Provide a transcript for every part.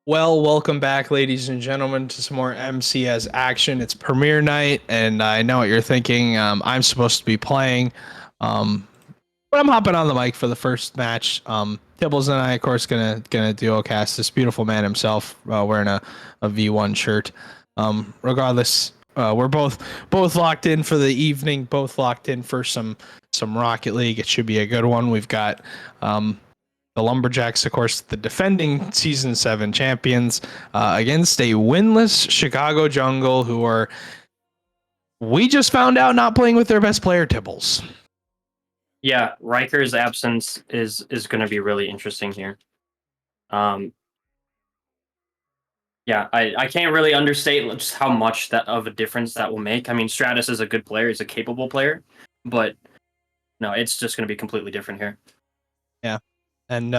Well, welcome back, ladies and gentlemen, to some more MCS action. It's premiere night, and I know what you're thinking. I'm supposed to be playing, um, but I'm hopping on the mic for the first match. Tibbles and I, of course, gonna duo cast this beautiful man himself, wearing a V1 shirt. Regardless, we're both locked in for the evening. Both locked in for some Rocket League. It should be a good one. We've got the Lumberjacks, of course, the defending Season 7 champions, against a winless Chicago Jungle who are, we just found out, not playing with their best player, Tibbles. Yeah, Riker's absence is going to be really interesting here. Yeah, I can't really understate just how much that of a difference that will make. I mean, Stratus is a good player, he's a capable player, but no, it's just going to be completely different here. Yeah. And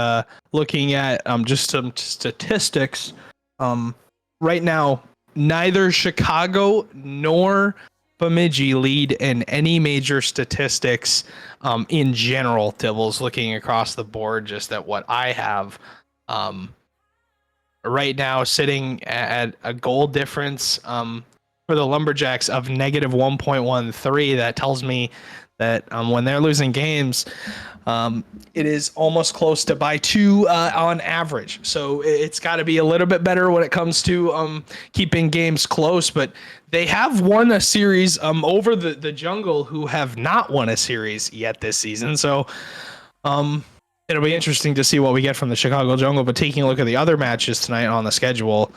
looking at just some statistics, right now, neither Chicago nor Bemidji lead in any major statistics in general. Tibbles, looking across the board just at what I have right now, sitting at a goal difference for the Lumberjacks of negative 1.13. That tells me that when they're losing games, it is almost close to by 2 on average. So it's got to be a little bit better when it comes to keeping games close. But they have won a series over the Jungle, who have not won a series yet this season. So it'll be interesting to see what we get from the Chicago Jungle. But taking a look at the other matches tonight on the schedule,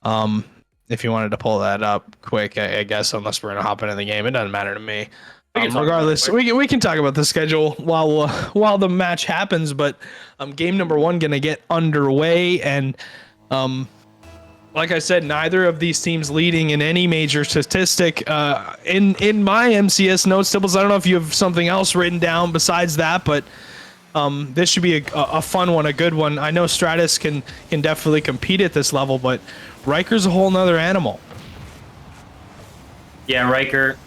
if you wanted to pull that up quick, I guess, unless we're going to hop into the game, it doesn't matter to me. Regardless, we can talk about the schedule while the match happens, but game number 1 gonna get underway, and like I said, neither of these teams leading in any major statistic. In my MCS notes, Tibbles, I don't know if you have something else written down besides that, but this should be a fun one, a good one. I know Stratus can definitely compete at this level, but Riker's a whole nother animal. Yeah, Riker,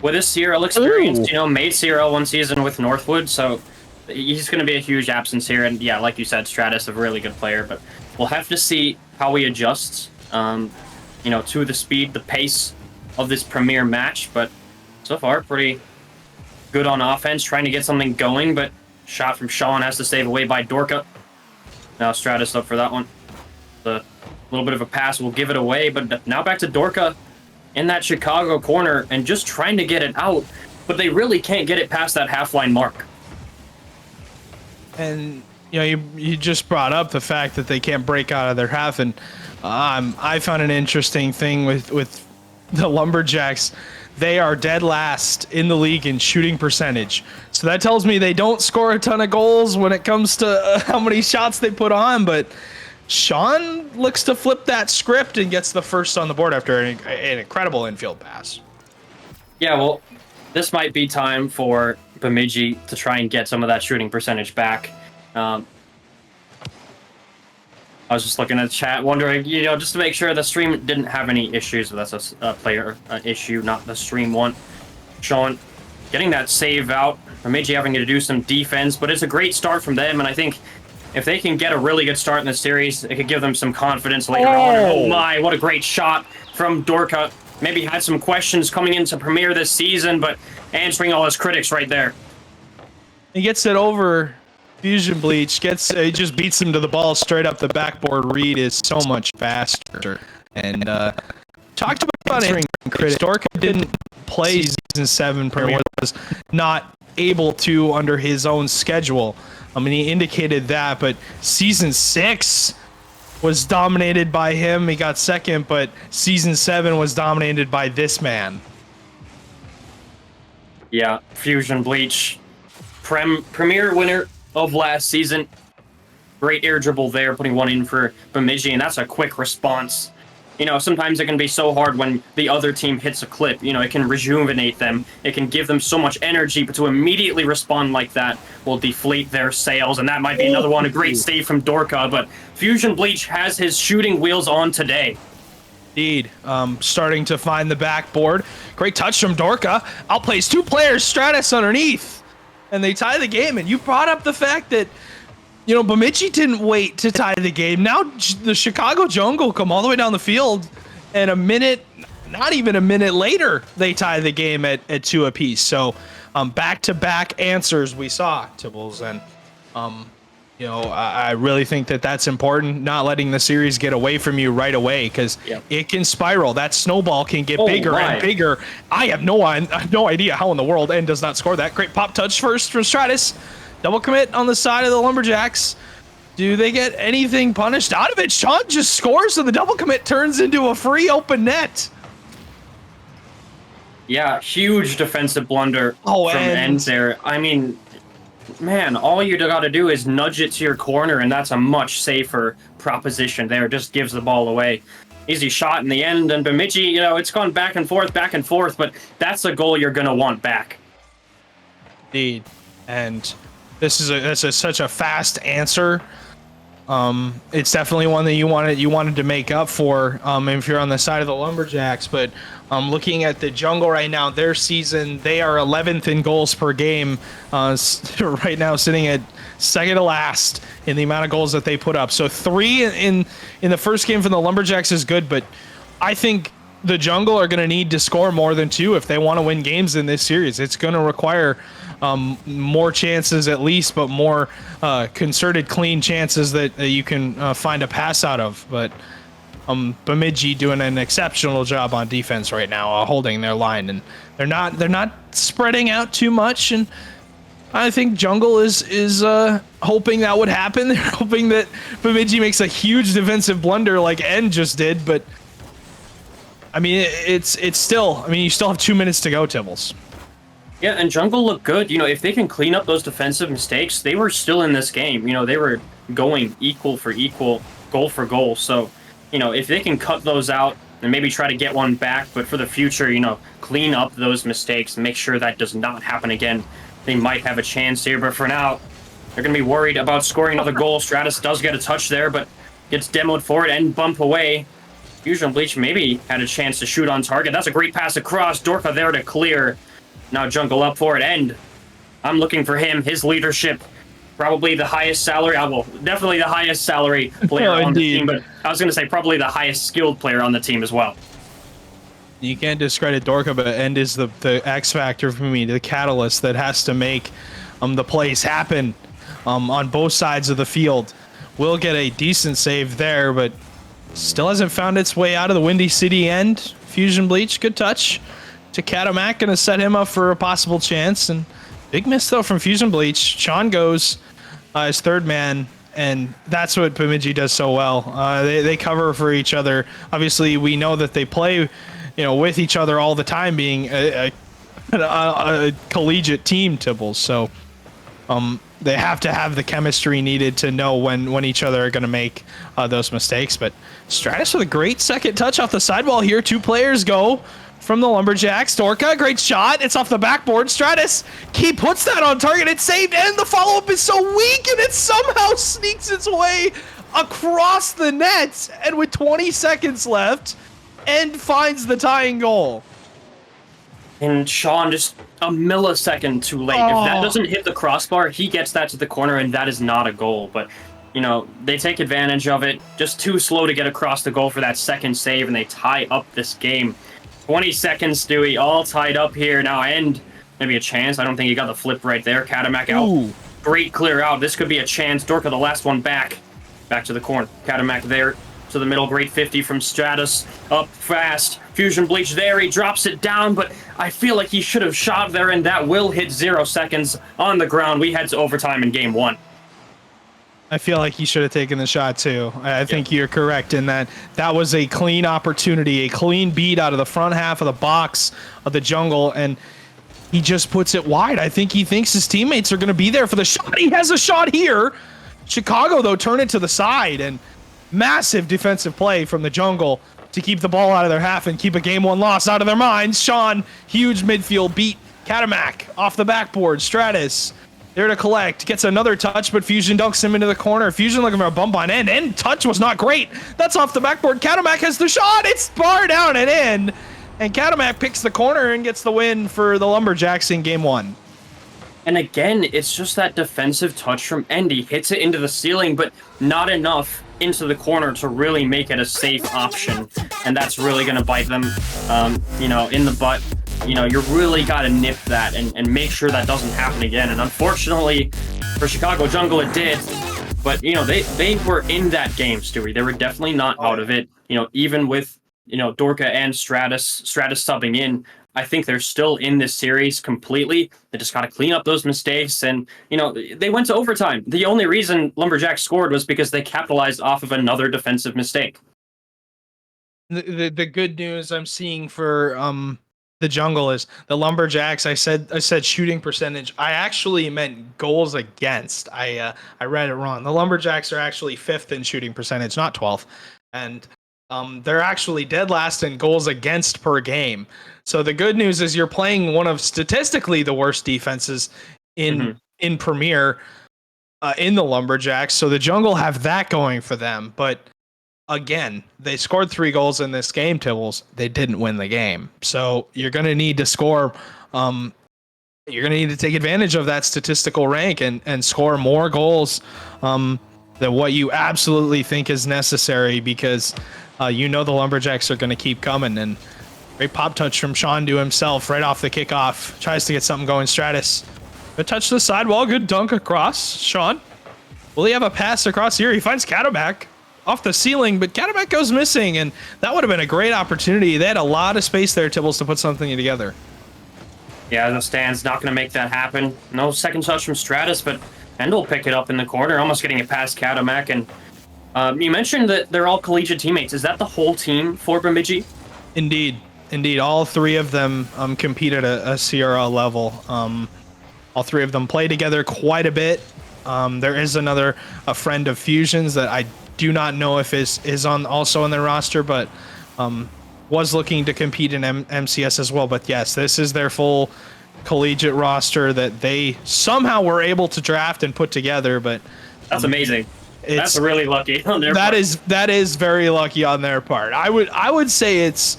with his CRL experience, made CRL one season with Northwood, so he's going to be a huge absence here. And yeah, like you said, Stratus, a really good player, but we'll have to see how he adjusts, to the speed, the pace of this premier match. But so far, pretty good on offense, trying to get something going, but shot from Sean has to save away by Dorka. Now Stratus up for that one. A little bit of a pass will give it away, but now back to Dorka in that Chicago corner and just trying to get it out, but they really can't get it past that half-line mark. And you just brought up the fact that they can't break out of their half, and I found an interesting thing with the Lumberjacks. They are dead last in the league in shooting percentage, so that tells me they don't score a ton of goals when it comes to how many shots they put on, but Sean looks to flip that script and gets the first on the board after an incredible infield pass. Yeah, well, this might be time for Bemidji to try and get some of that shooting percentage back. I was just looking at the chat, wondering, just to make sure the stream didn't have any issues. That's a player issue, not the stream one. Sean getting that save out. Bemidji having to do some defense, but it's a great start from them, and I think if they can get a really good start in the series, it could give them some confidence later on. Oh my, what a great shot from Dorka. Maybe had some questions coming into Premier this season, but answering all his critics right there. He gets it over Fusion Bleach, he just beats him to the ball straight up the backboard. Read is so much faster. And talked about answering critics. Dorka didn't play Season 7 Premier, was not able to under his own schedule. I mean, he indicated that, but Season 6 was dominated by him. He got second, but Season 7 was dominated by this man. Yeah, Fusion Bleach, premier winner of last season. Great air dribble there, putting one in for Bemidji, and that's a quick response. Sometimes it can be so hard when the other team hits a clip. It can rejuvenate them. It can give them so much energy, but to immediately respond like that will deflate their sails, and that might be another one. A great save from Dorka, but Fusion Bleach has his shooting wheels on today. Indeed. Starting to find the backboard. Great touch from Dorka. Outplays 2 players, Stratus underneath, and they tie the game. And you brought up the fact that You know, Bemidji didn't wait to tie the game. Now the Chicago Jungle come all the way down the field, and a minute, not even a minute later, they tie the game at 2 apiece. So, back-to-back answers we saw, Tibbles, and you know, I really think that that's important. Not letting the series get away from you right away, because it can spiral. That snowball can get bigger and bigger. I have no idea how in the world N does not score that. Great pop touch first from Stratus. Double commit on the side of the Lumberjacks. Do they get anything punished out of it? Sean just scores, and the double commit turns into a free open net. Yeah, huge defensive blunder from N there. I mean, man, all you gotta do is nudge it to your corner, and that's a much safer proposition there. Just gives the ball away. Easy shot in the end, and Bemidji, you know, it's gone back and forth, but that's a goal you're gonna want back. Indeed. And this is such a fast answer. It's definitely one that you wanted to make up for if you're on the side of the Lumberjacks. But looking at the Jungle right now, their season, they are 11th in goals per game. Right now, sitting at second to last in the amount of goals that they put up. So 3 in the first game from the Lumberjacks is good, but I think the Jungle are going to need to score more than 2 if they want to win games in this series. It's going to require more chances at least, but more concerted, clean chances that you can find a pass out of. But Bemidji doing an exceptional job on defense right now, holding their line, and they're not spreading out too much. And I think Jungle is hoping that would happen. They're hoping that Bemidji makes a huge defensive blunder like N just did. But I mean, it's still. I mean, you still have 2 minutes to go, Tibbles. Yeah, and Jungle looked good. You know, if they can clean up those defensive mistakes, they were still in this game. You know, they were going equal for equal, goal for goal. So, you know, if they can cut those out and maybe try to get one back, but for the future, you know, clean up those mistakes and make sure that does not happen again, they might have a chance here. But for now, they're going to be worried about scoring another goal. Stratus does get a touch there, but gets demoed forward and bump away. Fusion Bleach maybe had a chance to shoot on target. That's a great pass across. Dorka there to clear. Now Jungle up for it, and I'm looking for him. His leadership, probably the highest salary. Well, definitely the highest salary player on the team, but I was going to say probably the highest skilled player on the team as well. You can't discredit Dorka, but End is the X factor for me, the catalyst that has to make the plays happen on both sides of the field. Will get a decent save there, but still hasn't found its way out of the Windy City end. Fusion Bleach, good touch to Katamak, gonna set him up for a possible chance. And big miss though from Fusion Bleach. Sean goes as third man, and that's what Bemidji does so well. They cover for each other. Obviously, we know that they play, you know, with each other all the time, being a collegiate team, Tibbles. So they have to have the chemistry needed to know when each other are going to make those mistakes. But Stratus with a great second touch off the sidewall here. 2 players go from the Lumberjacks. Dorka, great shot. It's off the backboard. Stratus, he puts that on target. It's saved, and the follow-up is so weak, and it somehow sneaks its way across the net. And with 20 seconds left, End finds the tying goal. And Sean just a millisecond too late. If that doesn't hit the crossbar, he gets that to the corner, and that is not a goal. But, you know, they take advantage of it. Just too slow to get across the goal for that second save, and they tie up this game. 20 seconds, Stewie, all tied up here. Now End, maybe a chance. I don't think he got the flip right there. Katamak out. Ooh. Great clear out. This could be a chance. Dorka, the last one back. Back to the corner. Katamak there to the middle. Great 50 from Stratus. Up fast. Fusion Bleach there. He drops it down, but I feel like he should have shot there, and that will hit 0 seconds on the ground. We head to overtime in game 1. I feel like he should have taken the shot too. I think you're correct in that was a clean opportunity, a clean beat out of the front half of the box of the Jungle, and he just puts it wide. I think he thinks his teammates are going to be there for the shot. He has a shot here. Chicago, though, turn it to the side, and massive defensive play from the Jungle to keep the ball out of their half and keep a game 1 loss out of their minds. Sean, huge midfield beat. Katamak off the backboard. Stratus there to collect. Gets another touch, but Fusion dunks him into the corner. Fusion looking for a bump on End. End touch was not great. That's off the backboard. Katamak has the shot. It's far down and in. And Katamak picks the corner and gets the win for the Lumberjacks in game 1. And again, it's just that defensive touch from Endy. Hits it into the ceiling, but not enough into the corner to really make it a safe option. And that's really going to bite them, in the butt. You really got to nip that and make sure that doesn't happen again. And unfortunately, for Chicago Jungle, it did. But, they were in that game, Stewie. They were definitely not out of it. Even with, Dorka and Stratus subbing in, I think they're still in this series completely. They just got to clean up those mistakes. And, they went to overtime. The only reason Lumberjacks scored was because they capitalized off of another defensive mistake. The good news I'm seeing for the Jungle is the Lumberjacks. I said shooting percentage. I actually meant goals against. I read it wrong. The Lumberjacks are actually 5th in shooting percentage, not 12th, and they're actually dead last in goals against per game. So the good news is you're playing one of statistically the worst defenses in Premier in the Lumberjacks. So the Jungle have that going for them, but again, they scored 3 goals in this game, Tibbles. They didn't win the game. So you're going to need to score. You're going to need to take advantage of that statistical rank and score more goals than what you absolutely think is necessary, because the Lumberjacks are going to keep coming. And great pop touch from Sean to himself right off the kickoff. Tries to get something going. Stratus. Good touch to the sidewall. Good dunk across. Sean. Will he have a pass across here? He finds Catomac off the ceiling, but Catomac goes missing, and that would have been a great opportunity. They had a lot of space there, Tibbles, to put something together. Yeah, the stand's not going to make that happen. No second touch from Stratus, but Endo will pick it up in the corner, almost getting it past Catomac. And you mentioned that they're all collegiate teammates. Is that the whole team for Bemidji? Indeed. All 3 of them compete at a CRL level. All 3 of them play together quite a bit. There is a friend of Fusion's that I do not know if is also on their roster, but was looking to compete in MCS as well. But yes, this is their full collegiate roster that they somehow were able to draft and put together. But that's amazing. That's really lucky on their part. That is very lucky on their part. I would say it's.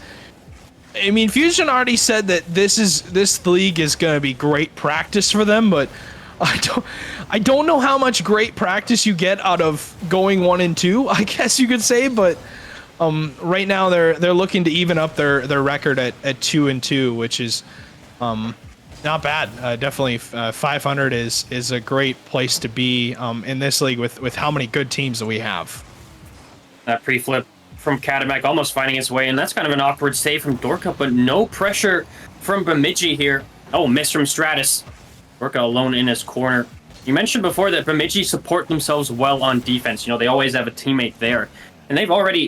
I mean, Fusion already said that this league is going to be great practice for them, but I don't know how much great practice you get out of going 1-2, I guess you could say, but right now they're looking to even up their record at 2-2, which is not bad. Definitely 500 is a great place to be in this league with how many good teams that we have. That pre-flip from Catomac almost finding its way, and that's kind of an awkward save from Dorka, but no pressure from Bemidji here. Oh, miss from Stratus. Dorka alone in his corner. You mentioned before that Bemidji support themselves well on defense. They always have a teammate there. And they've already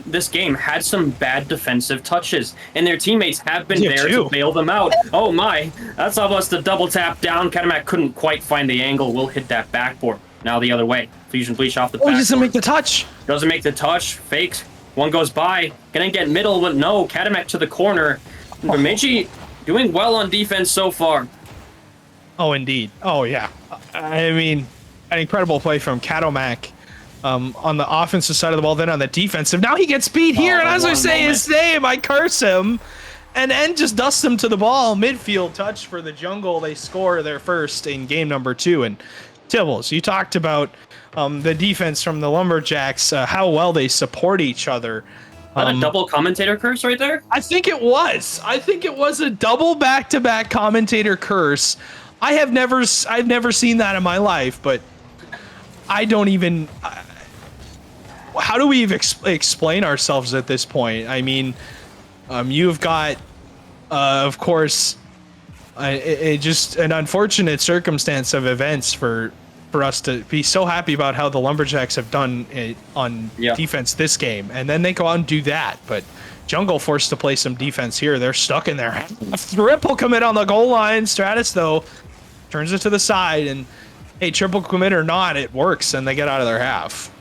this game had some bad defensive touches, and their teammates have been there to bail them out. Oh my, that's almost a double tap down. Catomac couldn't quite find the angle. Will hit that backboard. Now the other way. Fusion Bleach off the backboard. He doesn't make the touch. Doesn't make the touch. Fakes. One goes by. Gonna get middle, but no. Catomac to the corner. Bemidji doing well on defense so far. Oh, indeed. Oh, yeah. I mean, an incredible play from Catomac on the offensive side of the ball, then on the defensive. Now he gets beat here, and as I say his name, I curse him. And just dusts him to the ball. Midfield touch for the Jungle. They score their first in game number 2. And Tibbles, you talked about the defense from the Lumberjacks, how well they support each other. A double commentator curse right there? I think it was. A double back-to-back commentator curse. I've never seen that in my life, but I don't even. How do we even explain ourselves at this point? I mean, you've got, of course, just an unfortunate circumstance of events for us to be so happy about how the Lumberjacks have done on defense this game, and then they go out and do that. But Jungle forced to play some defense here. They're stuck in there. A triple commit on the goal line. Stratus, though, turns it to the side, and hey, triple commit or not, it works, and they get out of their half.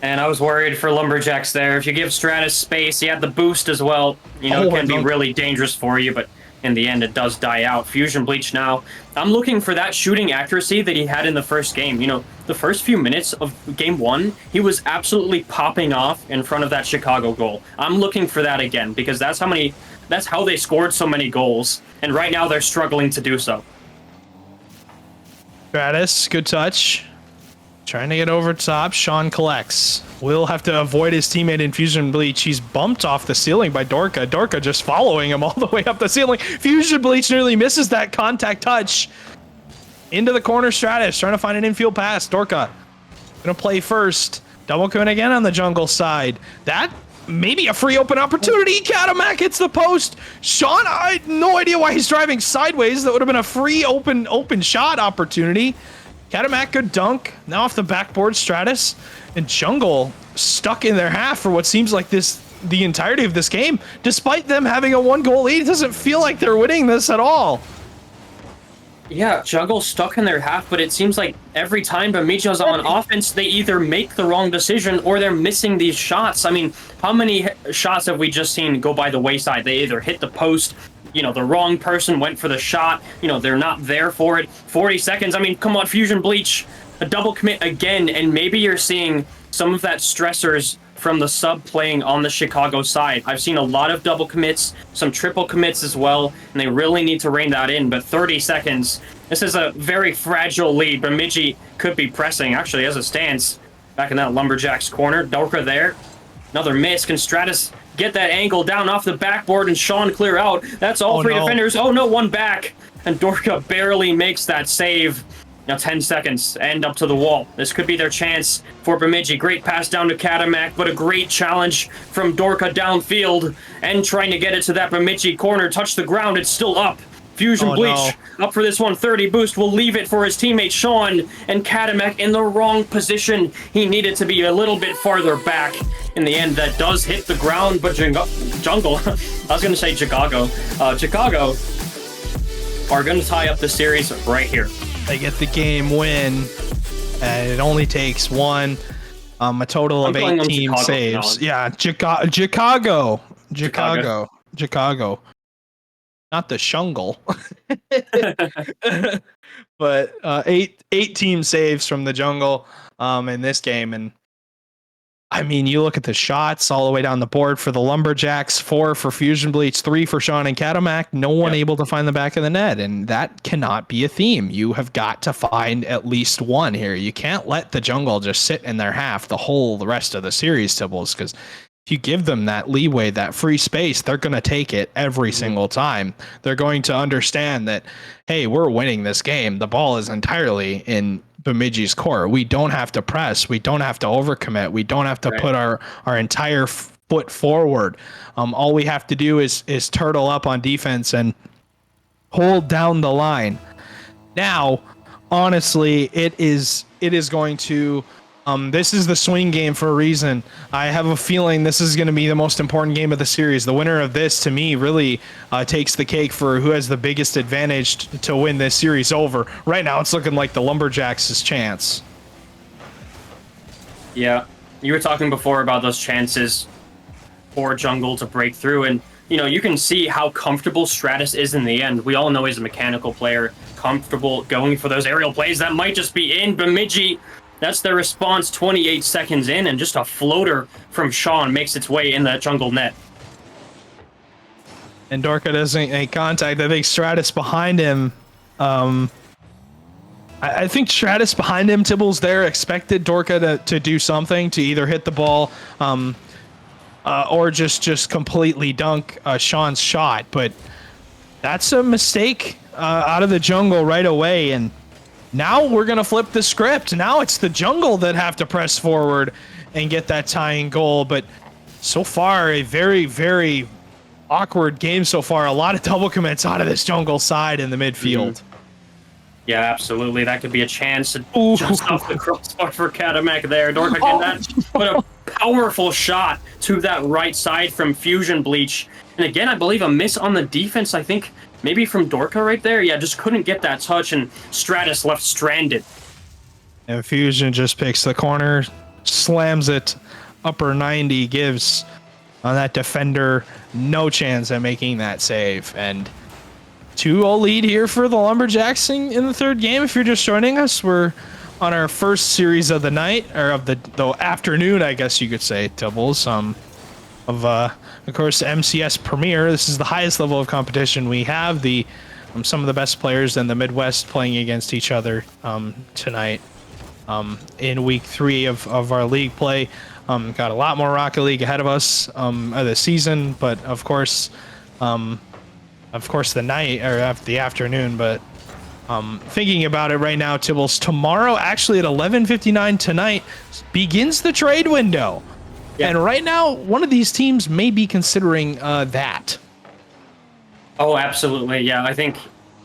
And I was worried for Lumberjacks there. If you give Stratus space, he had the boost as well. It can be really dangerous for you, but in the end, it does die out. Fusion Bleach now. I'm looking for that shooting accuracy that he had in the first game. The first few minutes of game 1, he was absolutely popping off in front of that Chicago goal. I'm looking for that again, because that's how they scored so many goals. And right now, they're struggling to do so. Stratus, good touch. Trying to get over top. Sean collects. Will have to avoid his teammate Infusion Bleach. He's bumped off the ceiling by Dorka. Dorka just following him all the way up the ceiling. Fusion Bleach nearly misses that contact touch. Into the corner, Stratus trying to find an infield pass. Dorka gonna play first. Double commit again on the jungle side. That maybe a free open opportunity. Katamak hits the post. Sean, I had no idea why he's driving sideways. That would have been a free open shot opportunity. Katamak could dunk. Now off the backboard, Stratus and Jungle stuck in their half for what seems like the entirety of this game. Despite them having a 1-goal lead, it doesn't feel like they're winning this at all. Yeah, Jungle stuck in their half, but it seems like every time Bamijo's on offense, they either make the wrong decision or they're missing these shots. I mean, how many shots have we just seen go by the wayside? They either hit the post, the wrong person went for the shot, they're not there for it. 40 seconds, I mean, come on, Fusion Bleach, a double commit again, and maybe you're seeing some of that stressors from the sub playing on the Chicago side. I've seen a lot of double commits, some triple commits as well, and they really need to rein that in, but 30 seconds, this is a very fragile lead. Bemidji could be pressing, actually, as it stands, back in that Lumberjacks corner. Dorka there, another miss. Can Stratus get that angle down off the backboard and Sean clear out? That's all three defenders. Oh no, one back, and Dorka barely makes that save. Now 10 seconds, end up to the wall. This could be their chance for Bemidji. Great pass down to Katamak, but a great challenge from Dorka downfield and trying to get it to that Bemidji corner. Touch the ground, it's still up. Fusion Bleach up for this 130 boost. Will leave it for his teammate Sean, and Katamak in the wrong position. He needed to be a little bit farther back. In the end, that does hit the ground, but Jungle, I was going to say Chicago. Chicago are going to tie up the series right here. They get the game win, and it only takes one. A total of 8 team saves. Yeah, Chicago. Not the Shungle. But 8 team saves from the jungle in this game. And I mean, you look at the shots all the way down the board for the Lumberjacks, 4 for Fusion Bleach, 3 for Sean and Katamak, no one able to find the back of the net. And that cannot be a theme. You have got to find at least one here. You can't let the jungle just sit in their half the rest of the series, Tibbles, because if you give them that leeway, that free space, they're going to take it every single time. They're going to understand that, hey, we're winning this game. The ball is entirely in Bemidji's court. We don't have to press. We don't have to overcommit. We don't have to put our entire foot forward. All we have to do is turtle up on defense and hold down the line. Now, honestly, it is going to... this is the swing game for a reason. I have a feeling this is going to be the most important game of the series. The winner of this, to me, really takes the cake for who has the biggest advantage to win this series over. Right now, it's looking like the Lumberjacks' chance. Yeah, you were talking before about those chances for Jungle to break through, and you can see how comfortable Stratus is in the end. We all know he's a mechanical player, comfortable going for those aerial plays that might just be in. Bemidji, that's their response 28 seconds in, and just a floater from Sean makes its way in that jungle net. And Dorka doesn't make contact. I think Stratus behind him. I think Stratus behind him, Tibbles there, expected Dorka to do something, to either hit the ball or just completely dunk Sean's shot. But that's a mistake out of the jungle right away, and now we're going to flip the script. Now it's the jungle that have to press forward and get that tying goal. But so far, a very, very awkward game so far. A lot of double commits out of this jungle side in the midfield. Yeah, absolutely. That could be a chance to just off the crossbar for Katamak there. Dorka getting that. But a powerful shot to that right side from Fusion Bleach. And again, I believe a miss on the defense, I think, maybe from Dorka right there. Yeah, just couldn't get that touch, and Stratus left stranded. And Fusion just picks the corner, slams it upper 90, gives on that defender no chance at making that save. And 2-0 lead here for the Lumberjacks in the third game. If you're just joining us, we're on our first series of the night, or of the afternoon, I guess you could say, Tibbles. Of course, MCS Premier. This is the highest level of competition we have. The some of the best players in the Midwest playing against each other tonight in week 3 of our league play. Got a lot more Rocket League ahead of us of the season, but of course the night or the afternoon. But thinking about it right now, Tibbles, tomorrow actually at 11:59 tonight begins the trade window. Yeah. And right now, one of these teams may be considering that. Oh, absolutely. Yeah, I think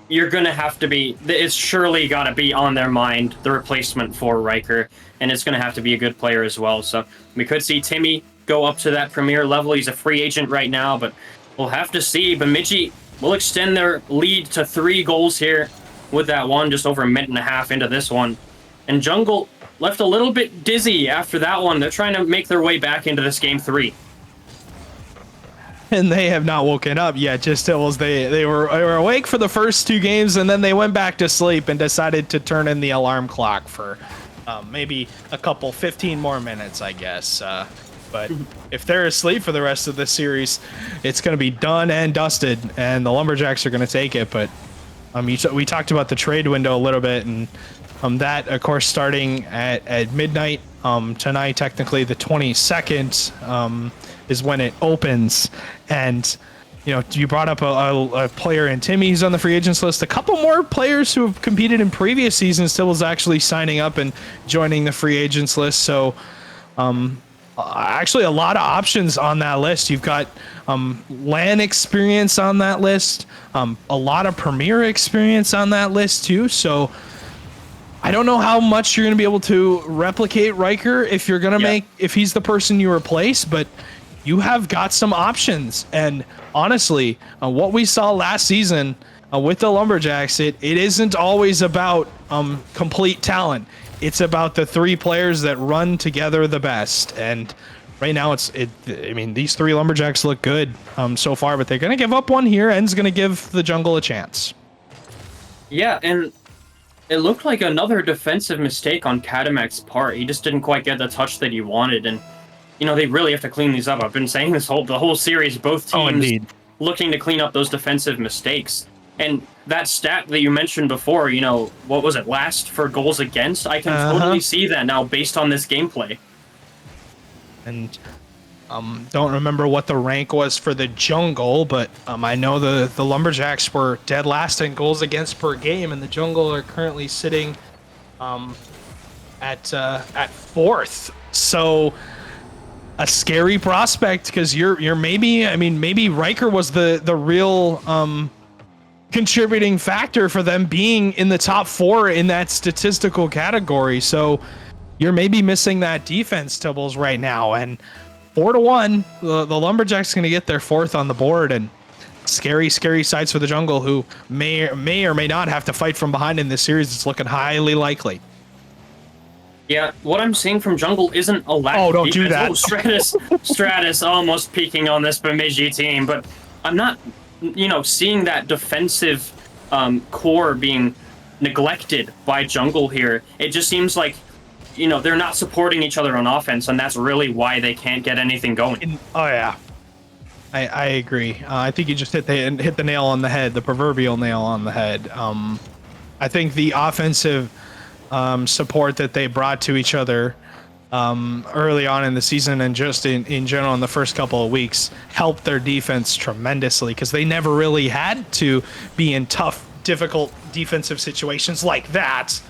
you're going to have to be... It's surely got to be on their mind, the replacement for Riker. And it's going to have to be a good player as well. So we could see Timmy go up to that premier level. He's a free agent right now, but we'll have to see. Bemidji will extend their lead to 3 goals here with that one, just over a minute and a half into this one. And Jungle left a little bit dizzy after that one. They're trying to make their way back into this game 3. And they have not woken up yet. Just Tibbles, they were awake for the first 2 games, and then they went back to sleep and decided to turn in the alarm clock for maybe a couple 15 more minutes, I guess. But if they're asleep for the rest of this series, it's going to be done and dusted, and the Lumberjacks are going to take it. But we talked about the trade window a little bit, and that, of course, starting at midnight tonight, technically the 22nd, is when it opens. And you brought up a player in Timmy's on the free agents list. A couple more players who have competed in previous seasons still is actually signing up and joining the free agents list. So actually a lot of options on that list. You've got LAN experience on that list, a lot of Premier experience on that list too. So I don't know how much you're going to be able to replicate Riker if you're going to if he's the person you replace, but you have got some options. And honestly, what we saw last season with the Lumberjacks, it isn't always about complete talent. It's about the 3 players that run together the best. And right now, these 3 Lumberjacks look good so far, but they're going to give up one here. End's going to give the Jungle a chance. Yeah, and it looked like another defensive mistake on Katamak's part. He just didn't quite get the touch that he wanted, and they really have to clean these up. I've been saying the whole series, both teams looking to clean up those defensive mistakes. And that stat that you mentioned before, what was it, last for goals against? I can totally see that now based on this gameplay. And don't remember what the rank was for the Jungle, but I know the Lumberjacks were dead last in goals against per game, and the Jungle are currently sitting at 4th. So a scary prospect, because you're maybe Riker was the real contributing factor for them being in the top 4 in that statistical category. So you're maybe missing that defense, Tibbles, right now. And 4-1, the Lumberjacks going to get their 4th on the board, and scary sights for the Jungle, who may or may not have to fight from behind in this series. It's looking highly likely. Yeah, what I'm seeing from Jungle isn't a lack of defense. Do that. Stratus almost peaking on this Bemidji team, but I'm not, seeing that defensive core being neglected by Jungle here. It just seems like, they're not supporting each other on offense, and that's really why they can't get anything going. Oh, yeah. I agree. I think you just hit the nail on the head, the proverbial nail on the head. I think the offensive support that they brought to each other early on in the season, and just in general in the first couple of weeks, helped their defense tremendously, because they never really had to be in tough, difficult defensive situations like that.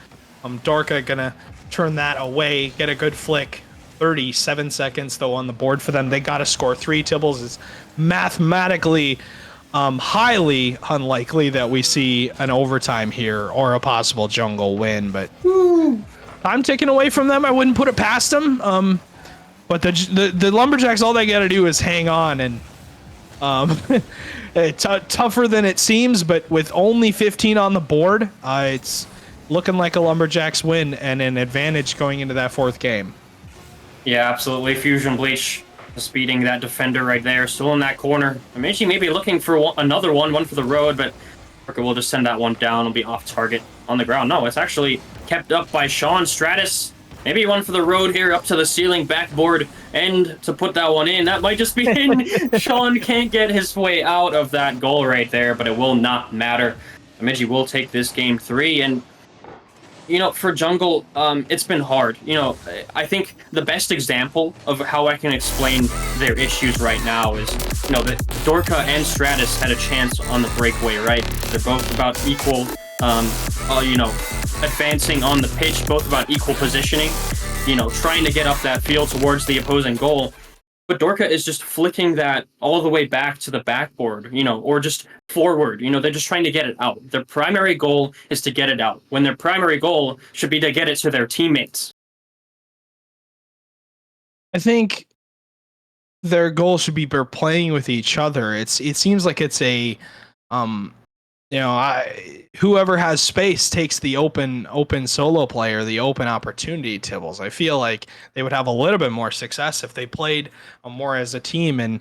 Dorka gonna turn that away, get a good flick. 37 seconds though on the board for them. They got to score 3. Tibbles is mathematically highly unlikely that we see an overtime here or a possible Jungle win, but I'm taking away from them. I wouldn't put it past them. But the Lumberjacks, all they got to do is hang on, and it's tougher than it seems, but with only 15 on the board, it's looking like a Lumberjacks win and an advantage going into that 4th game. Yeah, absolutely. Fusion Bleach speeding that defender right there, still in that corner. Bemidji maybe looking for another one for the road, but Parker will just send that one down. It'll be off target on the ground. No, it's actually kept up by Sean. Stratus, maybe one for the road here, up to the ceiling, backboard, and to put that one in. That might just be in. Sean can't get his way out of that goal right there, but it will not matter. Bemidji will take this game 3, and for jungle, it's been hard. I think the best example of how I can explain their issues right now is, that Dorka and Stratus had a chance on the breakaway, right? They're both about equal, advancing on the pitch, both about equal positioning, trying to get up that field towards the opposing goal. But Dorka is just flicking that all the way back to the backboard, or just forward. They're just trying to get it out. Their primary goal is to get it out, when their primary goal should be to get it to their teammates. I think their goal should be playing with each other. It seems like it's a whoever has space takes the open solo player, the open opportunity, Tibbles. I feel like they would have a little bit more success if they played more as a team and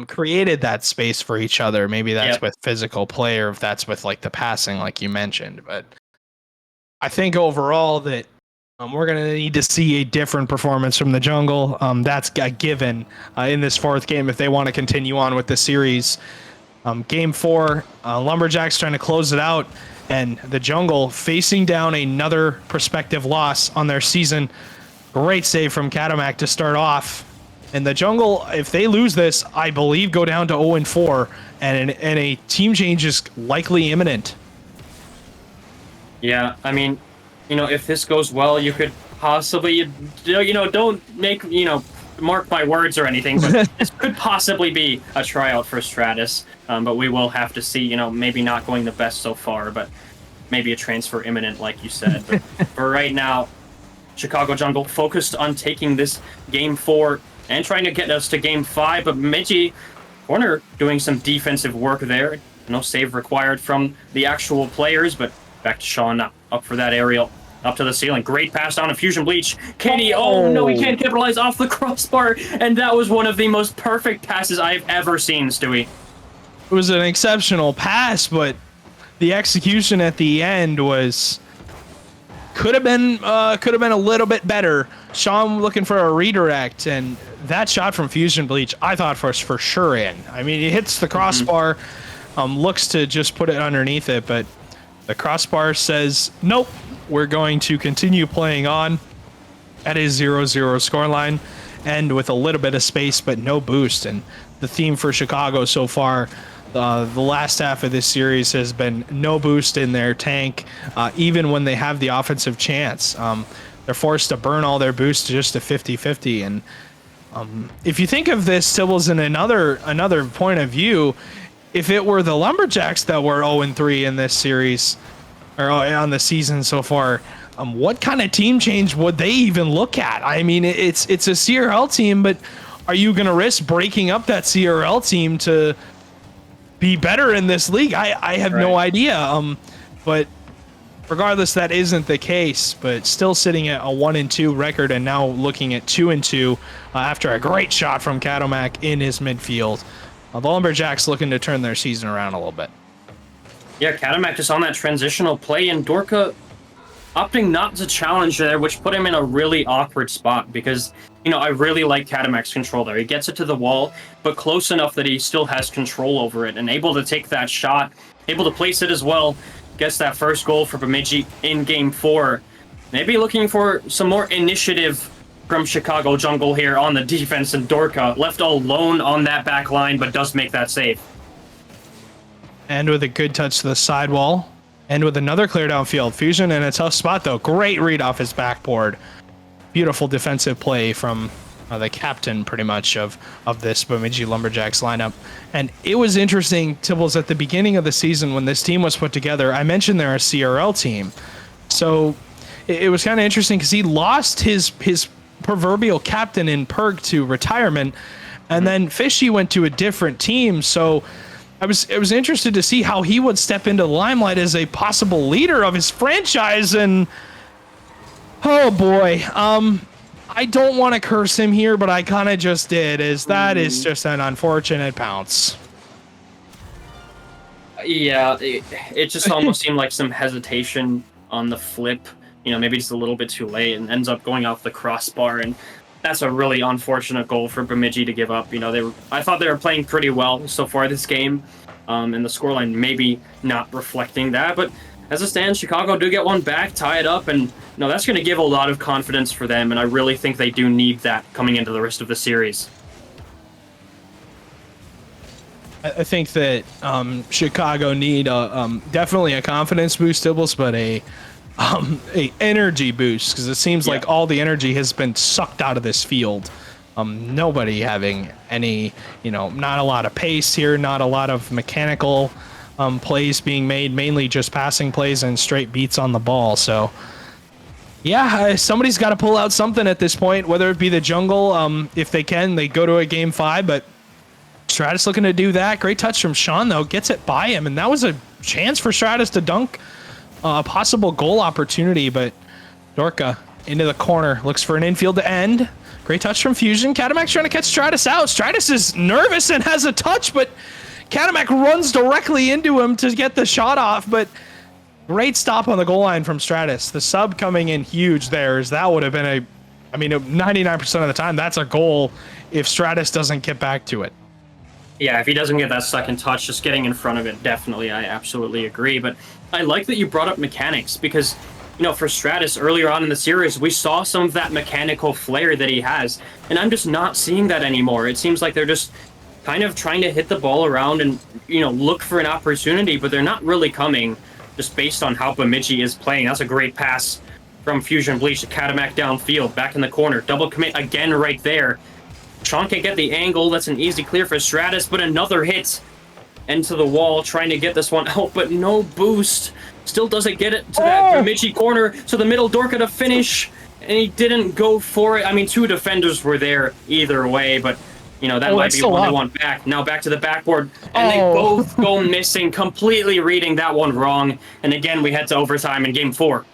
created that space for each other. Maybe that's with physical play, or if that's with like the passing, like you mentioned. But I think overall that we're going to need to see a different performance from the jungle. That's a given in this fourth game if they want to continue on with the series. Game 4, Lumberjacks trying to close it out, and the jungle facing down another prospective loss on their season. Great save from Katamak to start off. And the jungle, if they lose this, I believe go down to 0-4, and a team change is likely imminent. Yeah, I mean, if this goes well, you could possibly, don't make, mark my words or anything, but this could possibly be a tryout for Stratus. But we will have to see, maybe not going the best so far, but maybe a transfer imminent, like you said. But for right now, Chicago Jungle focused on taking this game 4 and trying to get us to game 5. But Bemidji corner doing some defensive work there. No save required from the actual players, but back to Sean up for that aerial. Up to the ceiling. Great pass down to Fusion Bleach. Katie, oh no, he can't capitalize off the crossbar. And that was one of the most perfect passes I've ever seen, Stewie. It was an exceptional pass, but the execution at the end could have been a little bit better. Sean looking for a redirect, and that shot from Fusion Bleach, I thought was for sure in. I mean, he hits the crossbar, looks to just put it underneath it, but the crossbar says nope. We're going to continue playing on at a 0-0 scoreline, and with a little bit of space but no boost. And the theme for Chicago so far, the last half of this series, has been no boost in their tank, even when they have the offensive chance. They're forced to burn all their boosts to just a 50-50. And if you think of this, Tibbles, in another point of view, if it were the Lumberjacks that were 0-3 in this series, or on the season so far, what kind of team change would they even look at? I mean, it's a CRL team, but are you going to risk breaking up that CRL team to be better in this league? I have no idea. But regardless, that isn't the case. But still sitting at a 1-2 record, and now looking at 2-2 after a great shot from Katamak in his midfield. The Lumberjacks looking to turn their season around a little bit. Yeah, Katamak just on that transitional play, and Dorka opting not to challenge there, which put him in a really awkward spot because, I really like Katamak's control there. He gets it to the wall, but close enough that he still has control over it and able to take that shot, able to place it as well. Gets that first goal for Bemidji in game 4. Maybe looking for some more initiative from Chicago Jungle here on the defense, and Dorka left alone on that back line, but does make that save. And with a good touch to the sidewall. And with another clear downfield. Fusion in a tough spot, though. Great read off his backboard. Beautiful defensive play from the captain, pretty much, of this Bemidji Lumberjacks lineup. And it was interesting, Tibbles, at the beginning of the season when this team was put together, I mentioned they're a CRL team. So it was kind of interesting because he lost his proverbial captain in Perg to retirement. And then Fishy went to a different team. So I was interested to see how he would step into the limelight as a possible leader of his franchise, and oh boy, I don't want to curse him here, but I kind of just did. That is just an unfortunate pounce. Yeah, it just almost seemed like some hesitation on the flip. Maybe just a little bit too late, and ends up going off the crossbar, and that's a really unfortunate goal for Bemidji to give up. I thought they were playing pretty well so far this game. and the scoreline maybe not reflecting that. But as it stands, Chicago do get one back, tie it up, and that's going to give a lot of confidence for them, and I really think they do need that coming into the rest of the series. I think that Chicago need definitely a confidence boost, Tibbles, but a energy boost, because it seems like all the energy has been sucked out of this field. Nobody having any, not a lot of pace here, not a lot of mechanical plays being made, mainly just passing plays and straight beats on the ball. So yeah, somebody's got to pull out something at this point, whether it be the jungle. If they can, they go to a game 5, but Stratus looking to do that. Great touch from Sean, though, gets it by him, and that was a chance for Stratus to dunk a possible goal opportunity, but Dorka into the corner, looks for an infield to end. Great touch from Fusion. Catamac trying to catch Stratus out. Stratus is nervous and has a touch, but Catamac runs directly into him to get the shot off, but great stop on the goal line from Stratus. The sub coming in huge there, as that would have been 99% of the time, that's a goal if Stratus doesn't get back to it. Yeah, if he doesn't get that second touch, just getting in front of it, definitely, I absolutely agree. But I like that you brought up mechanics, because, for Stratus earlier on in the series, we saw some of that mechanical flair that he has, and I'm just not seeing that anymore. It seems like they're just kind of trying to hit the ball around and, look for an opportunity, but they're not really coming, just based on how Bemidji is playing. That's a great pass from Fusion Bleach to Catamac downfield, back in the corner. Double commit again right there. Sean can't get the angle. That's an easy clear for Stratus, but another hit into the wall, trying to get this one out, but no boost. Still doesn't get it to that Bemidji corner, to the middle. Dorka to finish, and he didn't go for it. I mean, 2 defenders were there either way, but, that might be one they want back. Now back to the backboard, and they both go missing, completely reading that one wrong. And again, we head to overtime in game 4.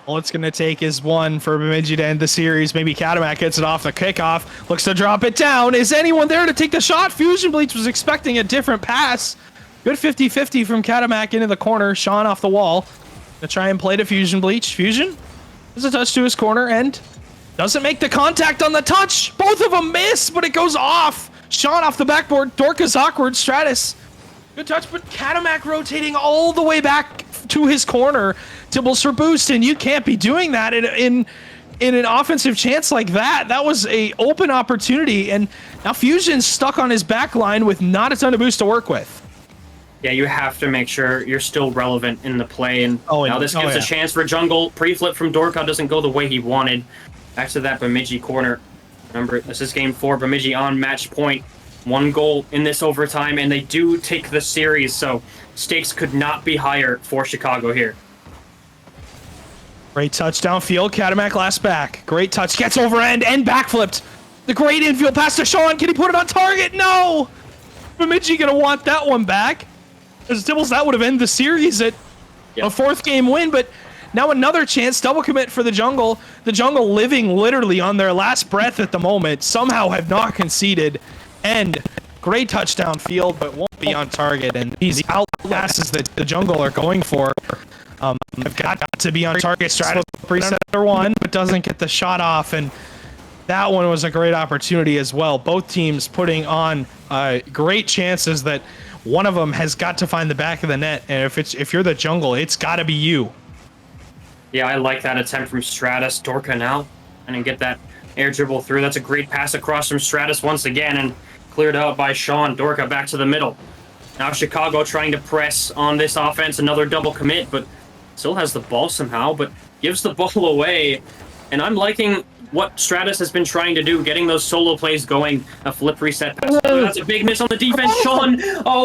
All it's going to take is one for Bemidji to end the series. Maybe Catamac gets it off the kickoff. Looks to drop it down. Is anyone there to take the shot? Fusion Bleach was expecting a different pass. Good 50-50 from Catamac into the corner. Sean off the wall to try and play to Fusion Bleach. Fusion does a touch to his corner and doesn't make the contact on the touch. Both of them miss, but it goes off. Sean off the backboard. Dorka's awkward. Stratus. Good touch, but Catamac rotating all the way back to his corner. Tibbles for boost, and you can't be doing that in an offensive chance like that. That was a open opportunity, and now Fusion's stuck on his back line with not a ton of boost to work with. Yeah, you have to make sure you're still relevant in the play, and now this gives a chance for Jungle. Pre-flip from Dorka doesn't go the way he wanted. Back to that Bemidji corner. Remember, this is game 4. Bemidji on match point. 1 goal in this overtime, and they do take the series, so stakes could not be higher for Chicago here. Great touch downfield. Catamac last back. Great touch. Gets over end and backflipped. The great infield pass to Sean. Can he put it on target? No! Bemidji going to want that one back. As Tibbles, that would have ended the series at a 4th game win, but now another chance. Double commit for the Jungle. The Jungle living literally on their last breath at the moment. Somehow have not conceded. And great touch downfield, but won't be on target. And these out passes that the Jungle are going for have got to be on target. Stratus preset one, but doesn't get the shot off, and that one was a great opportunity as well. Both teams putting on great chances that one of them has got to find the back of the net, and if you're the Jungle, it's got to be you. Yeah, I like that attempt from Stratus. Dorka now, and then get that air dribble through. That's a great pass across from Stratus once again, and cleared out by Sean. Dorka back to the middle. Now Chicago trying to press on this offense. Another double commit, but still has the ball somehow, but gives the ball away. And I'm liking what Stratus has been trying to do, getting those solo plays going. A flip reset pass. That's a big miss on the defense. Sean,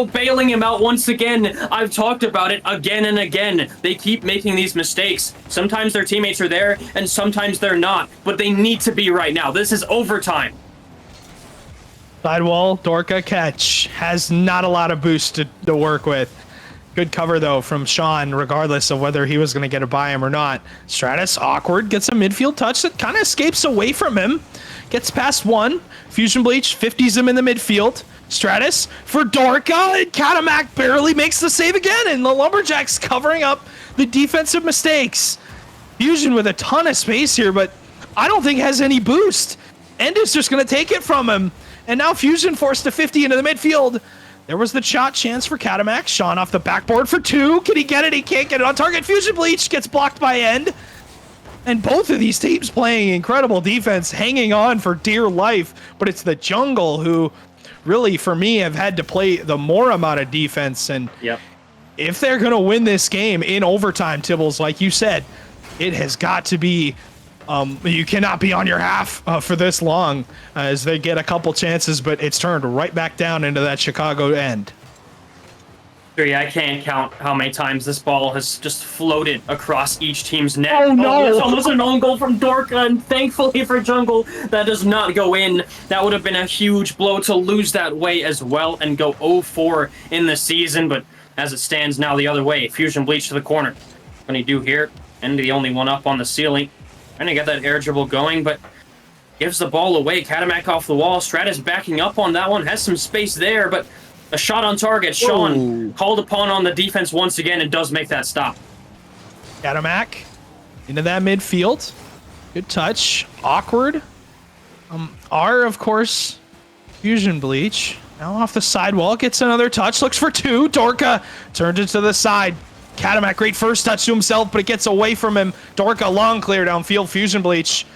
bailing him out once again. I've talked about it again and again. They keep making these mistakes. Sometimes their teammates are there, and sometimes they're not. But they need to be right now. This is overtime. Sidewall, Dorka catch. Has not a lot of boost to work with. Good cover, though, from Sean, regardless of whether he was going to get it by him or not. Stratus, awkward, gets a midfield touch that kind of escapes away from him. Gets past one. Fusion Bleach 50s him in the midfield. Stratus for Dorka, and Catamac barely makes the save again, and the Lumberjacks covering up the defensive mistakes. Fusion with a ton of space here, but I don't think has any boost. End is just going to take it from him. And now Fusion forced to 50 into the midfield. There was the shot chance for Katamak. Sean off the backboard for 2. Can he get it? He can't get it on target. Fusion Bleach gets blocked by End. And both of these teams playing incredible defense, hanging on for dear life. But it's the Jungle who really, for me, have had to play the more amount of defense. And if they're going to win this game in overtime, Tibbles, like you said, it has got to be, you cannot be on your half for this long as they get a couple chances, but it's turned right back down into that Chicago end. I can't count how many times this ball has just floated across each team's net. Oh, no! There's almost an own goal from Dorka, and thankfully for Jungle, that does not go in. That would have been a huge blow to lose that way as well and go 0-4 in the season, but as it stands now the other way, Fusion Bleach to the corner. What can he do here? And the only one up on the ceiling. Trying to get that air dribble going, but gives the ball away. Katamak off the wall. Stratus backing up on that one. Has some space there, but a shot on target. Sean called upon on the defense once again and does make that stop. Katamak into that midfield. Good touch. Awkward. R, of course, Fusion Bleach. Now off the sidewall. Gets another touch. Looks for 2. Dorka turns it to the side. Katamak, great first touch to himself, but it gets away from him. Dorka, long clear downfield. Fusion Bleach,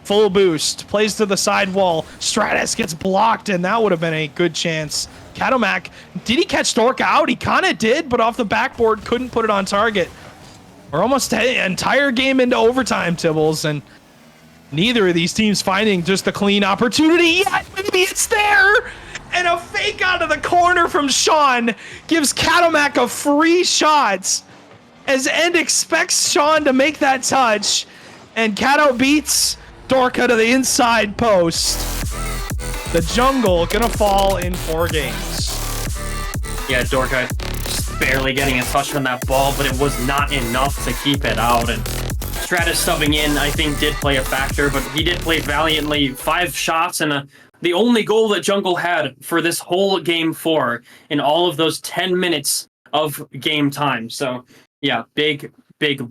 full boost. Plays to the side wall. Stratus gets blocked, and that would have been a good chance. Katamak, did he catch Dorka out? He kind of did, but off the backboard, couldn't put it on target. We're almost an entire game into overtime, Tibbles, and neither of these teams finding just a clean opportunity yet. Maybe it's there! And a fake out of the corner from Sean gives Katamak a free shot as End expects Sean to make that touch, and Kato beats Dorka to the inside post. The Jungle gonna fall in 4 games. Yeah, Dorka just barely getting a touch on that ball, but it was not enough to keep it out. And Stratus subbing in, I think, did play a factor, but he did play valiantly. 5 shots and the only goal that Jungle had for this whole game 4 in all of those 10 minutes of game time. So, yeah, big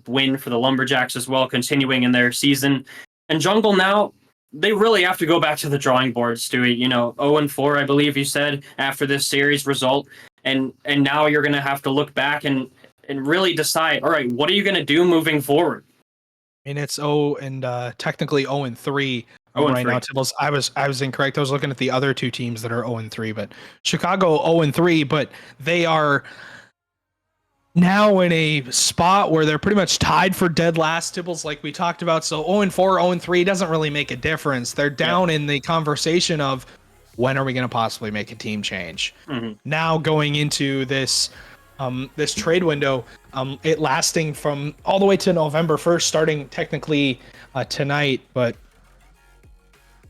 win for the Lumberjacks as well, continuing in their season. And Jungle now, they really have to go back to the drawing board, Stewie. 0-4, I believe you said, after this series result. And now you're going to have to look back and really decide, all right, what are you going to do moving forward? I mean, it's technically 0-3 right now. Tibbles, I was incorrect. I was looking at the other 2 teams that are 0-3, but Chicago 0-3, but they are now in a spot where they're pretty much tied for dead last, Tibbles, like we talked about. So 0-4, 0-3 doesn't really make a difference. They're down in the conversation of when are we going to possibly make a team change? Now going into this this trade window, it lasting from all the way to November 1st, starting technically tonight. But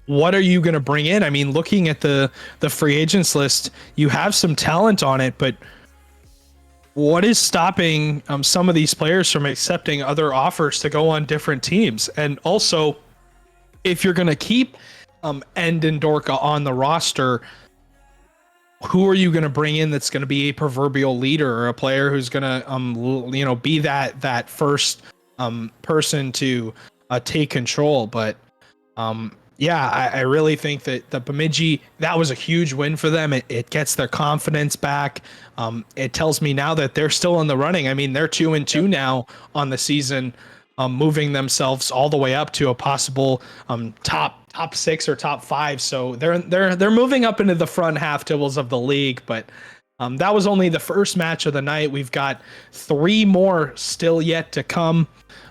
what are you going to bring in? I mean, looking at the free agents list, you have some talent on it, but what is stopping some of these players from accepting other offers to go on different teams? And also, if you're going to keep End and Dorka on the roster, who are you going to bring in that's going to be a proverbial leader or a player who's going to be that first person to take control? But I really think that the Bemidji, that was a huge win for them. It gets their confidence back. It tells me now that they're still in the running. I mean, they're 2-2 now on the season, moving themselves all the way up to a possible top 6 or top 5. So they're moving up into the front half tables of the league. But that was only the first match of the night. We've got 3 more still yet to come.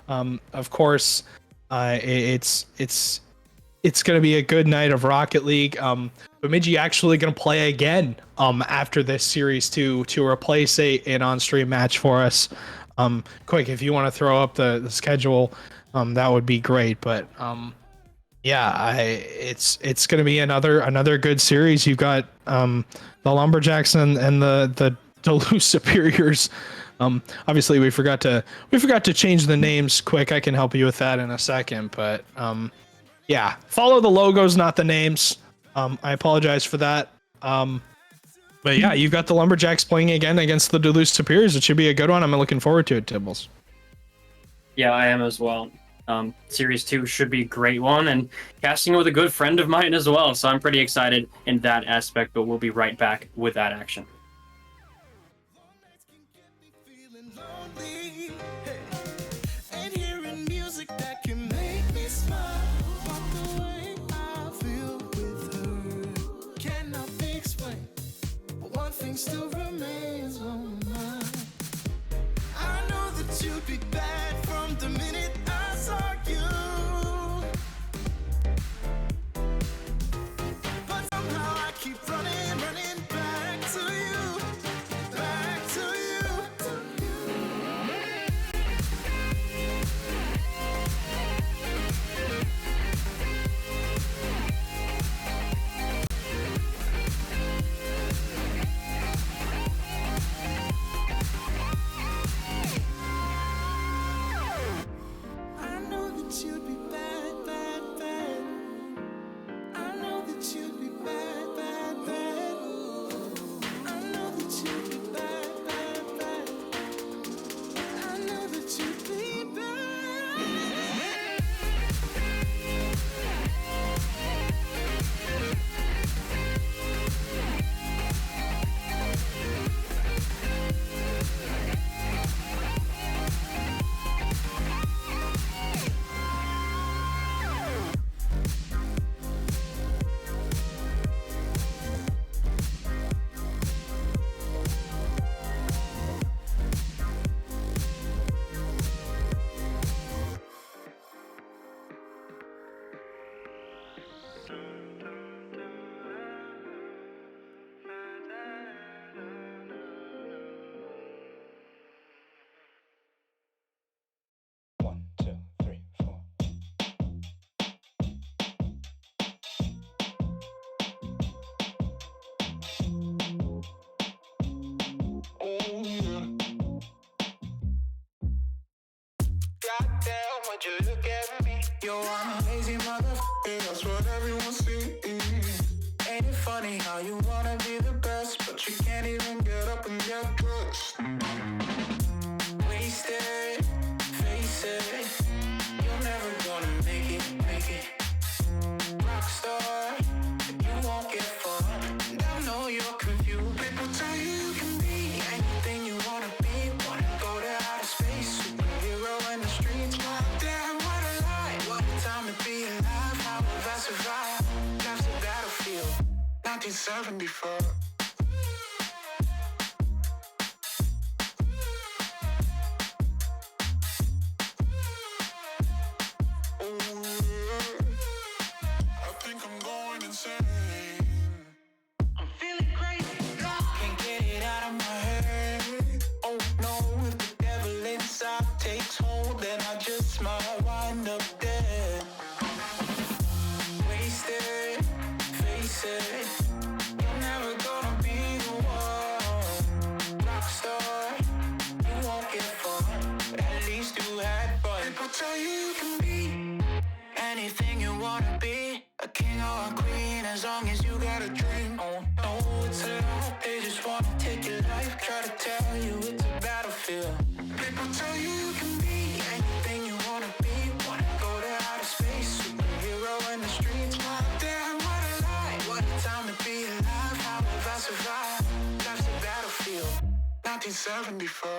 Of course, it's going to be a good night of Rocket League. Bemidji actually going to play again after this series to replace an on-stream match for us. Quick, if you want to throw up the schedule, that would be great. But it's going to be another good series. You've got the Lumberjacks and the Duluth Superiors. Obviously, we forgot to change the names. Quick, I can help you with that in a second. But yeah, follow the logos, not the names. I apologize for that. But yeah, you've got the Lumberjacks playing again against the Duluth Superiors. It should be a good one. I'm looking forward to it, Tibbles. Yeah, I am as well. Series 2 should be a great one, and casting with a good friend of mine as well. So I'm pretty excited in that aspect, but we'll be right back with that action. feeling lonely, hey, and hearing music that can make me smile. But the way I feel with her cannot be explained. But one thing still remains on my mind. I know that you'd be bad from the minute I saw you. But somehow I keep running back to you, back to you. I know that you'd be bad, bad, bad. I know that you'd be bad, bad, bad. I know that you'd be bad, bad, bad. I know that you'd be bad. One, two, three, four. Oh yeah. Goddamn, would you look at me? Yo, I'm a lazy motherfucker, that's what everyone sees. Ain't it funny how you wanna be the best, but you can't even get up and get dressed? Wasted, face it, you're never gonna make it. Rockstar, you won't get far. And I know you're confused. People tell you you can be anything you wanna be. Wanna go to outer space, superhero in the streets. Damn, what a lie, what a time to be alive. How have I survived? Life's a battlefield, 1974. I think I'm going insane. I'm feeling crazy. Can't get it out of my head. Oh no, if the devil inside takes hold, then I just might wind up dead. Wasted, face it, you're never gonna be the one. Rockstar, you won't get far, but at least you had fun. People tell you you can be anything you wanna be, a king or a queen, as long as you got a dream. Oh no, it's a lie, they just wanna take your life, try to tell you it's a battlefield. People tell you you can be anything you wanna be, wanna go to outer space, superhero in the streets. Damn, what a lie, what a time to be alive. How have I survived? Life's a battlefield, 1974.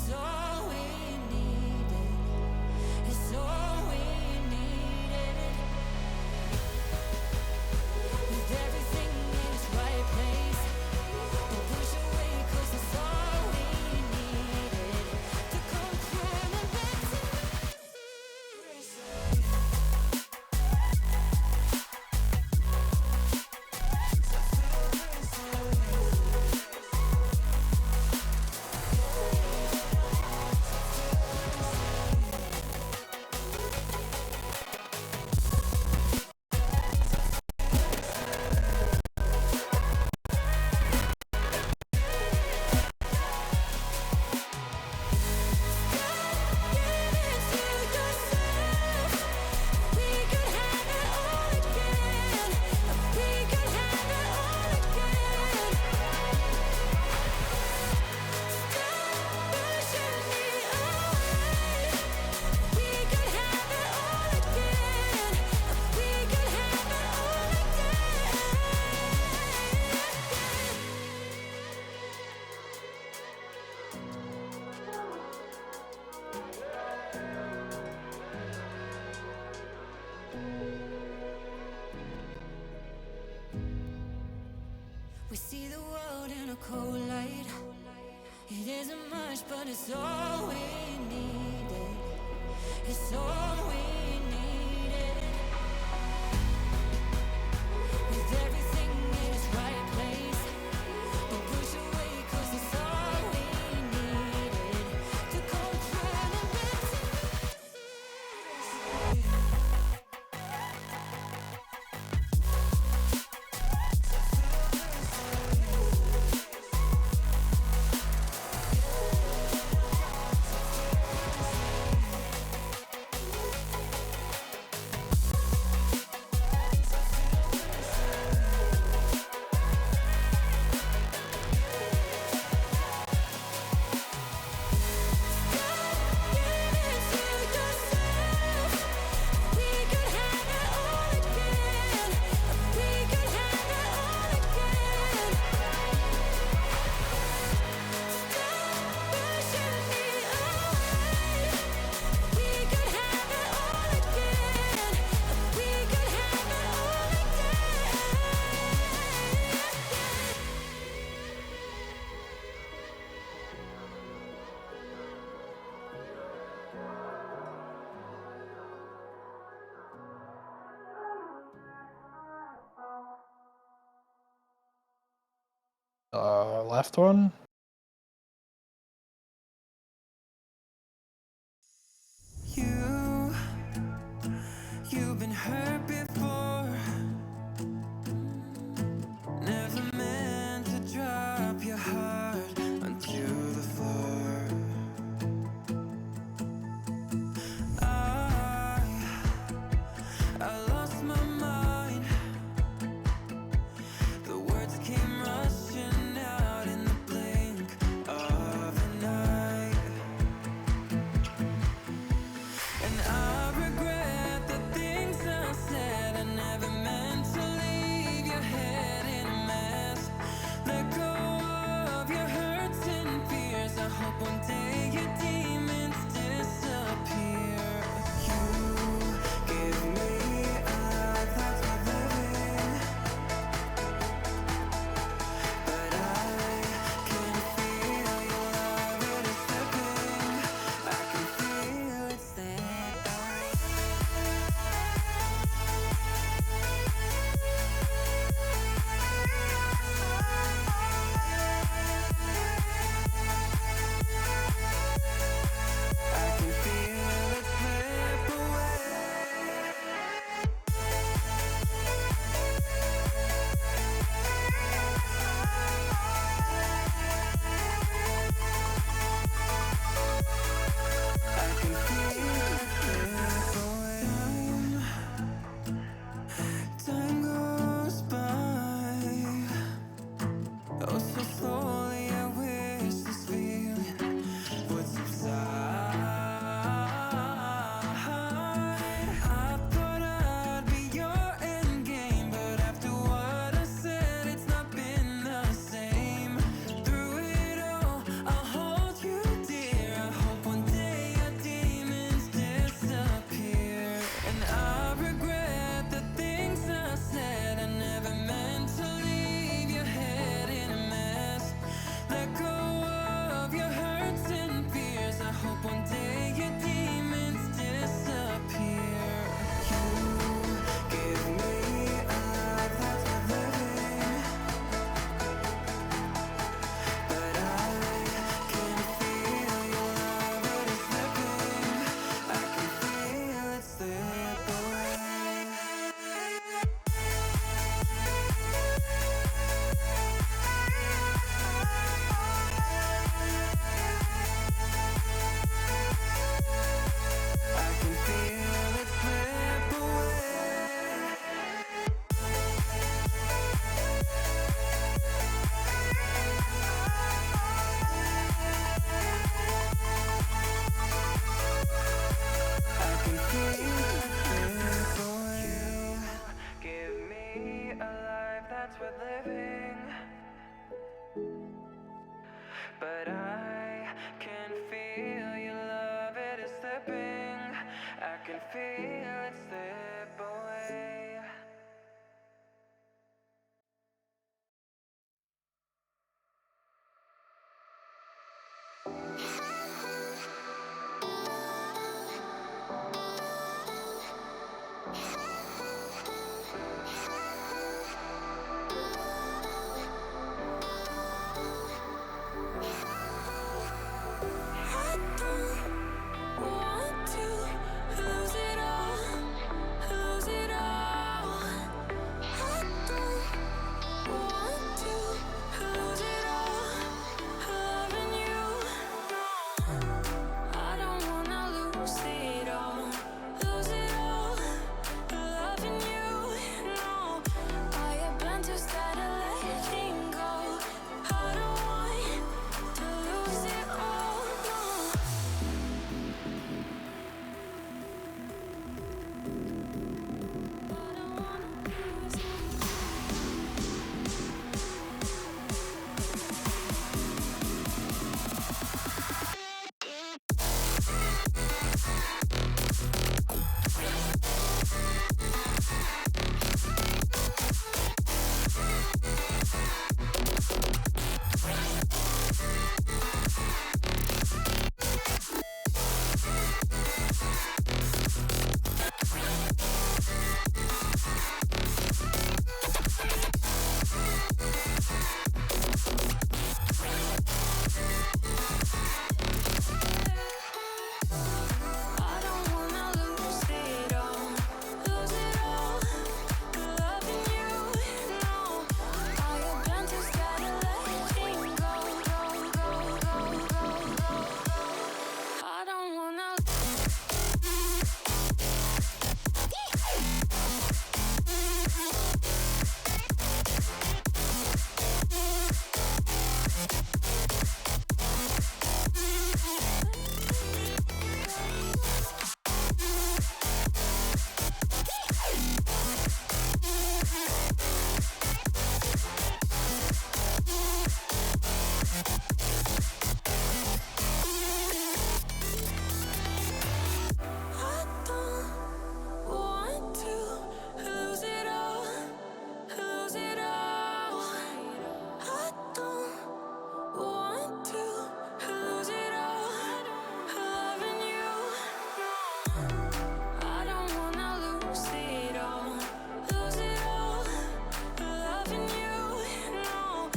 it's all we needed. It's all we needed. With everything in its right place, we'll push away 'cause it's all we needed to come through and back to we see the world in a cold light. It isn't much, but it's all we needed. It's all we needed. With everything in its right place, we'll push away 'cause it's all we needed to come through and back to Left one. You've been hurt before. Never meant to drop your heart onto the floor. I lost my mind. The words came rushing out in the blade. it's worth living. But I can feel your love, it is slipping. I can feel it slip away. Want to lose it all, lose it all. I don't want to lose it all, loving you. No, I don't wanna lose it all, lose it all, loving you. No, I have been too scared of letting go. I don't want to lose it all. No. I don't wanna lose it. I don't wanna lose it all, lose it all, loving you. No, I have been too scared of letting go, go, go, go, go, go. I don't wanna. I don't want to lose it all, lose it all. I don't want to lose it all, loving you. No, I don't wanna lose it all, lose it all, loving you. No,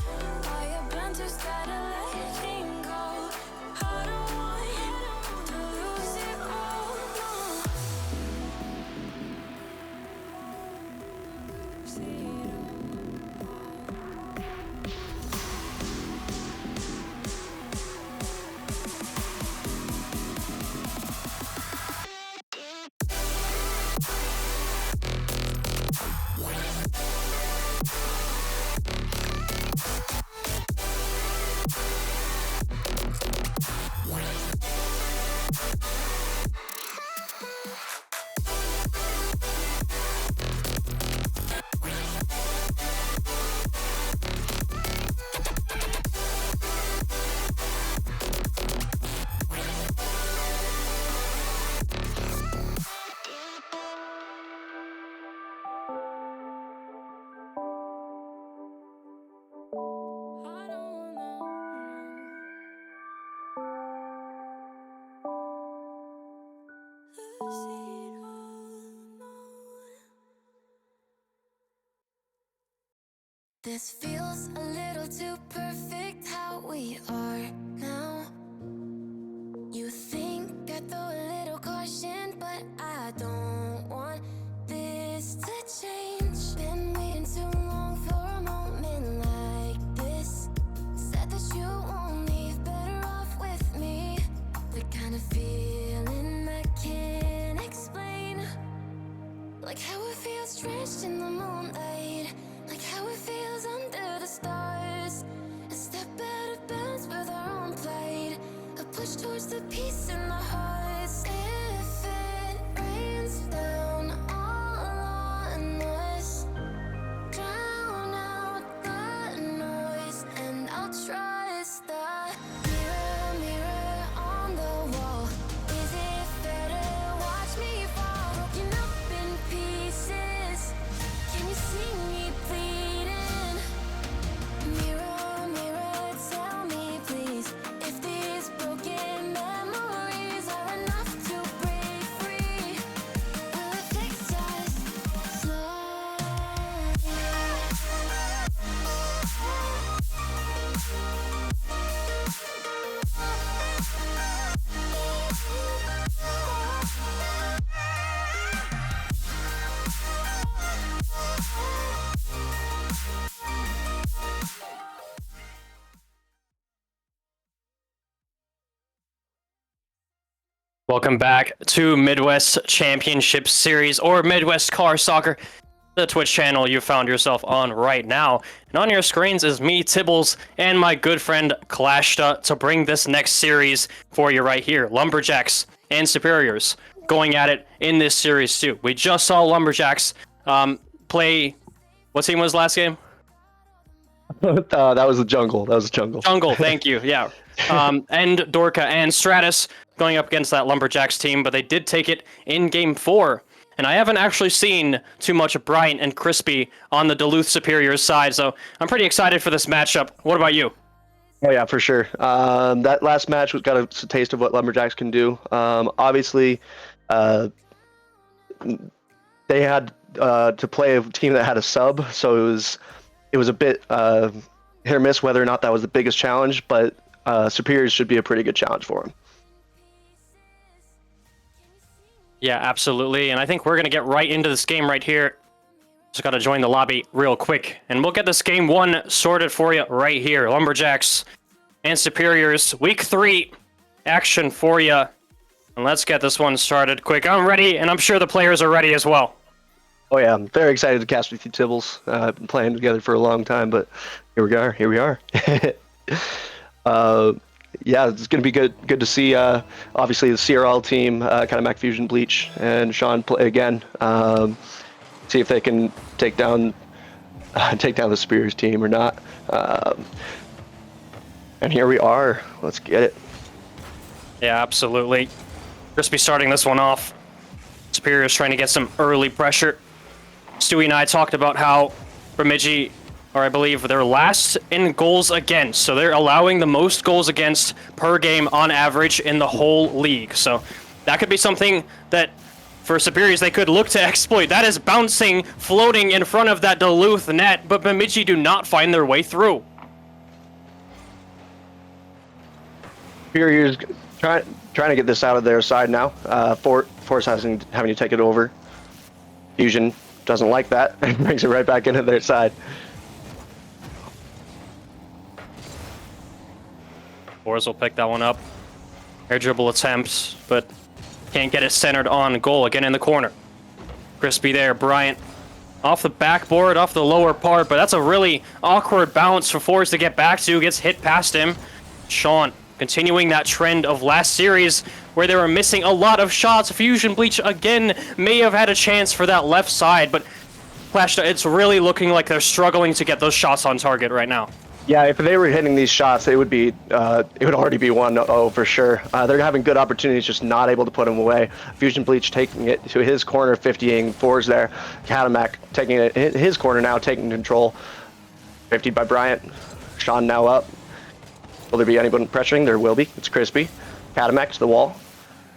I have been too scared of letting go. I don't want to lose it all. No. See it all. I don't wanna lose it all, no. This feels a little too perfect how we are now. You think I throw a little caution, but I don't want this to change. Been waiting too long for a moment like this. Said that you won't leave, better off with me. The kind of feeling I can't explain. Like how it feels drenched in the moonlight, like how it feels under the stars. A step out of bounds with our own plight, a push towards the peace in the hearts. If it rains down all on us, drown out Welcome back to Midwest Championship Series, or Midwest Car Soccer, the Twitch channel you found yourself on right now. And on your screens is me, Tibbles, and my good friend Clashta to bring this next series for you right here. Lumberjacks and Superiors going at it in this series too. We just saw Lumberjacks play. What team was last game? That was the Jungle. Jungle, thank you. Yeah. And Dorka and Stratus going up against that Lumberjacks team, but they did take it in game 4. And I haven't actually seen too much of Bryant and Crispy on the Duluth Superiors side, so I'm pretty excited for this matchup. What about you? Oh yeah, for sure. That last match got a taste of what Lumberjacks can do. Obviously, they had to play a team that had a sub, so it was a bit hit or miss whether or not that was the biggest challenge, but Superiors should be a pretty good challenge for them. Yeah, absolutely. And I think we're going to get right into this game right here. Just got to join the lobby real quick. And we'll get this game 1 sorted for you right here. Lumberjacks and Superiors. Week 3 action for you. And let's get this one started quick. I'm ready, and I'm sure the players are ready as well. Oh yeah, I'm very excited to cast with you, Tibbles. I've been playing together for a long time, but here we are. Yeah, it's going to be good to see, obviously, the CRL team, kind of Mac Fusion, Bleach, and Sean play again. See if they can take down the Superiors team or not. And here we are. Let's get it. Yeah, absolutely. Crispy starting this one off. Superiors trying to get some early pressure. Stewie and I talked about how Bemidji, or I believe they're last in goals against, so they're allowing the most goals against per game on average in the whole league. So that could be something that for Superiors they could look to exploit. That is bouncing, floating in front of that Duluth net, but Bemidji do not find their way through. Superiors trying to get this out of their side now. Force having to take it over. Fusion doesn't like that and brings it right back into their side. Boars will pick that one up. Air dribble attempts, but can't get it centered on goal. Again in the corner. Crispy there. Bryant off the backboard, off the lower part, but that's a really awkward bounce for Forrest to get back to. Gets hit past him. Sean continuing that trend of last series where they were missing a lot of shots. Fusion Bleach again may have had a chance for that left side, but Clash, it's really looking like they're struggling to get those shots on target right now. Yeah, if they were hitting these shots, it would already be 1-0 for sure. They're having good opportunities, just not able to put them away. Fusion Bleach taking it to his corner, 50ing Fours there. Katamak taking it his corner now, taking control. 50 by Bryant. Sean now up. Will there be anyone pressuring? There will be. It's Crispy. Katamak to the wall.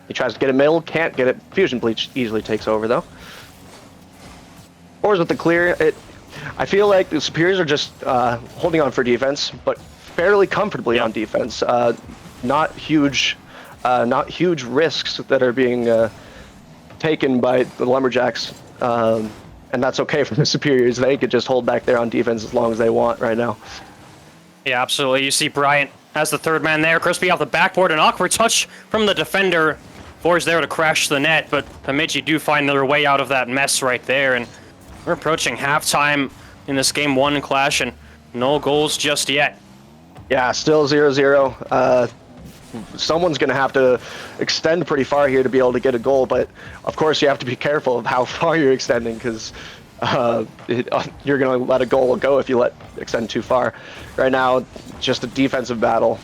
He tries to get it middle, can't get it. Fusion Bleach easily takes over though. Fours with the clear. I feel like the Superiors are just holding on for defense, but fairly comfortably on defense. Not huge risks that are being taken by the Lumberjacks, and that's okay for the Superiors. They could just hold back there on defense as long as they want right now. Yeah, absolutely. You see Bryant as the third man there. Crispy off the backboard, an awkward touch from the defender. Fours there to crash the net, but Bemidji do find their way out of that mess right there, and we're approaching halftime in this game 1 clash, and no goals just yet. Yeah, still 0-0. Someone's going to have to extend pretty far here to be able to get a goal, but of course you have to be careful of how far you're extending, because you're going to let a goal go if you extend too far. Right now, just a defensive battle.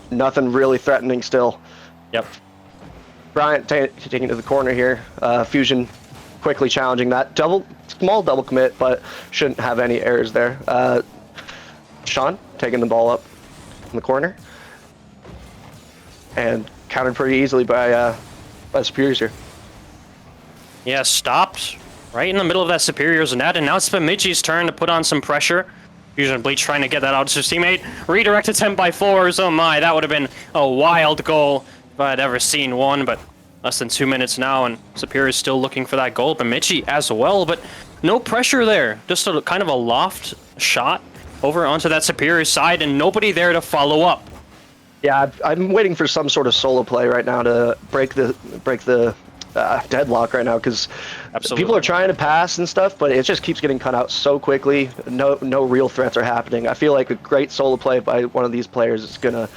Nothing really threatening still. Yep. Bryant taking it to the corner here. Fusion quickly challenging that. Small double commit, but shouldn't have any errors there. Sean taking the ball up in the corner. And countered pretty easily by Superiors here. Yeah, stopped right in the middle of that Superiors net, and now it's Bemidji's turn to put on some pressure. Fusion Bleach trying to get that out to his teammate. Redirect attempt by Fours. Oh my, that would have been a wild goal if I had ever seen one, but less than 2 minutes now, and Superior is still looking for that goal. Bemidji as well, but no pressure there. Just a kind of a loft shot over onto that Superior side, and nobody there to follow up. Yeah, I'm waiting for some sort of solo play right now to break the deadlock right now, because people are trying to pass and stuff, but it just keeps getting cut out so quickly. No real threats are happening. I feel like a great solo play by one of these players is gonna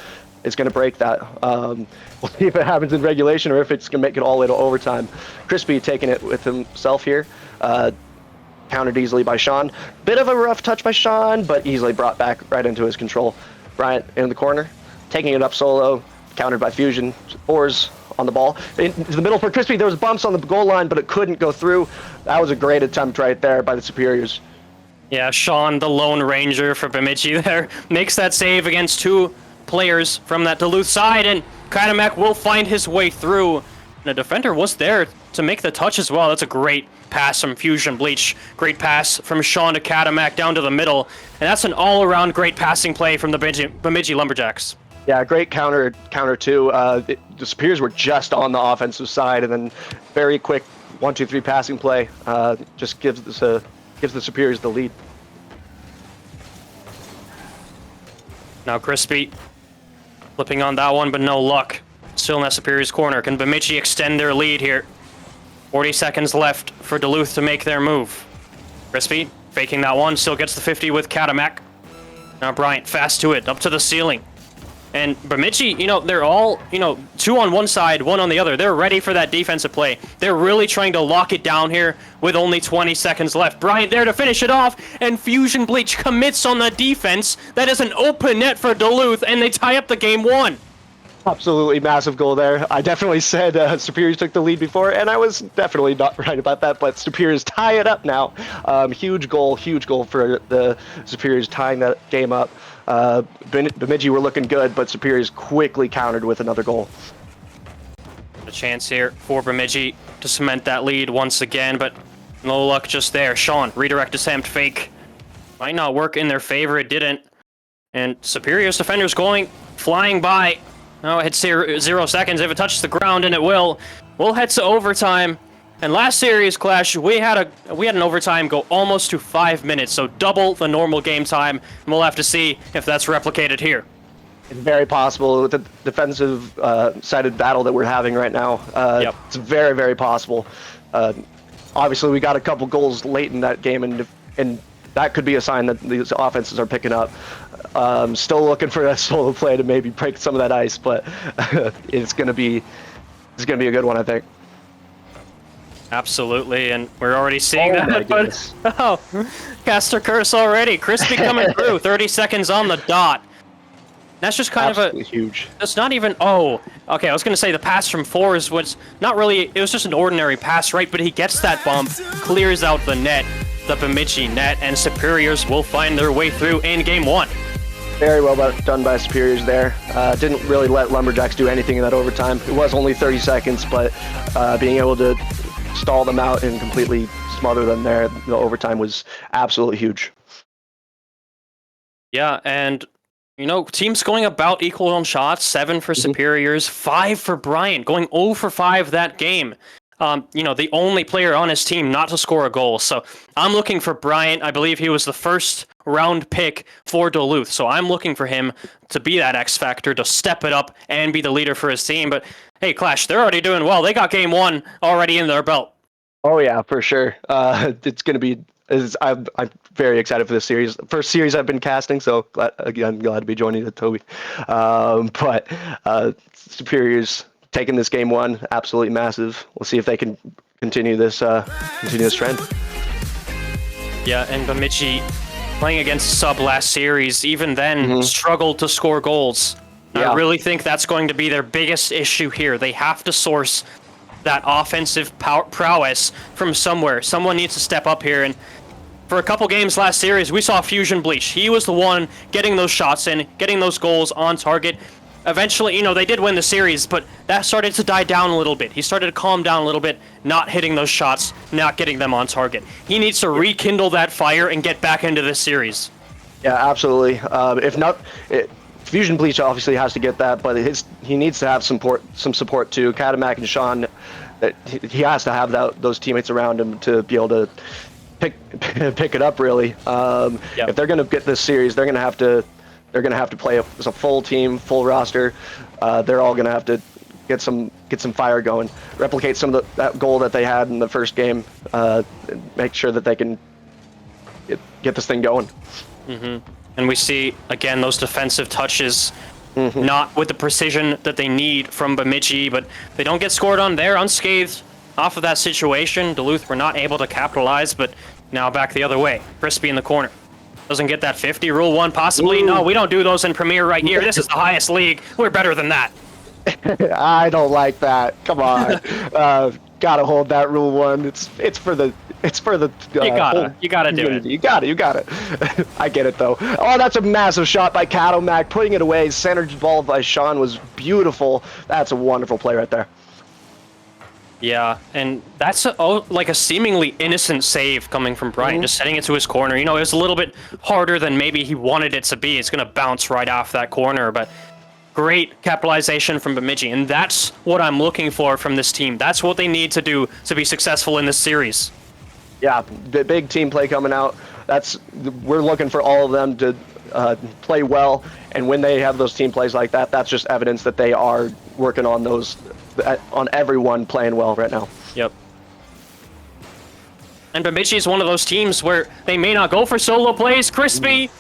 break that. We'll see if it happens in regulation or if it's gonna make it all the way to overtime. Crispy taking it with himself here. Countered easily by Sean. Bit of a rough touch by Sean, but easily brought back right into his control. Bryant in the corner, taking it up solo, countered by Fusion. Fours on the ball. Into the middle for Crispy. There was bumps on the goal line, but it couldn't go through. That was a great attempt right there by the Superiors. Yeah, Sean, the Lone Ranger for Bemidji there, makes that save against 2 players from that Duluth side, and Katamak will find his way through. And the defender was there to make the touch as well. That's a great pass from Fusion Bleach. Great pass from Sean to Katamak down to the middle. And that's an all-around great passing play from the Bemidji Lumberjacks. Yeah, great counter too. The Superiors were just on the offensive side, and then very quick 1-2-3 passing play just gives the Superiors the lead. Now Crispy flipping on that one, but no luck. Still in that Superiors corner. Can Bemidji extend their lead here? 40 seconds left for Duluth to make their move. Crispy faking that one, still gets the 50 with Katamak. Now Bryant fast to it, up to the ceiling. And Bemidji, they're all, 2 on one side, 1 on the other. They're ready for that defensive play. They're really trying to lock it down here with only 20 seconds left. Bryant there to finish it off, and Fusion Bleach commits on the defense. That is an open net for Duluth, and they tie up the game 1. Absolutely massive goal there. I definitely said Superiors took the lead before, and I was definitely not right about that, but Superiors tie it up now. Huge goal for the Superiors, tying that game up. Bemidji were looking good, but Superiors quickly countered with another goal. A chance here for Bemidji to cement that lead once again, but no luck just there. Sean, redirect attempt, fake. Might not work in their favor, it didn't. And Superior's defenders flying by. No, it hits 0 seconds. If it touches the ground, and it will, we'll head to overtime. And last series clash, we had an overtime go almost to 5 minutes, so double the normal game time. And we'll have to see if that's replicated here. It's very possible with the defensive sided battle that we're having right now. Yep. It's very, very possible. Obviously, we got a couple goals late in that game, and that could be a sign that these offenses are picking up. Still looking for that solo play to maybe break some of that ice, but it's gonna be a good one, I think. Absolutely, and we're already seeing Oh my that. But caster curse already. Crispy coming through. 30 seconds on the dot. That's just kind Absolutely of a huge. That's not even. Oh, okay. I was gonna say the pass from Fours was not really. It was just an ordinary pass, right? But he gets that bump, clears out the net, the Bemidji net, and Superiors will find their way through in game 1. Very well done by Superiors there. Didn't really let Lumberjacks do anything in that overtime. It was only 30 seconds, but being able to stall them out and completely smother them there, the overtime was absolutely huge. Yeah, and teams going about equal on shots. 7 for Superiors, 5 for Bryant, going 0 for 5 that game. The only player on his team not to score a goal. So I'm looking for Bryant. I believe he was the first round pick for Duluth. So I'm looking for him to be that X factor, to step it up and be the leader for his team. But hey, Clash, they're already doing well. They got game 1 already in their belt. Oh yeah, for sure. It's going to be. I'm very excited for this series. First series I've been casting, so I'm glad to be joining you, Toby. But Superiors taking this game 1, absolutely massive. We'll see if they can continue this trend. Yeah, and Bemidji playing against Sub last series, even then struggled to score goals. Yeah. I really think that's going to be their biggest issue here. They have to source that offensive prowess from somewhere. Someone needs to step up here, and for a couple games last series, we saw Fusion Bleach. He was the one getting those shots in, getting those goals on target. Eventually, they did win the series, but that started to die down a little bit. He started to calm down a little bit, not hitting those shots, not getting them on target. He needs to rekindle that fire and get back into this series. Yeah, absolutely. If not, Fusion Bleach obviously has to get that, but he needs to have some support too. Katamak and Sean, he has to have those teammates around him to be able to pick it up, really. If they're going to get this series, they're going to have to They're going to have to play as a full team, full roster. They're all going to have to get some fire going, replicate some of that goal that they had in the first game, and make sure that they can get this thing going. And we see, again, those defensive touches, not with the precision that they need from Bemidji, but they don't get scored on there unscathed off of that situation. Duluth were not able to capitalize, but now back the other way. Crispy in the corner. Doesn't get that 50. Rule 1 possibly. Ooh. No, we don't do those in Premier right here. This is the highest league. We're better than that. I don't like that. Come on. Gotta hold that Rule 1. It's for the you gotta do it. You got it. I get it though. Oh, that's a massive shot by Cattleman, putting it away. Centered ball by Sean was beautiful. That's a wonderful play right there. Yeah, and that's like a seemingly innocent save coming from Brian, just setting it to his corner. You know, it was a little bit harder than maybe he wanted it to be. It's gonna bounce right off that corner, but great capitalization from Bemidji, and that's what I'm looking for from this team. That's what they need to do to be successful in this series. Yeah, big team play coming out. We're looking for all of them to play well, and when they have those team plays like that, that's just evidence that they are working on those, on everyone playing well right now. Yep. And Bemidji is one of those teams where they may not go for solo plays. Crispy,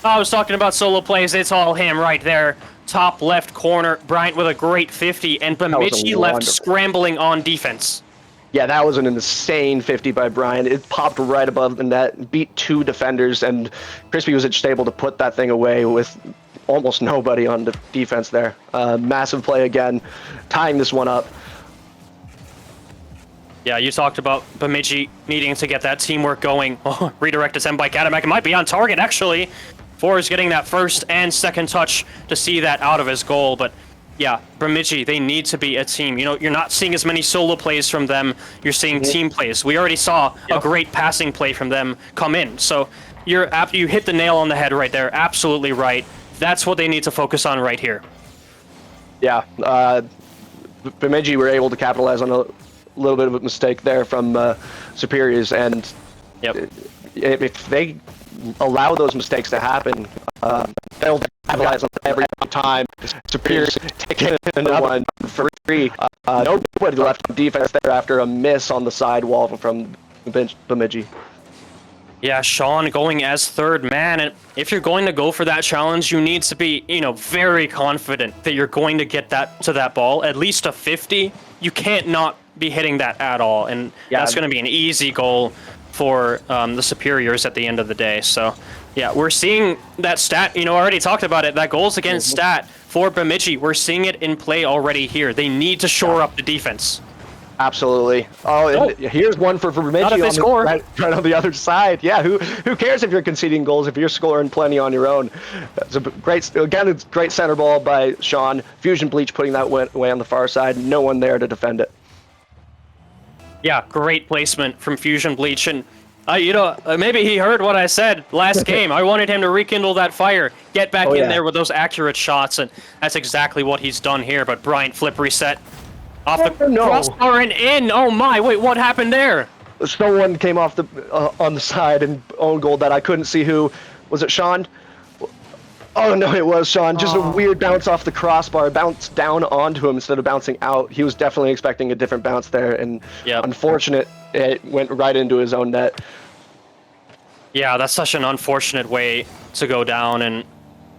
I was talking about solo plays. It's all him right there. Top left corner, Bryant with a great 50, and Bemidji left scrambling on defense. Yeah, that was an insane 50 by Brian. It popped right above the net, beat 2 defenders, and Crispy was just able to put that thing away with almost nobody on the defense there. Massive play again, tying this one up. Yeah, you talked about Bemidji needing to get that teamwork going. Oh, redirect to send by Katamak. It might be on target, actually. Forrest getting that first and second touch to see that out of his goal, but yeah, Bemidji, they need to be a team. You know, you're not seeing as many solo plays from them. You're seeing team plays. We already saw a great passing play from them come in. So you hit the nail on the head right there. Absolutely right. That's what they need to focus on right here. Yeah, Bemidji were able to capitalize on a little bit of a mistake there from Superiors, and if they allow those mistakes to happen, they'll capitalize on every time. Superiors taking another one for free. Nobody left on defense there after a miss on the sidewall from Bemidji. Yeah, Sean going as third man, and if you're going to go for that challenge, you need to be, very confident that you're going to get that ball, at least a 50. You can't not be hitting that at all, and that's going to be an easy goal for the Superiors at the end of the day. So, yeah, we're seeing that stat, already talked about it, that goals against stat for Bemidji. We're seeing it in play already here. They need to shore up the defense. Absolutely. And here's one for Bemidji right on the other side. Yeah, who cares if you're conceding goals if you're scoring plenty on your own? It's a great center ball by Sean. Fusion Bleach putting that way on the far side. No one there to defend it. Yeah, great placement from Fusion Bleach, and maybe he heard what I said last game. I wanted him to rekindle that fire, get back in there with those accurate shots, and that's exactly what he's done here. But Bryant flip reset off the crossbar and in. Oh my! Wait, what happened there? Someone came off the on the side and own goal that I couldn't see who. Was it Sean? Oh no, it was Sean. Just a weird bounce off the crossbar, bounced down onto him instead of bouncing out. He was definitely expecting a different bounce there, and unfortunate, it went right into his own net. Yeah, that's such an unfortunate way to go down, and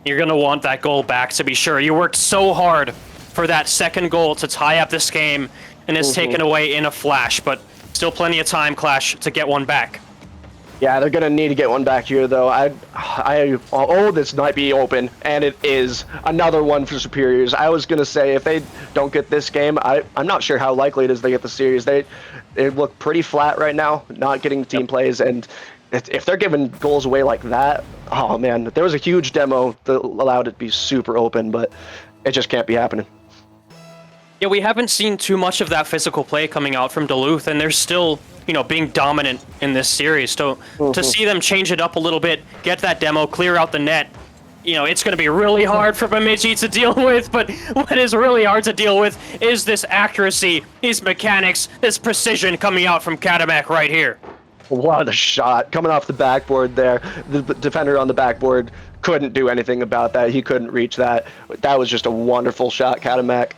you're gonna want that goal back to be sure. You worked so hard for that second goal to tie up this game, and it's taken away in a flash, but still plenty of time, Clash, to get one back. Yeah, they're gonna need to get one back here, though. This might be open, and it is another one for Superiors. I was gonna say if they don't get this game, I'm not sure how likely it is they get the series. They look pretty flat right now, not getting team plays, and if they're giving goals away like that, oh man, there was a huge demo that allowed it to be super open, but it just can't be happening. Yeah, we haven't seen too much of that physical play coming out from Duluth, and they're still, being dominant in this series. So to see them change it up a little bit, get that demo, clear out the net, it's going to be really hard for Bemidji to deal with, but what is really hard to deal with is this accuracy, these mechanics, this precision coming out from Katamak right here. What a shot. Coming off the backboard there. The defender on the backboard couldn't do anything about that. He couldn't reach that. That was just a wonderful shot, Katamak.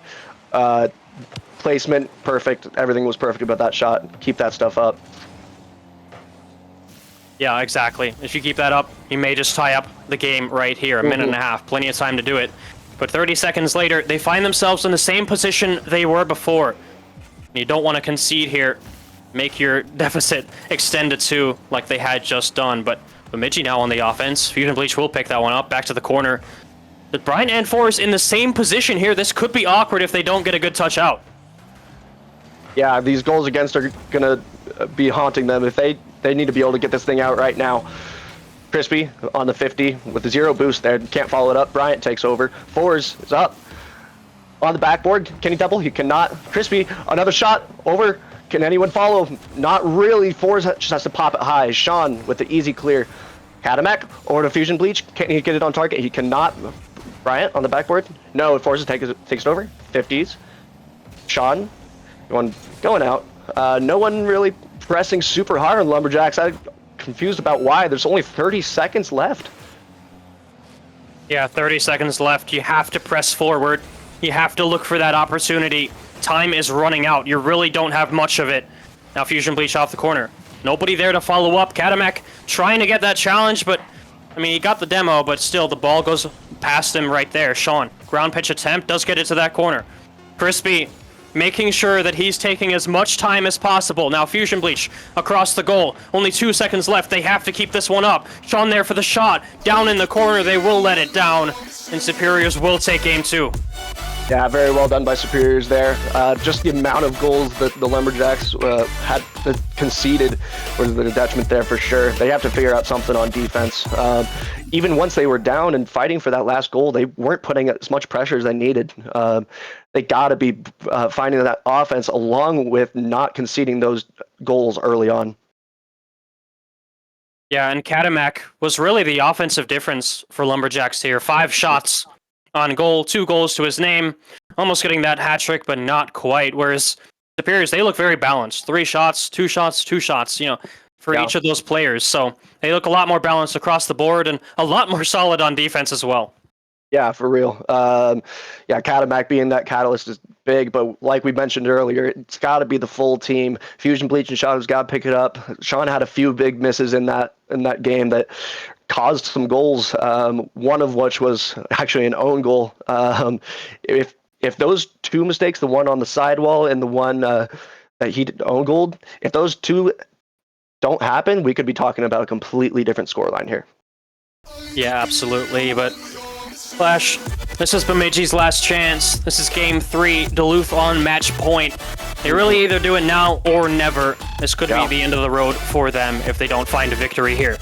Placement, perfect. Everything was perfect about that shot. Keep that stuff up. Yeah, exactly. If you keep that up, you may just tie up the game right here. A minute and a half. Plenty of time to do it. But 30 seconds later, they find themselves in the same position they were before. You don't want to concede here. Make your deficit extend to 2 like they had just done. But Bemidji now on the offense. Fusion Bleach will pick that one up. Back to the corner. But Bryant and Forrest in the same position here. This could be awkward if they don't get a good touch out. Yeah, these goals against are going to be haunting them. If they need to be able to get this thing out right now. Crispy on the 50 with a 0 boost there. Can't follow it up. Bryant takes over. Fours is up. On the backboard. Can he double? He cannot. Crispy, another shot over. Can anyone follow? Not really. Fours just has to pop it high. Sean with the easy clear. Katamak over to Fusion Bleach. Can he get it on target? He cannot. Bryant on the backboard. No, Fours takes it over. 50s. Sean going out. No one really pressing super hard on Lumberjacks. I'm confused about why. There's only 30 seconds left. Yeah, 30 seconds left. You have to press forward. You have to look for that opportunity. Time is running out. You really don't have much of it. Now Fusion Bleach off the corner. Nobody there to follow up. Katamak trying to get that challenge, but I mean, he got the demo, but still the ball goes past him right there. Sean, ground pitch attempt, does get it to that corner. Crispy making sure that he's taking as much time as possible. Now Fusion Bleach across the goal. Only 2 seconds left. They have to keep this one up. Sean there for the shot. Down in the corner. They will let it down. And Superiors will take game 2. Yeah, very well done by Superiors there. Just the amount of goals that the Lumberjacks had conceded was the detriment there for sure. They have to figure out something on defense. Even once they were down and fighting for that last goal, they weren't putting as much pressure as they needed. They got to be finding that offense along with not conceding those goals early on. Yeah, and Katamak was really the offensive difference for Lumberjacks here. 5 shots on goal, 2 goals to his name. Almost getting that hat trick, but not quite. Whereas Superiors, they look very balanced. 3 shots, 2 shots, 2 shots, for each of those players. So they look a lot more balanced across the board and a lot more solid on defense as well. Yeah, for real. Katamak being that catalyst is big, but like we mentioned earlier, it's got to be the full team. Fusion Bleach and Sean has got to pick it up. Sean had a few big misses in that game that caused some goals. One of which was actually an own goal. If those 2 mistakes, the one on the sidewall and the one that he own goal, if those 2 don't happen, we could be talking about a completely different scoreline here. Yeah, absolutely. But Flash, this is Bemidji's last chance. This is game 3. Duluth on match point. They really either do it now or never. This could be the end of the road for them if they don't find a victory here.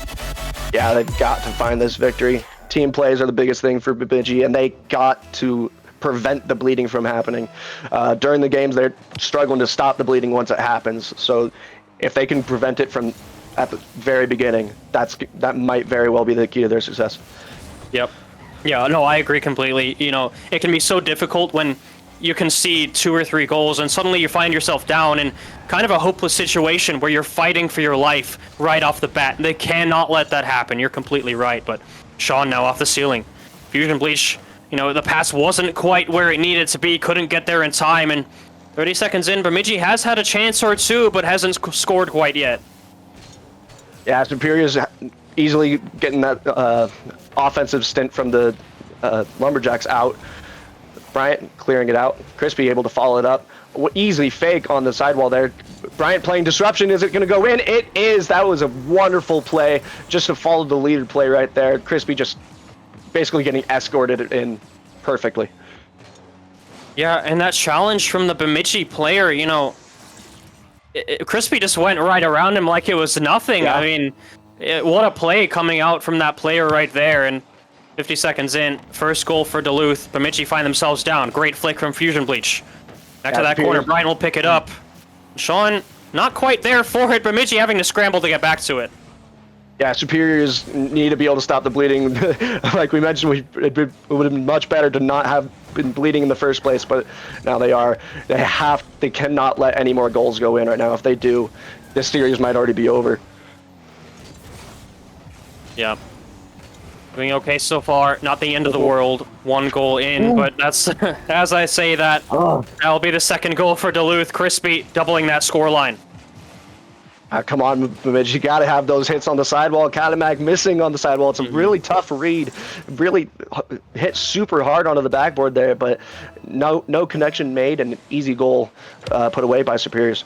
Yeah, they've got to find this victory. Team plays are the biggest thing for Bemidji, and they got to prevent the bleeding from happening. During the games, they're struggling to stop the bleeding once it happens. So if they can prevent it from at the very beginning, that might very well be the key to their success. Yep. Yeah, no, I agree completely. It can be so difficult when you concede 2 or 3 goals and suddenly you find yourself down in kind of a hopeless situation where you're fighting for your life right off the bat. They cannot let that happen. You're completely right. But Sean now off the ceiling. Fusion Bleach, the pass wasn't quite where it needed to be, couldn't get there in time, and 30 seconds in, Bemidji has had a chance or 2, but hasn't scored quite yet. Yeah, Superior's easily getting that offensive stint from the Lumberjacks out. Bryant clearing it out. Crispy able to follow it up. Easy fake on the sidewall there. Bryant playing disruption. Is it going to go in? It is. That was a wonderful play just to follow the leader play right there. Crispy just basically getting escorted in perfectly. Yeah, and that challenge from the Bemidji player, Crispy just went right around him like it was nothing. Yeah. I mean, what a play coming out from that player right there. And 50 seconds in, first goal for Duluth. Bemidji find themselves down. Great flick from Fusion Bleach. Back to that corner, Brian will pick it up. Sean, not quite there for it. Bemidji having to scramble to get back to it. Yeah, Superiors need to be able to stop the bleeding. Like we mentioned, it would have been much better to not have been bleeding in the first place, but now they are. They cannot let any more goals go in right now. If they do, this series might already be over. Yeah. Doing okay so far. Not the end of the world. 1 goal in, but that's, as I say that, that'll be the second goal for Duluth. Crispy doubling that scoreline. Come on, Bemidji, you got to have those hits on the sidewall. Katamak missing on the sidewall. It's a really tough read. Really hit super hard onto the backboard there, but no connection made, and an easy goal put away by Superiors.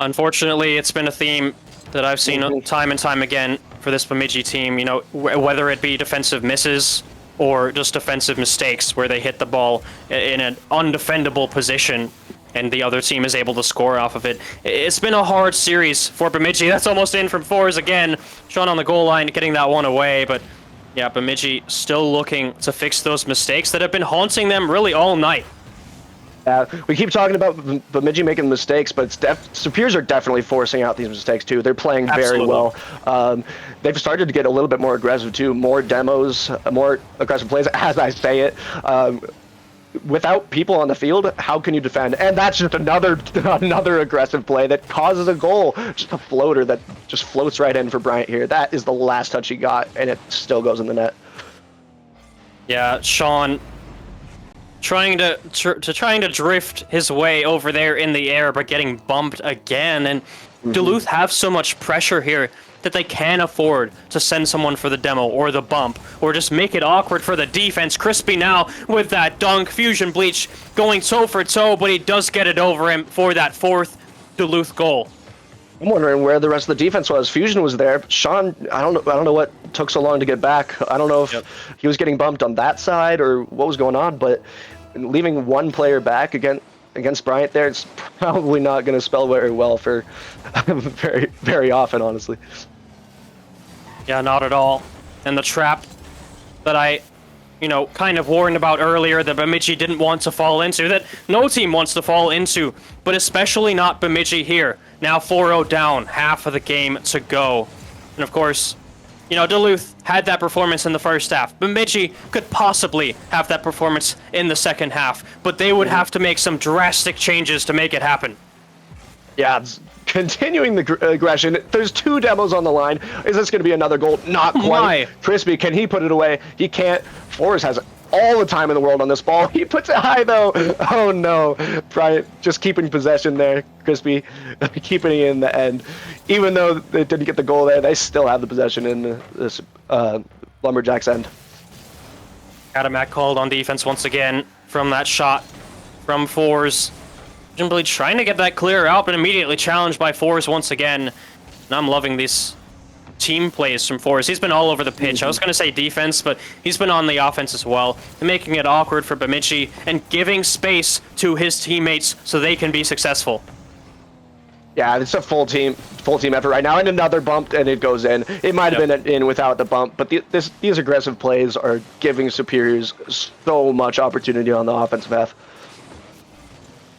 Unfortunately, it's been a theme that I've seen time and time again for this Bemidji team, you know, whether it be defensive misses or just defensive mistakes where they hit the ball in an undefendable position and the other team is able to score off of it. It's been a hard series for Bemidji. That's almost in from fours again. Sean on the goal line getting that one away, but yeah, Bemidji still looking to fix those mistakes that have been haunting them really all night. We keep talking about Bemidji making mistakes, but Superiors are definitely forcing out these mistakes too. They're playing very well. They've started to get a little bit more aggressive too. More demos, more aggressive plays, as I say it. Without people on the field, how can you defend? And that's just another aggressive play that causes a goal. Just a floater that just floats right in for Bryant here. That is the last touch he got, and it still goes in the net. Yeah, Sean trying to drift his way over there in the air, but getting bumped again. And Duluth have so much pressure here that they can't afford to send someone for the demo or the bump or just make it awkward for the defense. Crispy now with that dunk. Fusion Bleach going toe for toe, but he does get it over him for that 4th Duluth goal. I'm wondering where the rest of the defense was. Fusion was there. Sean, I don't know what took so long to get back. I don't know if he was getting bumped on that side or what was going on, but leaving one player back against Bryant there, it's probably not going to spell very well for very, very often, honestly. Yeah, not at all. And the trap that I, kind of warned about earlier that Bemidji didn't want to fall into, that no team wants to fall into, but especially not Bemidji here. Now 4-0 down, half of the game to go. And of course, Duluth had that performance in the first half. Bemidji could possibly have that performance in the second half, but they would have to make some drastic changes to make it happen. Yeah, it's continuing the aggression. There's 2 demos on the line. Is this going to be another goal? Not quite. Crispy, can he put it away? He can't. Forrest has all the time in the world on this ball. He puts it high, though. Oh, no. Bryant just keeping possession there. Crispy keeping it in the end. Even though they didn't get the goal there, they still have the possession in this Lumberjacks end. Adamak called on defense once again from that shot from fours. Simply trying to get that clear out, but immediately challenged by fours once again. And I'm loving these team plays from fours. He's been all over the pitch. I was going to say defense, but he's been on the offense as well, making it awkward for Bemidji and giving space to his teammates so they can be successful. Yeah, it's a full team effort right now, and another bump, and it goes in. It might have been in without the bump, but these aggressive plays are giving Superiors so much opportunity on the offensive half.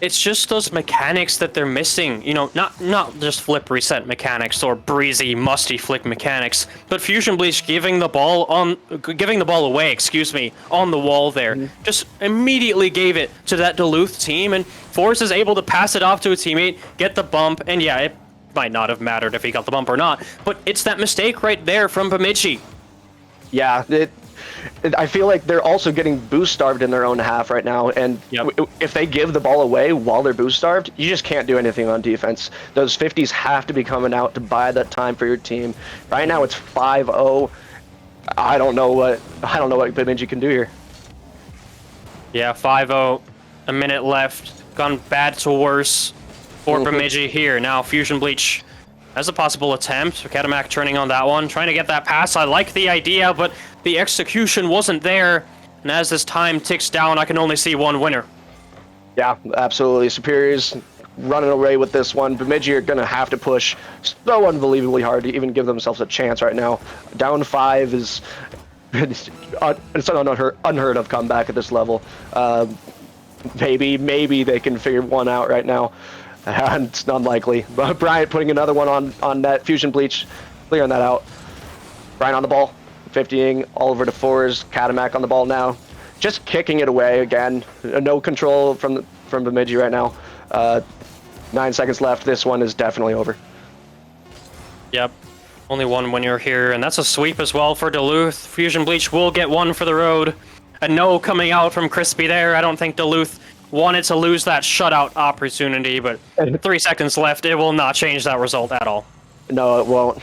It's just those mechanics that they're missing, not just flip reset mechanics or breezy, musty flick mechanics, but Fusion Bleach giving the ball away, on the wall there. Just immediately gave it to that Duluth team, and Forrest is able to pass it off to a teammate, get the bump, and yeah, it might not have mattered if he got the bump or not, but it's that mistake right there from Bemidji. Yeah, I feel like they're also getting boost starved in their own half right now, and if they give the ball away while they're boost starved, you just can't do anything on defense. Those 50s have to be coming out to buy that time for your team. Right now it's 5-0. I don't know what Bemidji can do here. Yeah, 5-0, a minute left, gone bad to worse for Bemidji here. Now Fusion Bleach has a possible attempt. Katamak turning on that one, trying to get that pass. I like the idea, but the execution wasn't there. And as this time ticks down, I can only see one winner. Yeah, absolutely. Superiors running away with this one. Bemidji are going to have to push so unbelievably hard to even give themselves a chance right now. Down 5 is it's an unheard of comeback at this level. Maybe they can figure one out right now. It's unlikely. Bryant putting another one on net. Fusion Bleach clearing that out. Bryant on the ball, 50ing all over to fours. Katamak on the ball now, just kicking it away again. No control from Bemidji right now. 9 seconds left. This one is definitely over. Yep. Only one winner here, and that's a sweep as well for Duluth. Fusion Bleach will get one for the road. A no coming out from Crispy there. I don't think Duluth wanted to lose that shutout opportunity, but 3 seconds left. It will not change that result at all. No, it won't.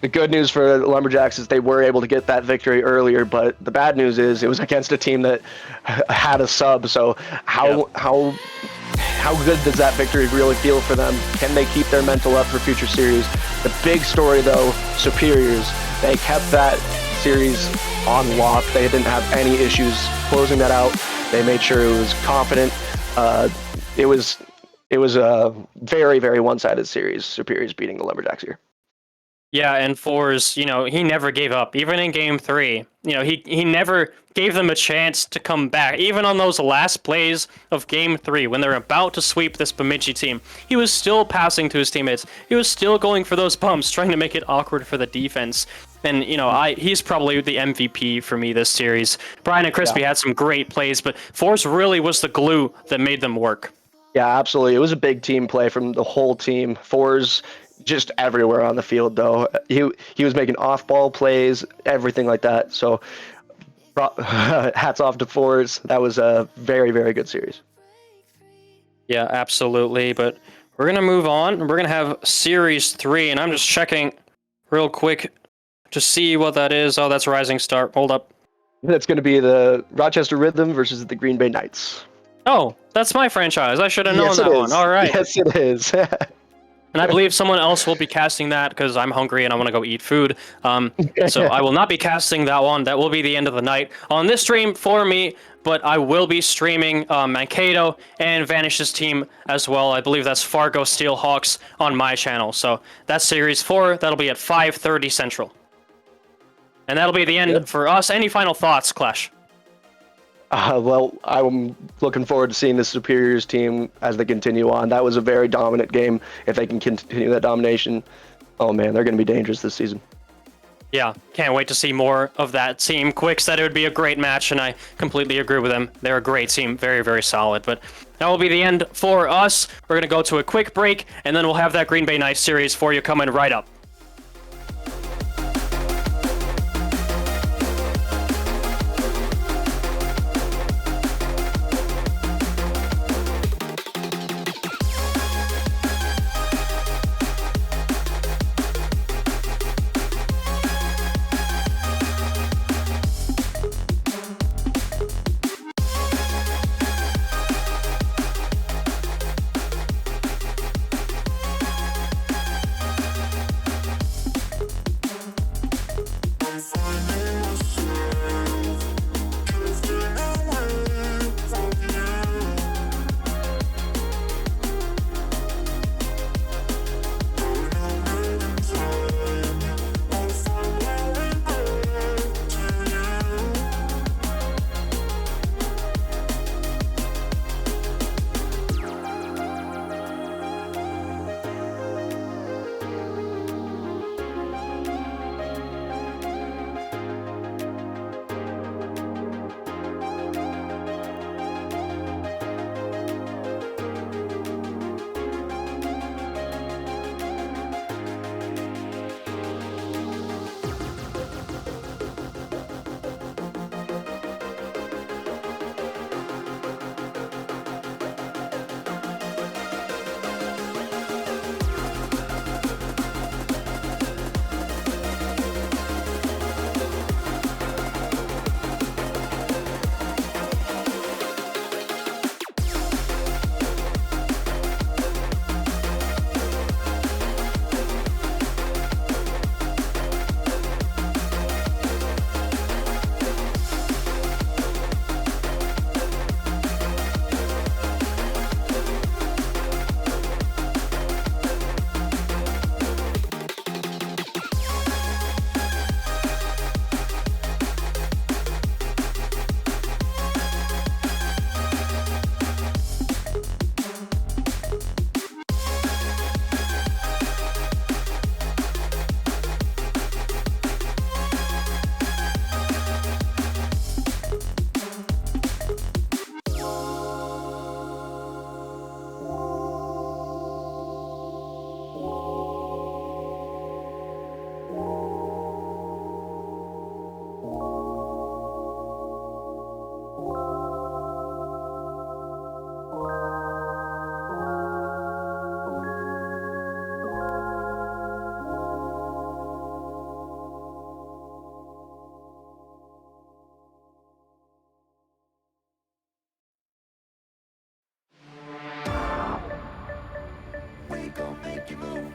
The good news for the Lumberjacks is they were able to get that victory earlier, but the bad news is it was against a team that had a sub. So how good does that victory really feel for them? Can they keep their mental up for future series? The big story, though, Superiors, they kept that series on lock. They didn't have any issues closing that out. They made sure it was confident. It was a very, very one-sided series. Superiors beating the Lumberjacks here. Yeah, and Fours, he never gave up. Even in Game 3, he never gave them a chance to come back. Even on those last plays of Game 3, when they're about to sweep this Bemidji team, he was still passing to his teammates. He was still going for those bumps, trying to make it awkward for the defense. And, he's probably the MVP for me this series. Brian and Crispy had some great plays, but Fours really was the glue that made them work. Yeah, absolutely. It was a big team play from the whole team. Fours just everywhere on the field, though. He was making off-ball plays, everything like that. So hats off to Fours. That was a very, very good series. Yeah, absolutely. But we're going to move on. We're going to have Series 3, and I'm just checking real quick to see what that is. Oh, that's Rising Star. Hold up. That's going to be the Rochester Rhythm versus the Green Bay Knights. Oh, that's my franchise. I should have known that one. All right. Yes, it is. And I believe someone else will be casting that because I'm hungry and I want to go eat food. So I will not be casting that one. That will be the end of the night on this stream for me, but I will be streaming Mankato and Vanish's team as well. I believe that's Fargo Steelhawks on my channel. So that's Series 4. That'll be at 5:30 Central. And that'll be the end for us. Any final thoughts, Clash? Well, I'm looking forward to seeing the Superiors team as they continue on. That was a very dominant game. If they can continue that domination, oh man, they're going to be dangerous this season. Yeah, can't wait to see more of that team. Quick said it would be a great match, and I completely agree with him. They're a great team, very, very solid. But that will be the end for us. We're going to go to a quick break, and then we'll have that Green Bay Knights series for you coming right up.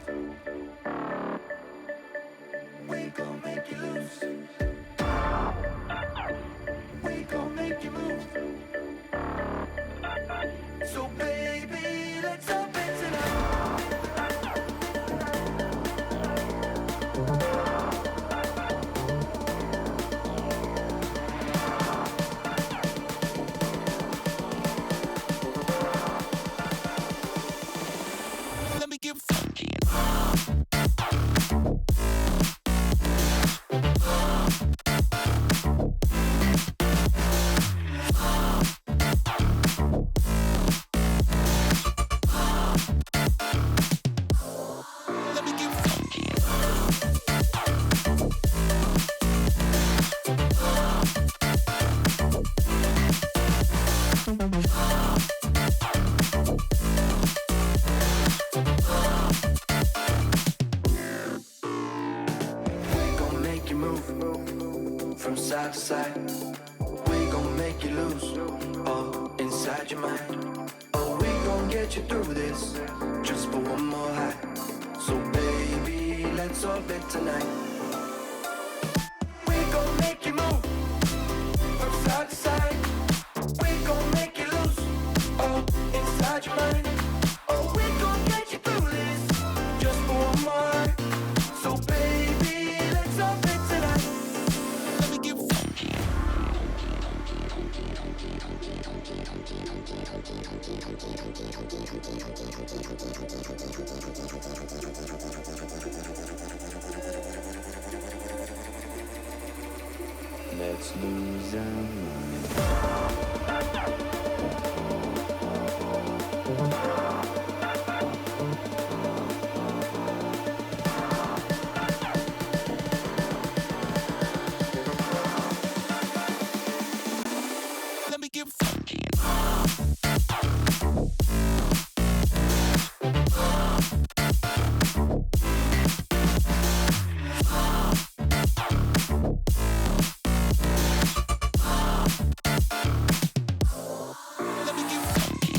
We gon' make you lose. We gon' make you move. So baby, let's up it tonight. Let me get funky. Let me get funky. We gon' make you move from side to side. We gon' make you lose all inside your mind. Oh, we gon' get you through this just for one more high. So baby, let's orbit tonight. We gon' make you move from side to side. We gon' make you lose all inside your mind. Oh, we gon' get you through this just for one more. So baby, let's orbit tonight. Let me get funky. Let's lose our mind. Let me get funky. Let me get funky.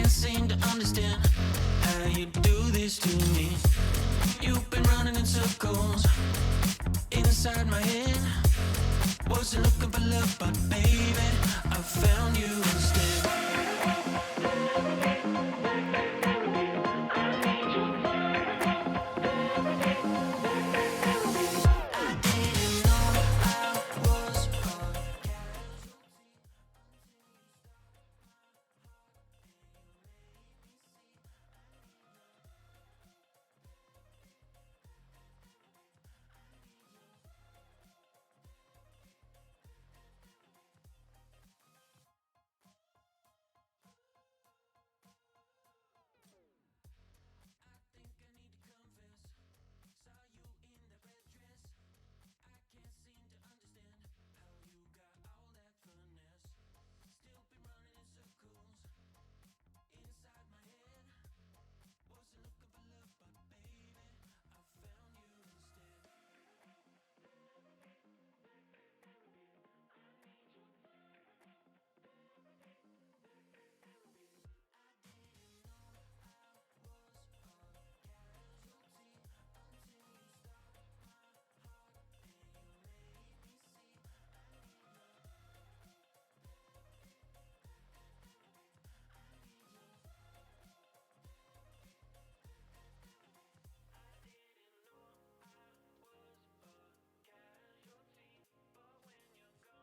can't seem to understand how you do this to me. You've been running in circles inside my head. Wasn't looking for love, but baby, I found you instead.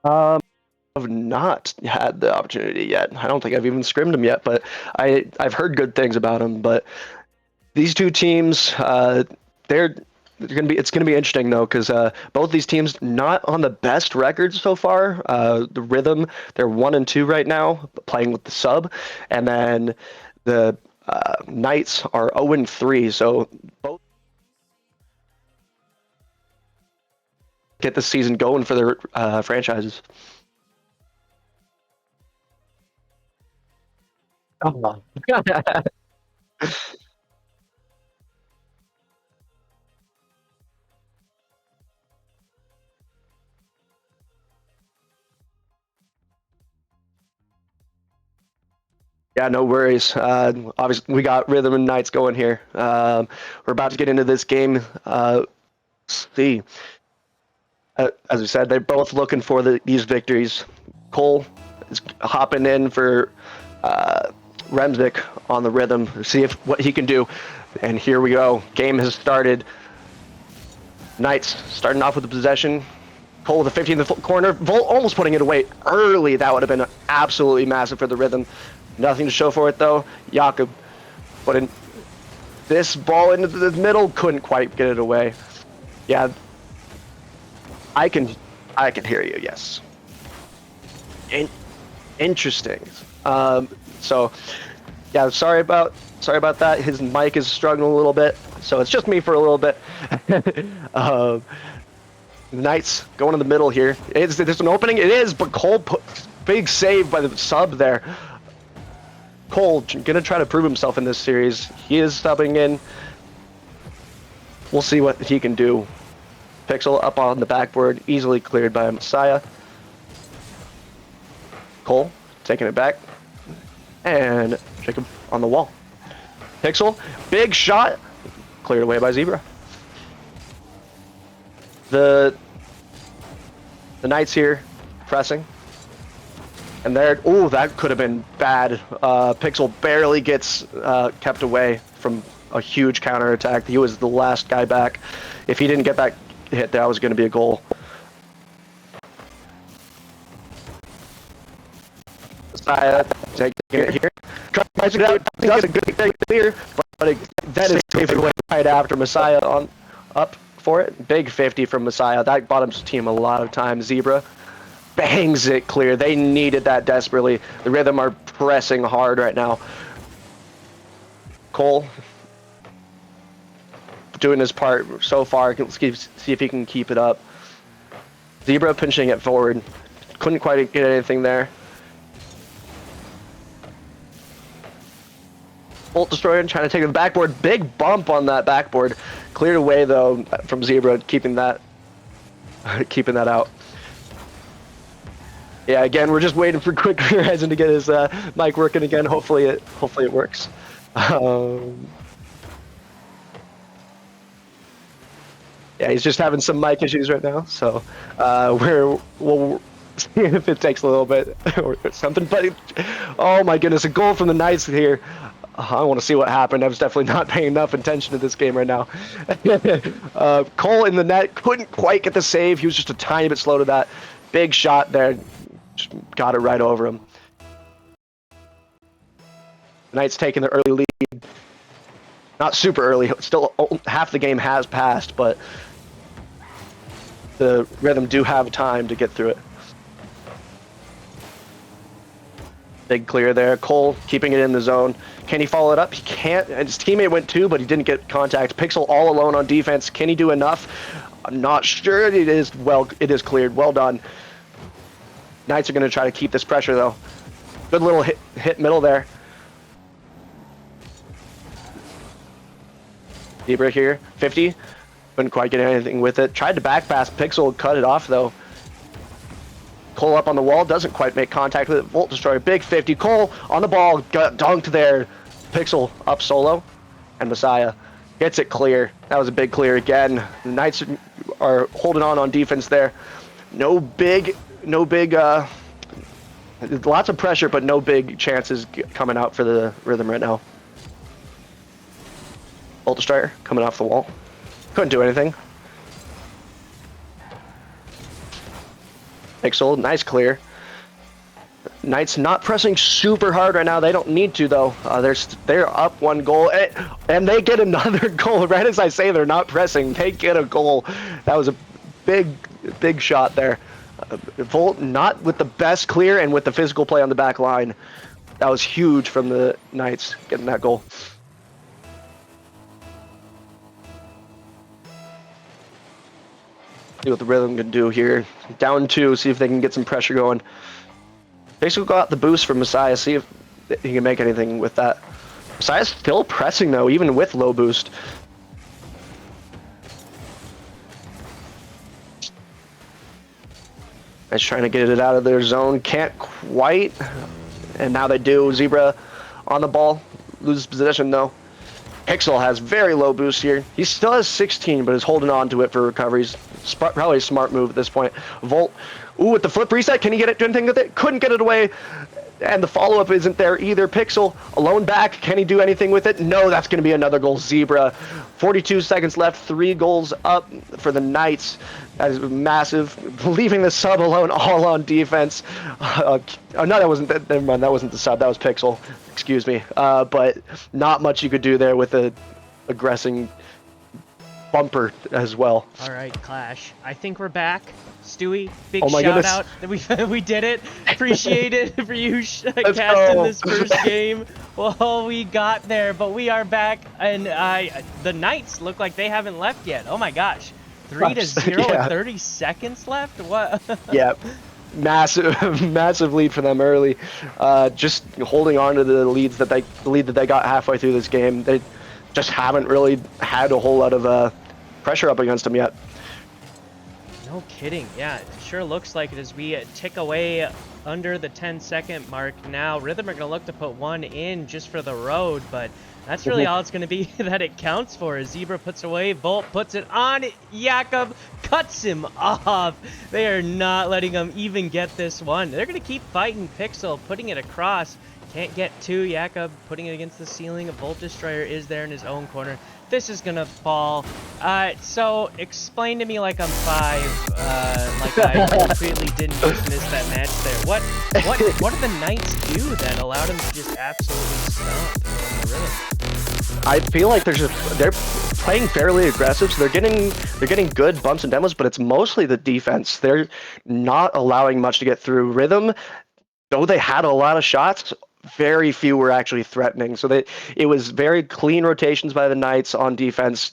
I've not had the opportunity yet. I don't think I've even scrimmed him yet, but I've heard good things about him. But these two teams, they're gonna be. It's gonna be interesting though, because both these teams not on the best records so far. The Rhythm, they're 1-2 right now, playing with the sub, and then the Knights are 0-3. So both get the season going for their franchises. Oh. Yeah, no worries. Obviously, we got Rhythm and Knights going here. We're about to get into this game. See, as we said, they're both looking for these victories. Cole is hopping in for Remzik on the Rhythm to see what he can do. And here we go. Game has started. Knights starting off with the possession. Cole with the 50 in the corner. Volt almost putting it away early. That would have been absolutely massive for the Rhythm. Nothing to show for it though. Jakob putting this ball into the middle, couldn't quite get it away. Yeah, I can hear you. Yes. Interesting. So yeah, sorry about that. His mic is struggling a little bit, so it's just me for a little bit. Knights going in the middle here. There's an opening. It is, but Cole big save by the sub there. Cole gonna try to prove himself in this series. He is subbing in. We'll see what he can do. Pixel up on the backboard, easily cleared by Messiah. Cole taking it back. And Jacob on the wall. Pixel, big shot. Cleared away by Zebra. The Knights here pressing. And there, oh, that could have been bad. Pixel barely gets kept away from a huge counterattack. He was the last guy back. If he didn't get that hit, that was going to be a goal. Taking it here. Tries to get out. That's a good clear, but that is safe away right after Messiah on up for it. Big 50 from Messiah. That bought his team a lot of time. Zebra bangs it clear. They needed that desperately. The Rhythm are pressing hard right now. Cole doing his part so far. Let's see if he can keep it up. Zebra pinching it forward. Couldn't quite get anything there. Bolt Destroyer trying to take the backboard. Big bump on that backboard. Cleared away though from Zebra, keeping that out. Yeah, again, we're just waiting for Quick Horizon to get his mic working again. Hopefully it works. Yeah, he's just having some mic issues right now, so we'll see if it takes a little bit or something. But oh my goodness, a goal from the Knights here. I want to see what happened. I was definitely not paying enough attention to this game right now. Cole in the net couldn't quite get the save. He was just a tiny bit slow to that. Big shot there. Just got it right over him. The Knights taking the early lead. Not super early. Still, half the game has passed, but the Rhythm do have time to get through it. Big clear there. Cole keeping it in the zone. Can he follow it up? He can't. His teammate went too, but he didn't get contact. Pixel all alone on defense. Can he do enough? I'm not sure. It is cleared. Well done. Knights are going to try to keep this pressure though. Good little hit middle there. Zebra here. 50. Couldn't quite get anything with it. Tried to back pass. Pixel cut it off though. Cole up on the wall, doesn't quite make contact with it. Volt Destroyer, big 50. Cole on the ball, got dunked there. Pixel up solo, and Messiah gets it clear. That was a big clear again. The Knights are holding on defense there. No big, lots of pressure, but no big chances coming out for the Rhythm right now. Volt Destroyer coming off the wall. Couldn't do anything. Pixel, nice clear. Knights not pressing super hard right now. They don't need to though. They're up 1 goal, and they get another goal right as I say they're not pressing. They get a goal. That was a big shot there. Volt not with the best clear and with the physical play on the back line. That was huge from the Knights getting that goal. See what the Rhythm can do here. Down 2, see if they can get some pressure going. Basically got the boost from Messiah, see if he can make anything with that. Messiah's still pressing though, even with low boost. Nice trying to get it out of their zone, can't quite. And now they do. Zebra on the ball, loses possession though. Pixel has very low boost here. He still has 16, but is holding on to it for recoveries. Probably a smart move at this point. Volt, ooh, with the flip reset, can he get it? Do anything with it? Couldn't get it away. And the follow-up isn't there either. Pixel, alone back. Can he do anything with it? No, that's going to be another goal. Zebra. 42 seconds left. 3 goals up for the Knights. That is massive. Leaving the sub alone, all on defense. Oh, no, that wasn't. Never mind. That wasn't the sub. That was Pixel. Excuse me. But not much you could do there with a aggressing bumper as well. All right, Clash. I think we're back. Stewie, big Oh my shout goodness. out that we did it. Appreciate it for you Let's casting go. this first game. Well, we got there, but we are back, and the Knights look like they haven't left yet. Oh my gosh, 3-0 Yeah. with 30 seconds left. What? Yeah, massive lead for them early. Just holding on to the lead that they got halfway through this game. They just haven't really had a whole lot of pressure up against them yet. No kidding. Yeah, it sure looks like it as we tick away under the 10-second mark now. Rhythm are going to look to put one in just for the road, but that's really all it's going to be that it counts for. As Zebra puts away, Volt puts it on, Jakob cuts him off. They are not letting him even get this one. They're going to keep fighting. Pixel putting it across. Can't get to Jakob, putting it against the ceiling. A Volt Destroyer is there in his own corner. This is gonna fall. So explain to me like I'm 5, like I completely didn't just miss that match there. What did the Knights do that allowed him to just absolutely stomp the Rhythm? I feel like they're playing fairly aggressive, so they're getting good bumps and demos, but it's mostly the defense. They're not allowing much to get through. Rhythm, though they had a lot of shots, very few were actually threatening. So it was very clean rotations by the Knights on defense,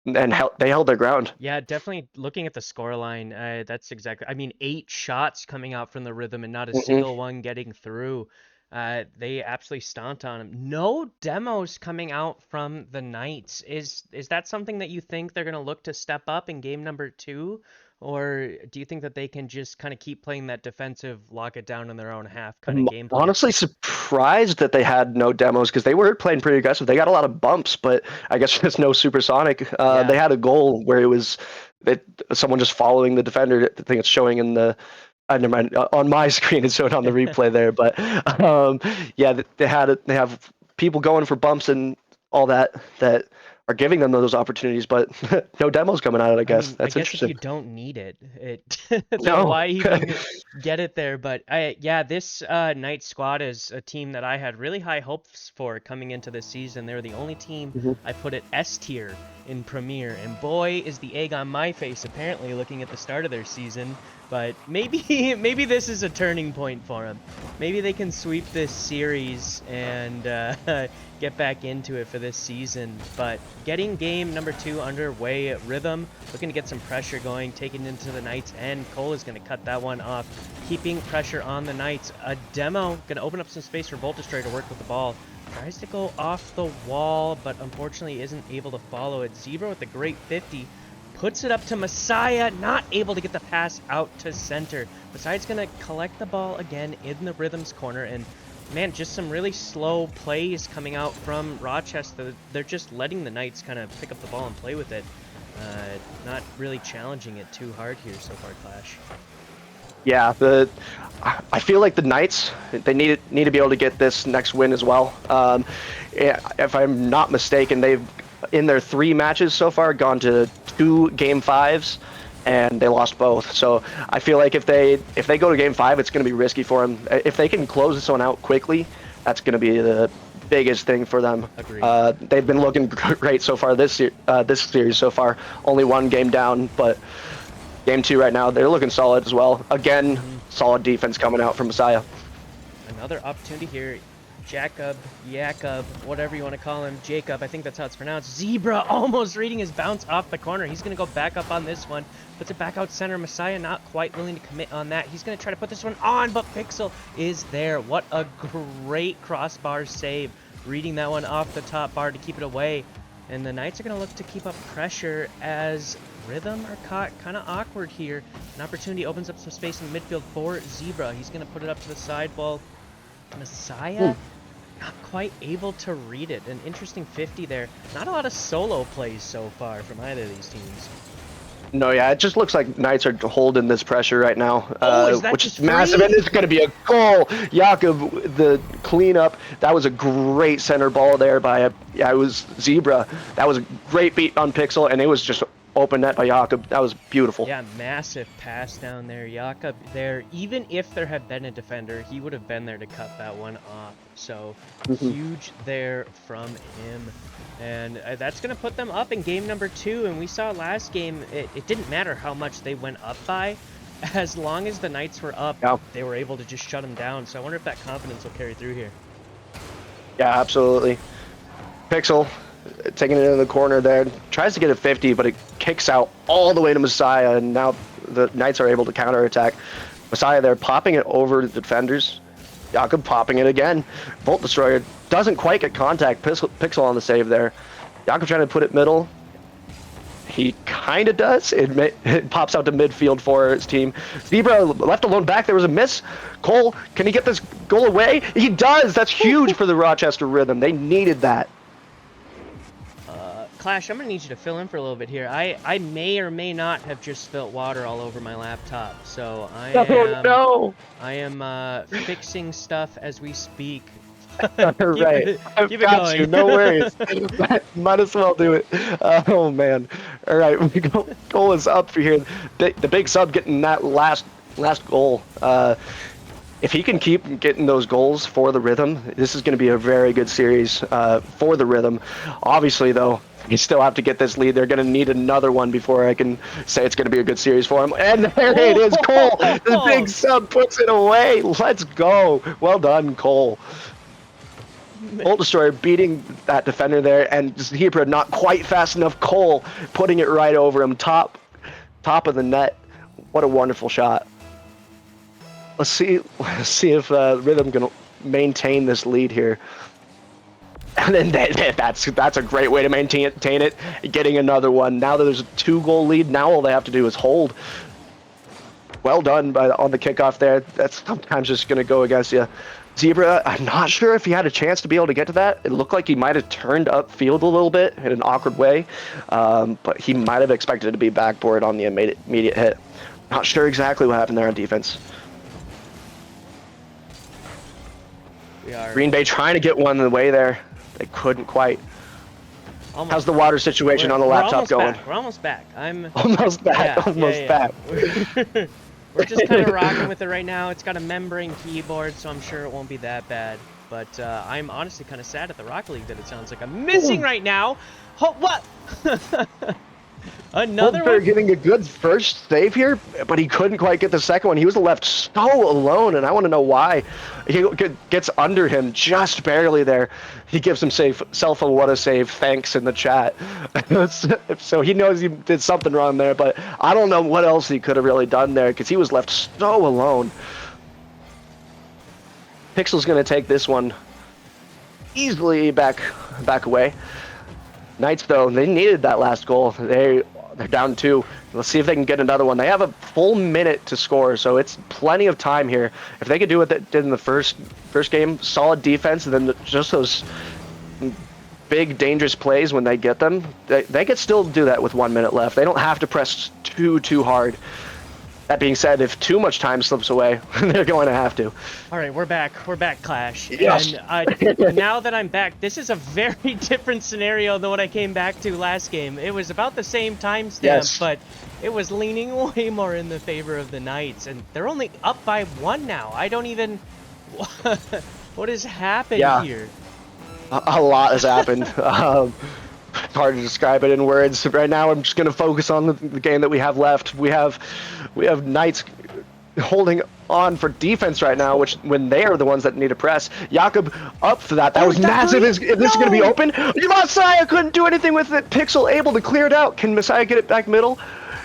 and they held their ground. Yeah, definitely looking at the scoreline, that's exactly. I mean, 8 shots coming out from the Rhythm and not a single one getting through. They absolutely stomped on him. No demos coming out from the Knights. Is that something that you think they're going to look to step up in game number 2? Or do you think that they can just kind of keep playing that defensive, lock it down in their own half kind of I'm gameplay? honestly surprised that they had no demos because they were playing pretty aggressive. They got a lot of bumps, but I guess just no supersonic. They had a goal where it was someone just following the defender. I think it's showing in the. Never mind. On my screen, it's showing on the replay there. But yeah, they have people going for bumps and all that are giving them those opportunities, but no demos coming out. I guess mean, that's I guess interesting. if you don't need it, No. why even get it there? But yeah, this Knight squad is a team that I had really high hopes for coming into this season. They're the only team I put at S tier in Premier, and boy, is the egg on my face apparently looking at the start of their season. But maybe this is a turning point for them. Maybe they can sweep this series and get back into it for this season. But getting game number 2 underway at Rhythm, looking to get some pressure going, taking it into the Knights, and Cole is going to cut that one off, keeping pressure on the Knights. A demo going to open up some space for Volt Destroyer to work with the ball. Tries to go off the wall, but unfortunately isn't able to follow it. Zebra with a great 50. Puts it up to Messiah, not able to get the pass out to center. Messiah's going to collect the ball again in the Rhythm's corner, and man, just some really slow plays coming out from Rochester. They're just letting the Knights kind of pick up the ball and play with it. Not really challenging it too hard here so far, Clash. Yeah, I feel like the Knights, they need to be able to get this next win as well. If I'm not mistaken, they've in their 3 matches so far gone to 2 game 5s, and they lost both. So I feel like if they go to game 5, it's going to be risky for them. If they can close this one out quickly, that's going to be the biggest thing for them. Agreed. They've been looking great so far this series so far. Only 1 game down, but game 2 right now, they're looking solid as well. Again, solid defense coming out from Messiah. Another opportunity here. Jacob, whatever you want to call him. Jacob, I think that's how it's pronounced. Zebra almost reading his bounce off the corner. He's going to go back up on this one. Puts it back out center. Messiah not quite willing to commit on that. He's going to try to put this one on, but Pixel is there. What a great crossbar save. Reading that one off the top bar to keep it away. And the Knights are going to look to keep up pressure as Rhythm are caught kind of awkward here. An opportunity opens up some space in the midfield for Zebra. He's going to put it up to the sidewall. Messiah not quite able to read it. An interesting 50 there. Not a lot of solo plays so far from either of these teams. No, yeah, it just looks like Knights are holding this pressure right now, which is free? massive, and it's going to be a goal. Jakob, the cleanup, that was a great center ball there by it was Zebra. That was a great beat on Pixel, and it was just open net by Jakob. That was beautiful. Yeah, massive pass down there. Jakob there, even if there had been a defender, he would have been there to cut that one off. So huge there from him. And that's going to put them up in game number 2. And we saw last game, it didn't matter how much they went up by. As long as the Knights were up, they were able to just shut them down. So I wonder if that confidence will carry through here. Yeah, absolutely. Pixel taking it into the corner there, tries to get a 50, but it kicks out all the way to Messiah, and now the Knights are able to counterattack. Messiah there popping it over the defenders. Jakob popping it again. Volt Destroyer doesn't quite get contact. Pixel on the save there. Jakob trying to put it middle. He kind of does. It pops out to midfield for his team. Zebra left alone back. There was a miss. Cole, can he get this goal away? He does. That's huge for the Rochester Rhythm. They needed that. Clash, I'm going to need you to fill in for a little bit here. I may or may not have just spilt water all over my laptop. So I am fixing stuff as we speak. Right. Keep it going. You. No worries. Might as well do it. Oh, man. All right. Goal is up for here. The big sub getting that last goal. If he can keep getting those goals for the Rhythm, this is going to be a very good series for the Rhythm. Obviously, though, you still have to get this lead. They're going to need another one before I can say it's going to be a good series for him. And there it is, Cole. The big sub puts it away. Let's go. Well done, Cole. Volt Destroyer beating that defender there, and Zebra not quite fast enough. Cole putting it right over him, top of the net. What a wonderful shot. Let's see if Rhythm can maintain this lead here. And then that's a great way to maintain it, getting another one. Now that there's a 2-goal lead, now all they have to do is hold. Well done on the kickoff there. That's sometimes just going to go against you. Zebra, I'm not sure if he had a chance to be able to get to that. It looked like he might have turned upfield a little bit in an awkward way, but he might have expected to be backboard on the immediate hit. Not sure exactly what happened there on defense. Green Bay trying to get one in the way there. They couldn't quite. How's the water situation on the laptop going? We're almost back. I'm almost back. Back. We're just kind of rocking with it right now. It's got a membrane keyboard, so I'm sure it won't be that bad. But I'm honestly kind of sad at the Rocket League that it sounds like I'm missing right now. What? Another Goldberg one? getting a good first save here, but he couldn't quite get the second one. He was left so alone, and I want to know why. He gets under him just barely there. He gives himself a what a save thanks in the chat. So he knows he did something wrong there, but I don't know what else he could have really done there because he was left so alone. Pixel's going to take this one easily back away. Knights, though, they needed that last goal. They're down 2. Let's see if they can get another one. They have a full minute to score, so it's plenty of time here. If they could do what they did in the first game, solid defense, and then just those big, dangerous plays when they get them, they could still do that with 1 minute left. They don't have to press too hard. That being said, if too much time slips away, they're going to have to. All right, we're back. We're back, Clash. Yes. And now that I'm back, this is a very different scenario than what I came back to last game. It was about the same timestamp, but it was leaning way more in the favor of the Knights, and they're only up by 1 now. I don't even... What has happened here? A lot has happened. It's hard to describe it in words. Right now, I'm just going to focus on the game that we have left. We have Knights holding on for defense right now, which when they are the ones that need to press. Jakob up for that. That was massive. Is this going to be open? Messiah couldn't do anything with it. Pixel able to clear it out. Can Messiah get it back middle?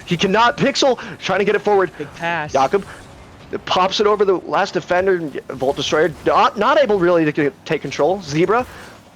He cannot. Pixel trying to get it forward. Big pass. Jakob pops it over the last defender. Volt Destroyer not able really to take control. Zebra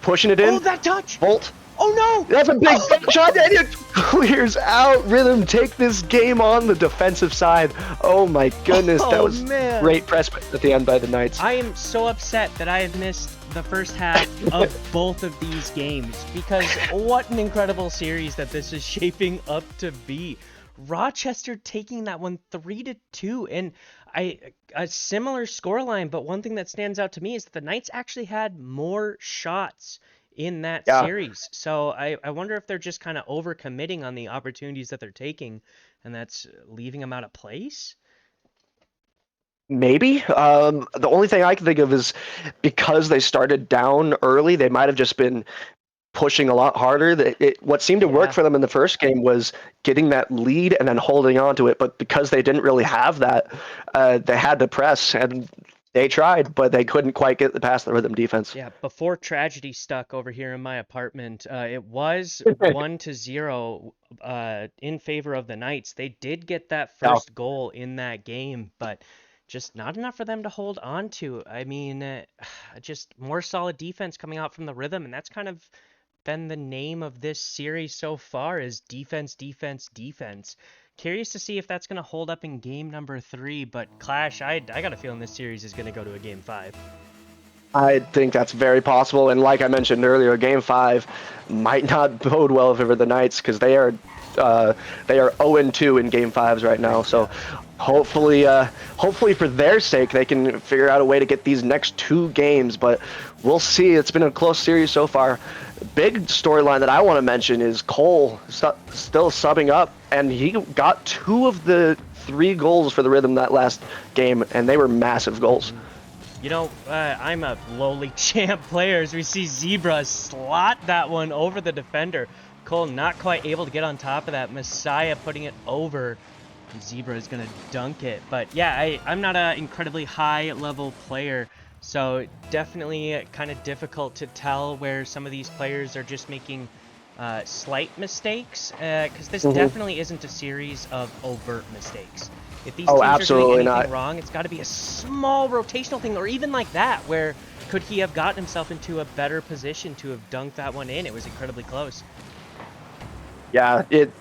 pushing it in. Oh, that touch. Volt. Oh no! That's a big shot, and it clears out. Rhythm take this game on the defensive side. Oh my goodness, that was great press at the end by the Knights. I am so upset that I have missed the first half of both of these games, because what an incredible series that this is shaping up to be. Rochester taking that one 3-2, and a similar scoreline, but one thing that stands out to me is that the Knights actually had more shots in that series. So I wonder if they're just kind of overcommitting on the opportunities that they're taking, and that's leaving them out of place. Maybe. The only thing I can think of is because they started down early, they might have just been pushing a lot harder. What seemed to work for them in the first game was getting that lead and then holding on to it. But because they didn't really have that, they had to press, and they tried, but they couldn't quite get past the rhythm defense. Yeah, before tragedy stuck over here in my apartment, it was 1-0 in favor of the Knights. They did get that first goal in that game, but just not enough for them to hold on to. I mean, just more solid defense coming out from the rhythm, and that's kind of been the name of this series so far, is defense, defense, defense. Curious to see if that's going to hold up in game number 3, but Clash, I got a feeling this series is going to go to a game 5. I think that's very possible, and like I mentioned earlier, game 5 might not bode well for the Knights because they are 0-2 in game 5s right now. So hopefully for their sake, they can figure out a way to get these next 2 games. But we'll see. It's been a close series so far. Big storyline that I want to mention is Cole still subbing up, and he got 2 of the 3 goals for the Rhythm that last game, and they were massive goals. You know, I'm a lowly champ player as we see Zebra slot that one over the defender. Cole not quite able to get on top of that. Messiah putting it over. Zebra is going to dunk it. But yeah, I'm not an incredibly high-level player, so definitely kind of difficult to tell where some of these players are just making slight mistakes, because this definitely isn't a series of overt mistakes. If these teams are doing anything wrong, it's got to be a small rotational thing, or even like that, where could he have gotten himself into a better position to have dunked that one in? It was incredibly close. Yeah, it's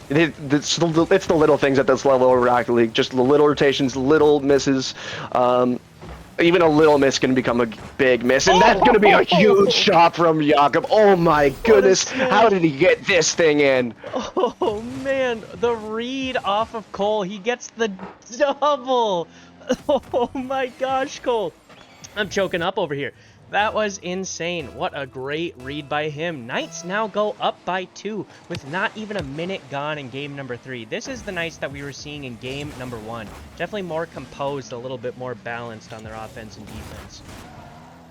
the little things at this level of Rocket League. Just the little rotations, little misses. Even a little miss can become a big miss, and that's going to be a huge shot from Jakob. Oh my goodness, how did he get this thing in? Oh man, the read off of Cole. He gets the double. Oh my gosh, Cole. I'm choking up over here. That was insane. What a great read by him. Knights now go up by 2 with not even a minute gone in game number 3. This is the Knights that we were seeing in game number 1. Definitely more composed, a little bit more balanced on their offense and defense.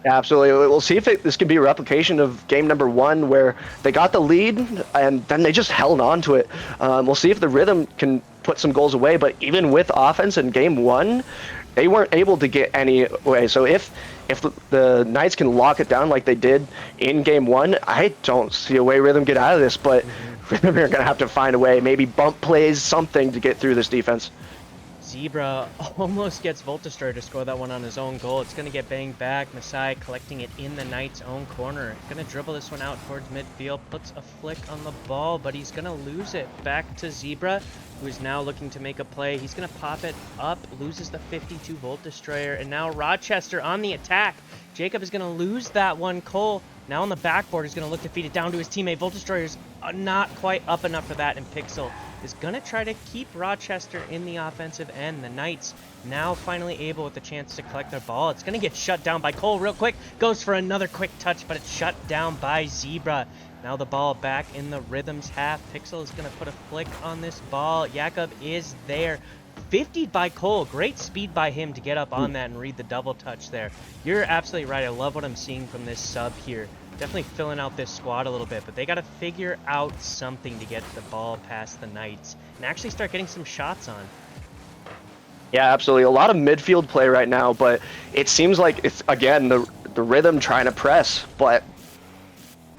Absolutely. We'll see if this can be a replication of game number 1 where they got the lead and then they just held on to it. We'll see if the Rhythm can put some goals away, but even with offense in game 1, they weren't able to get any away. So if the Knights can lock it down like they did in game 1, I don't see a way Rhythm get out of this, but Rhythm are going to have to find a way, maybe bump plays, something to get through this defense. Zebra almost gets Voltestroyer to score that one on his own goal. It's going to get banged back. Masai collecting it in the Knights' own corner. Going to dribble this one out towards midfield. Puts a flick on the ball, but he's going to lose it. Back to Zebra, who is now looking to make a play. He's going to pop it up. Loses the 52 Voltestroyer. And now Rochester on the attack. Jacob is going to lose that one. Cole now on the backboard is going to look to feed it down to his teammate. Voltestroyer's not quite up enough for that, and Pixel is going to try to keep Rochester in the offensive end. The Knights now finally able with the chance to collect their ball. It's going to get shut down by Cole real quick. Goes for another quick touch, but it's shut down by Zebra. Now the ball back in the Rhythm's half. Pixel is going to put a flick on this ball. Jakob is there. 50'd by Cole. Great speed by him to get up on that and read the double touch there. You're absolutely right. I love what I'm seeing from this sub here. Definitely filling out this squad a little bit, but they got to figure out something to get the ball past the Knights and actually start getting some shots on. Yeah, absolutely. A lot of midfield play right now, but it seems like it's, again, the Rhythm trying to press, but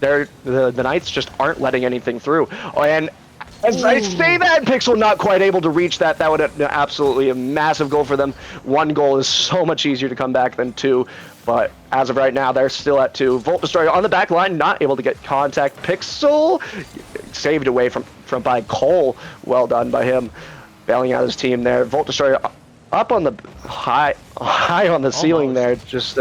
the Knights just aren't letting anything through. Oh, and as I say that, Pixel not quite able to reach that. That would have been absolutely a massive goal for them. 1 goal is so much easier to come back than 2. But as of right now, they're still at 2. Voltestroyer on the back line, not able to get contact. Pixel saved away from by Cole. Well done by him, bailing out his team there. Voltestroyer up on the high on the ceiling there, just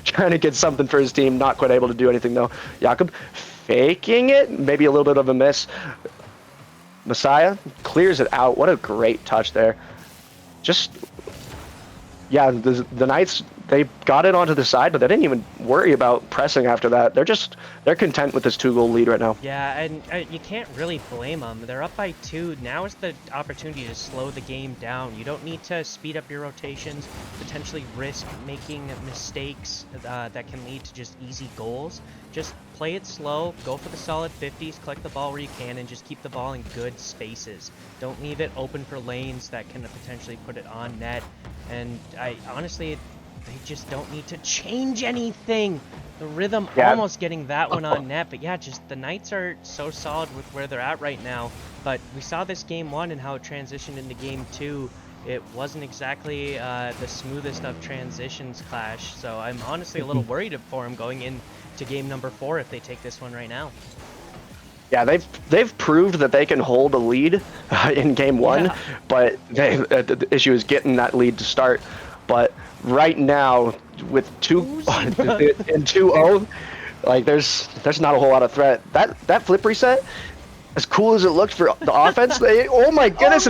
trying to get something for his team. Not quite able to do anything though. Jakob faking it, maybe a little bit of a miss. Messiah clears it out. What a great touch there. Just, yeah, the Knights, they got it onto the side, but they didn't even worry about pressing after that. They're content with this 2-goal lead right now. Yeah, and you can't really blame them. They're up by 2. Now is the opportunity to slow the game down. You don't need to speed up your rotations, potentially risk making mistakes that can lead to just easy goals. Just play it slow, go for the solid 50s, collect the ball where you can, and just keep the ball in good spaces. Don't leave it open for lanes that can potentially put it on net. And honestly, they just don't need to change anything. The Rhythm almost getting that one on net, but yeah, just the Knights are so solid with where they're at right now. But we saw this game 1 and how it transitioned into game 2. It wasn't exactly the smoothest of transitions clash, so I'm honestly a little worried for him going into game number 4 if they take this one right now. Yeah, they've proved that they can hold a lead in game 1, but the issue is getting that lead to start. But right now, with 2-0, like there's not a whole lot of threat. That flip reset, as cool as it looked for the offense, oh my goodness!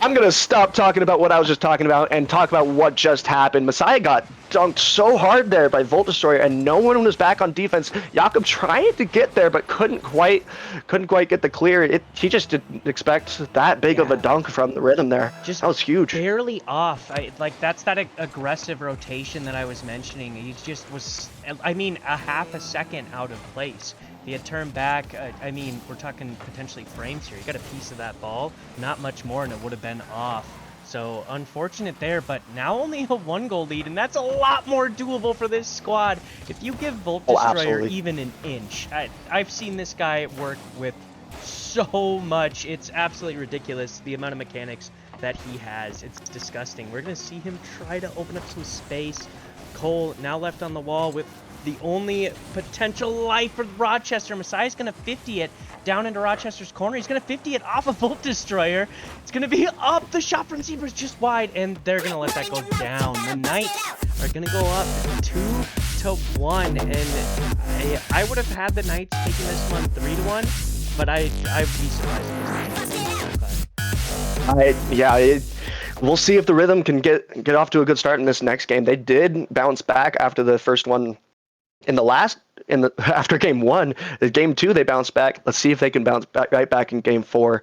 I'm gonna stop talking about what I was just talking about and talk about what just happened. Messiah got dunked so hard there by Voltestroyer, and no one was back on defense. Jakob trying to get there, but couldn't quite get the clear. He just didn't expect that big of a dunk from the Rhythm there. That was huge. Barely off. That's that aggressive rotation that I was mentioning. He just was, I mean, a half a second out of place. He had turned back, I mean, we're talking potentially frames here. He got a piece of that ball, not much more, and it would have been off. So unfortunate there, but now only a 1-goal lead, and that's a lot more doable for this squad. If you give Voltestroyer even an inch, I've seen this guy work with so much. It's absolutely ridiculous, the amount of mechanics that he has. It's disgusting. We're going to see him try to open up some space Cole now left on the wall with the only potential life for Rochester. Messiah's going to 50 it down into Rochester's corner. He's going to 50 it off a Volt Destroyer. It's going to be up. The shot from Zebra's just wide, and they're going to let that go down. The Knights are going to go up 2-1, and I would have had the Knights taking this one 3-1, but I'd be surprised if this We'll see if the Rhythm can get off to a good start in this next game. They did bounce back after the first one after game 1. Game 2 they bounced back. Let's see if they can bounce back right back in game 4.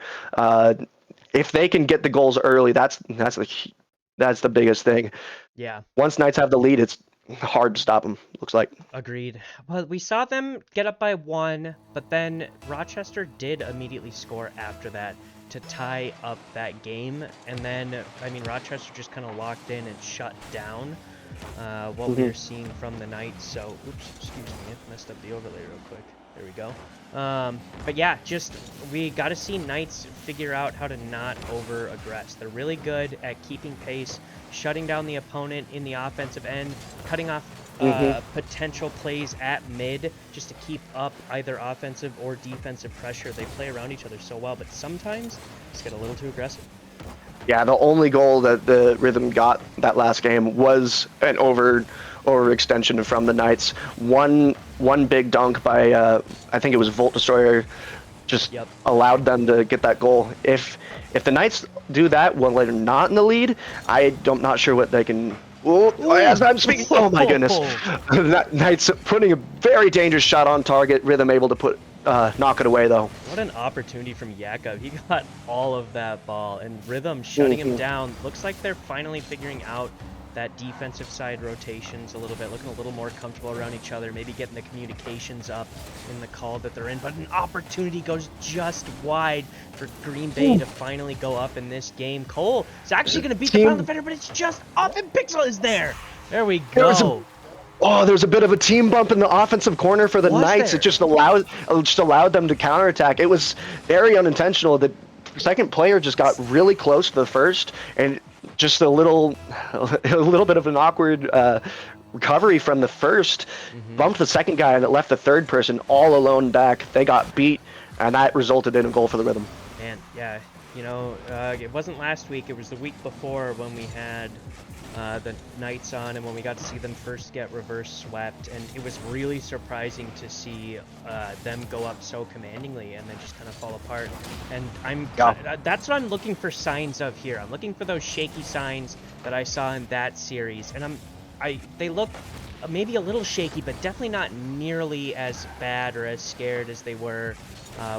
If they can get the goals early, that's the biggest thing. Yeah. Once Knights have the lead, it's hard to stop them, looks like. Agreed. Well, we saw them get up by 1, but then Rochester did immediately score after that to tie up that game, and then Rochester just kind of locked in and shut down what we were seeing from the Knights. So oops, excuse me, I messed up the overlay real quick. There we go. But yeah, we got to see Knights figure out how to not over aggress. They're really good at keeping pace, shutting down the opponent in the offensive end, cutting off potential plays at mid just to keep up either offensive or defensive pressure. They play around each other so well, but sometimes just get a little too aggressive. Yeah, the only goal that the Rhythm got that last game was an overextension from the Knights. One big dunk by I think it was Volt Destroyer just allowed them to get that goal. If the Knights do that when they're not in the lead, I'm not sure what they can. As I'm speaking, oh my goodness. Knights putting a very dangerous shot on target. Rhythm able to knock it away though. What an opportunity from Yakov. He got all of that ball, and Rhythm shutting him down. Looks like they're finally figuring out that defensive side rotations a little bit, looking a little more comfortable around each other, maybe getting the communications up in the call that they're in. But an opportunity goes just wide for Green Bay to finally go up in this game. Cole is actually going to beat the final defender, but it's just off, and Pixel is there. There we go. There's a bit of a team bump in the offensive corner for the Knights. It just allowed them to counterattack. It was very unintentional. The second player just got really close to the first, and just a little bit of an awkward recovery from the first, bumped the second guy, and it left the third person all alone back. They got beat, and that resulted in a goal for the Rhythm. Man, yeah, it wasn't last week. It was the week before when we had the Knights on, and when we got to see them first get reverse swept, and it was really surprising to see them go up so commandingly and then just kind of fall apart. And that's what I'm looking for signs of here. I'm looking for those shaky signs that I saw in that series, and they look maybe a little shaky, but definitely not nearly as bad or as scared as they were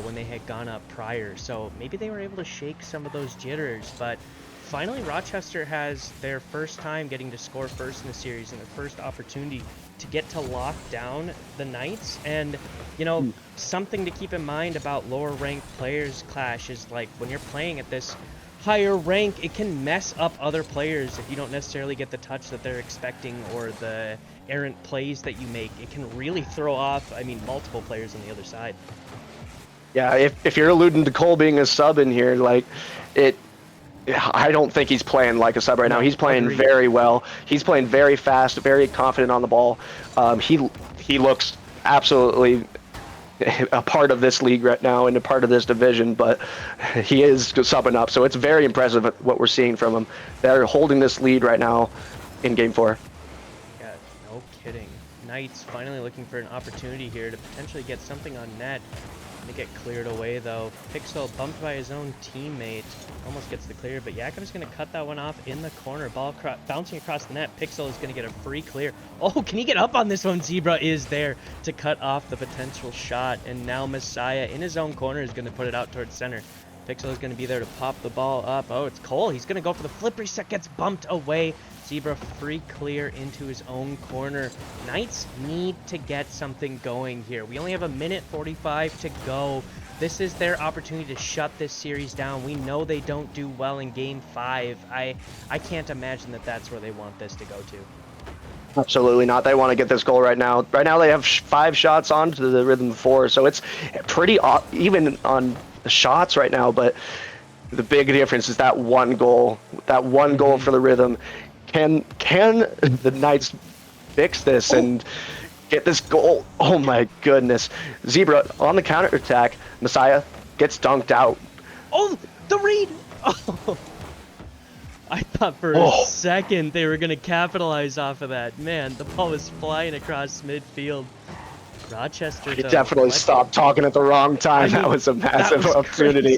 when they had gone up prior. So maybe they were able to shake some of those jitters, but finally, Rochester has their first time getting to score first in the series and their first opportunity to get to lock down the Knights. And, something to keep in mind about lower ranked players clash is like when you're playing at this higher rank, it can mess up other players if you don't necessarily get the touch that they're expecting or the errant plays that you make. It can really throw off, multiple players on the other side. Yeah, if you're alluding to Cole being a sub in here, I don't think he's playing like a sub right now. He's playing very well. He's playing very fast, very confident on the ball. He looks absolutely a part of this league right now and a part of this division, but he is subbing up. So it's very impressive what we're seeing from him. They're holding this lead right now in Game 4. Yeah, no kidding. Knights finally looking for an opportunity here to potentially get something on net. To get cleared away though. Pixel bumped by his own teammate. Almost gets the clear, but Yakov's going to cut that one off in the corner. Ball bouncing across the net. Pixel is going to get a free clear. Oh, can he get up on this one? Zebra is there to cut off the potential shot. And now Messiah in his own corner is going to put it out towards center. Pixel is going to be there to pop the ball up. Oh, it's Cole. He's going to go for the flip reset. Gets bumped away. Zebra free clear into his own corner. Knights need to get something going here. We only have a minute 45 to go. This is their opportunity to shut this series down. We know they don't do well in Game 5. I can't imagine that that's where they want this to go to. Absolutely not. They want to get this goal right now. Right now they have 5 shots on to the Rhythm 4, so it's pretty even on the shots right now, but the big difference is that one goal. That one goal for the Rhythm. Can the Knights fix this and get this goal. Oh my goodness. Zebra on the counterattack. Messiah gets dunked out. Oh, the read! Oh. I thought for a second they were going to capitalize off of that. Man, the ball was flying across midfield. Rochester, He though, definitely stopped talking at the wrong time. That was a massive opportunity.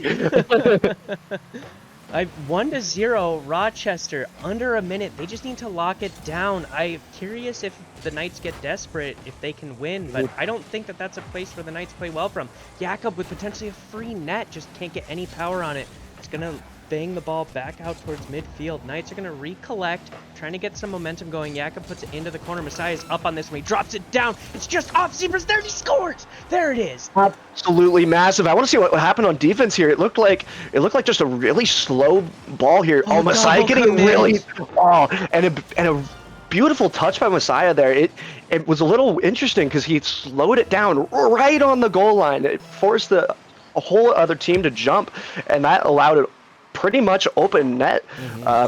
1-0 Rochester, under a minute. They just need to lock it down. I'm curious if the Knights get desperate, if they can win, but I don't think that that's a place where the Knights play well from. Jakob with potentially a free net, just can't get any power on it. It's going to bang the ball back out towards midfield. Knights are going to recollect, trying to get some momentum going. Jakob puts it into the corner. Messiah's up on this one. He drops it down. It's just off Zebra's there. He scores. There it is. Absolutely massive. I want to see what happened on defense here. It looked like just a really slow ball here. Oh, Messiah getting really and a beautiful touch by Messiah there. It was a little interesting because he slowed it down right on the goal line. It forced a whole other team to jump, and that allowed it pretty much open net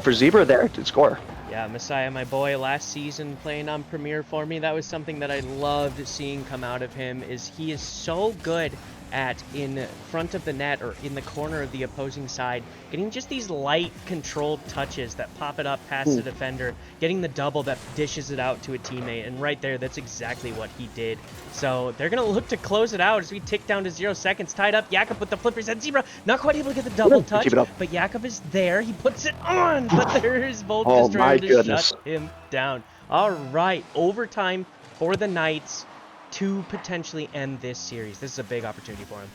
for Zebra there to score. Yeah, Messiah, my boy, last season playing on Premier for me, that was something that I loved seeing come out of him, is he is so good at in front of the net or in the corner of the opposing side, getting just these light controlled touches that pop it up past the defender, getting the double that dishes it out to a teammate, and right there, that's exactly what he did. So they're going to look to close it out as we tick down to 0 seconds, tied up. Jakob with the flippers at Zebra, not quite able to get the double touch, but Jakob is there. He puts it on, but there's Volt Destroyer to shut him down. All right, overtime for the Knights to potentially end this series. This is a big opportunity for him.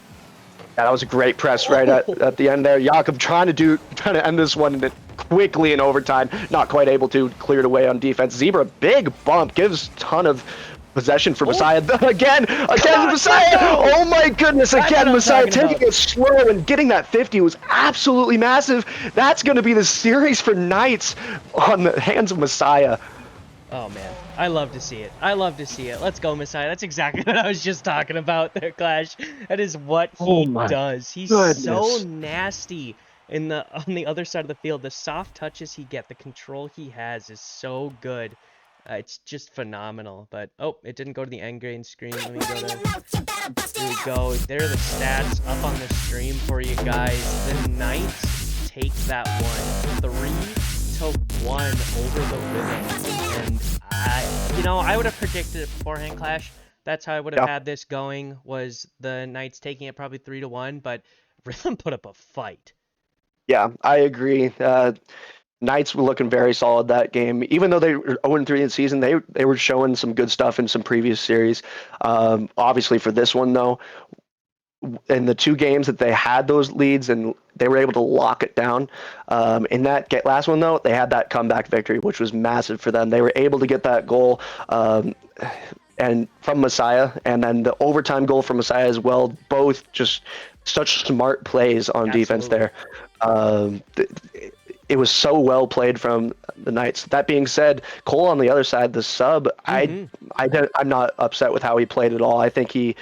Yeah, that was a great press right at the end there. Jakob trying to end this one quickly in overtime. Not quite able to clear it away on defense. Zebra, big bump, gives ton of possession for Messiah. Again, Messiah! Oh my goodness, again, Messiah taking it slow and getting that 50 was absolutely massive. That's going to be the series for Knights on the hands of Messiah. Oh man, I love to see it. I love to see it. Let's go, Messiah. That's exactly what I was just talking about there, Clash. That is what he does. He's so nasty on the other side of the field. The soft touches he gets, the control he has is so good. It's just phenomenal. But oh, it didn't go to the end grain screen. Let me go there. There we go. There are the stats up on the stream for you guys. The Knights take that one 3-1 over the Rhythm. And I would have predicted it beforehand, Clash. That's how I would have had this going, was the Knights taking it probably 3-1, but Rhythm put up a fight. Yeah, I agree. Knights were looking very solid that game. Even though they were 0-3 in the season, they were showing some good stuff in some previous series. Obviously for this one, though, in the two games that they had those leads and they were able to lock it down. In that last one, though, they had that comeback victory, which was massive for them. They were able to get that goal and from Messiah, and then the overtime goal from Messiah as well. Both just such smart plays on defense there. It was so well played from the Knights. That being said, Cole on the other side, the sub, I'm not upset with how he played at all. I think he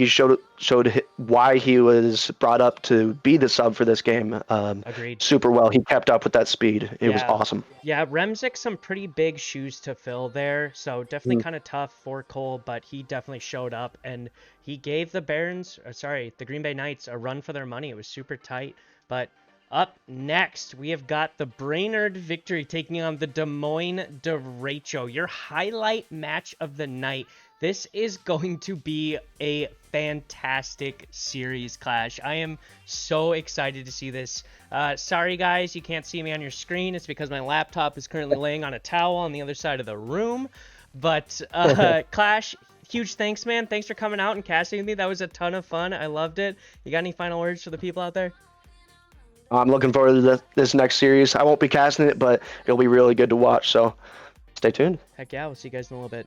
showed why he was brought up to be the sub for this game. Agreed. Super well. He kept up with that speed. It was awesome. Yeah, Remzik, some pretty big shoes to fill there, so definitely kind of tough for Cole, but he definitely showed up, and he gave the the Green Bay Knights a run for their money. It was super tight, but up next, we have got the Brainerd Victory taking on the Des Moines Derecho, your highlight match of the night. This is going to be a fantastic series, Clash. I am so excited to see this. Sorry, guys, you can't see me on your screen. It's because my laptop is currently laying on a towel on the other side of the room. But, Clash, huge thanks, man. Thanks for coming out and casting with me. That was a ton of fun. I loved it. You got any final words for the people out there? I'm looking forward to this next series. I won't be casting it, but it'll be really good to watch, so stay tuned. Heck yeah, we'll see you guys in a little bit.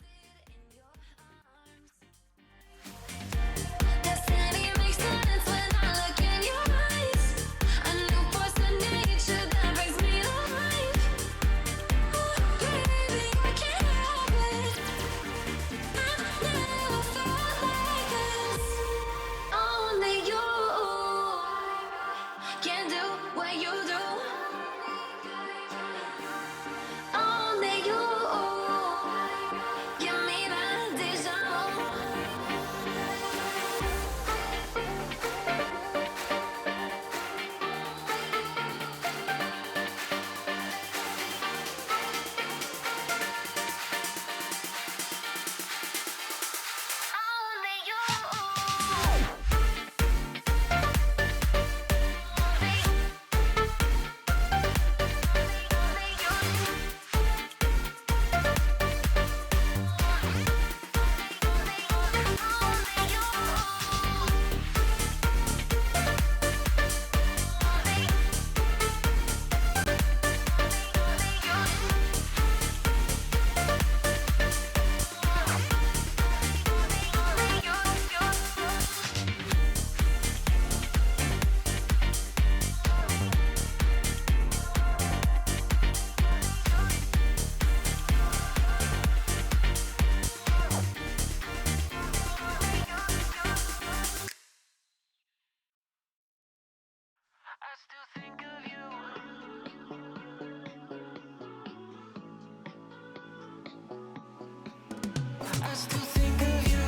I still think of you.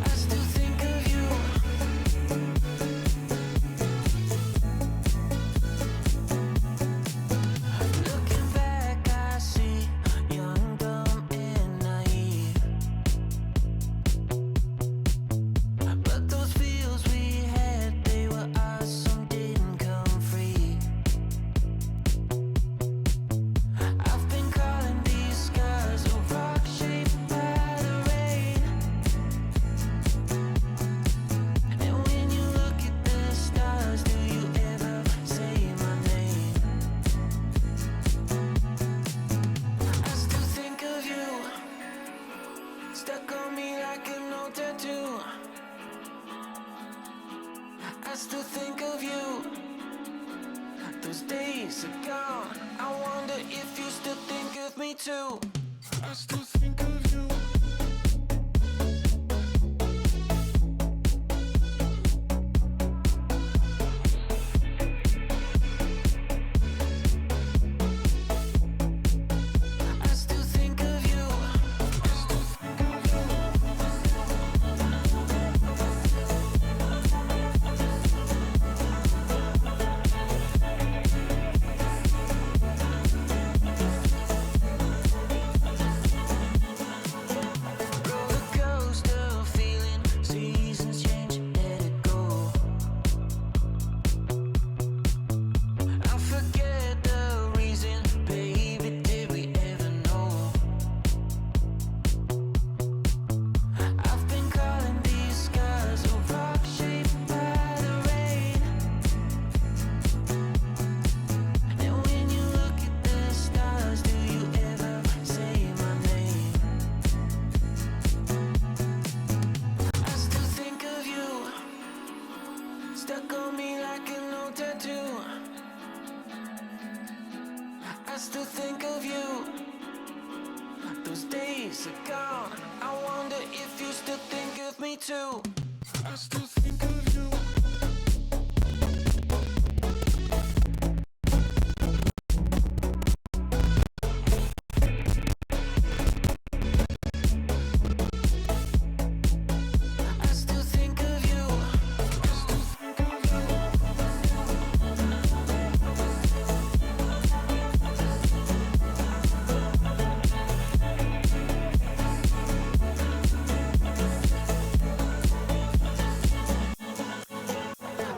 I still think of you. Looking back, I see young, dumb, and naive. But those feels we had, they were ours, some didn't come free. I've been calling these scars a rock shaped by the rain. And when you look at the stars, do you ever say my name? I still think of you, stuck on me like an old tattoo. I still think of you. Those days are gone. I wonder if you still think of me too. I still think of you. I still think of you. Roller coaster feeling, seasons change, let it go. I forget the reason, baby, did we ever know? I've been calling these scars a rock shaped by the rain. And when you look at the stars, do you ever say my name? I still think of you, stuck on me like an old tattoo. I still think of you. Those days are gone. I wonder if you still think of me too. I still think of you. I still think of you.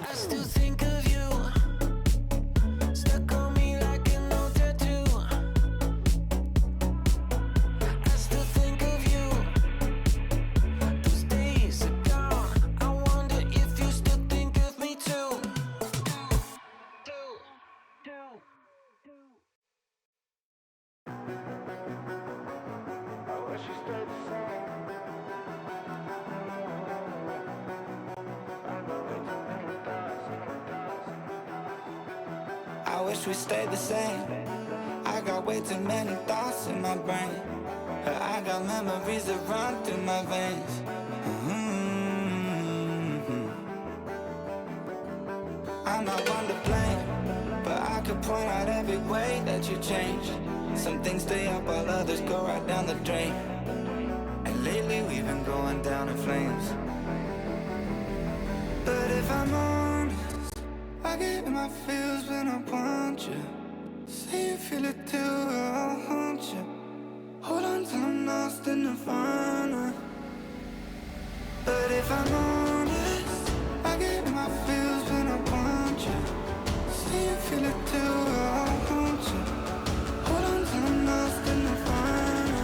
I still think of you, stuck on me like an old tattoo. I still think of you. Those days are gone. I wonder if you still think of me too. I wish we stayed the same. I got way too many thoughts in my brain. I got memories that run through my veins. I'm not one to blame, but I could point out every way that you changed. Some things stay up while others go right down the drain. And lately we've been going down in flames. But if I'm honest, I get in my feels when I want you. Say you feel it too, I'll haunt you. Hold on till I'm lost in nirvana. But if I'm honest, I get in my feels when I want you. Say you feel it too, I'll haunt you. Hold on till I'm lost in nirvana.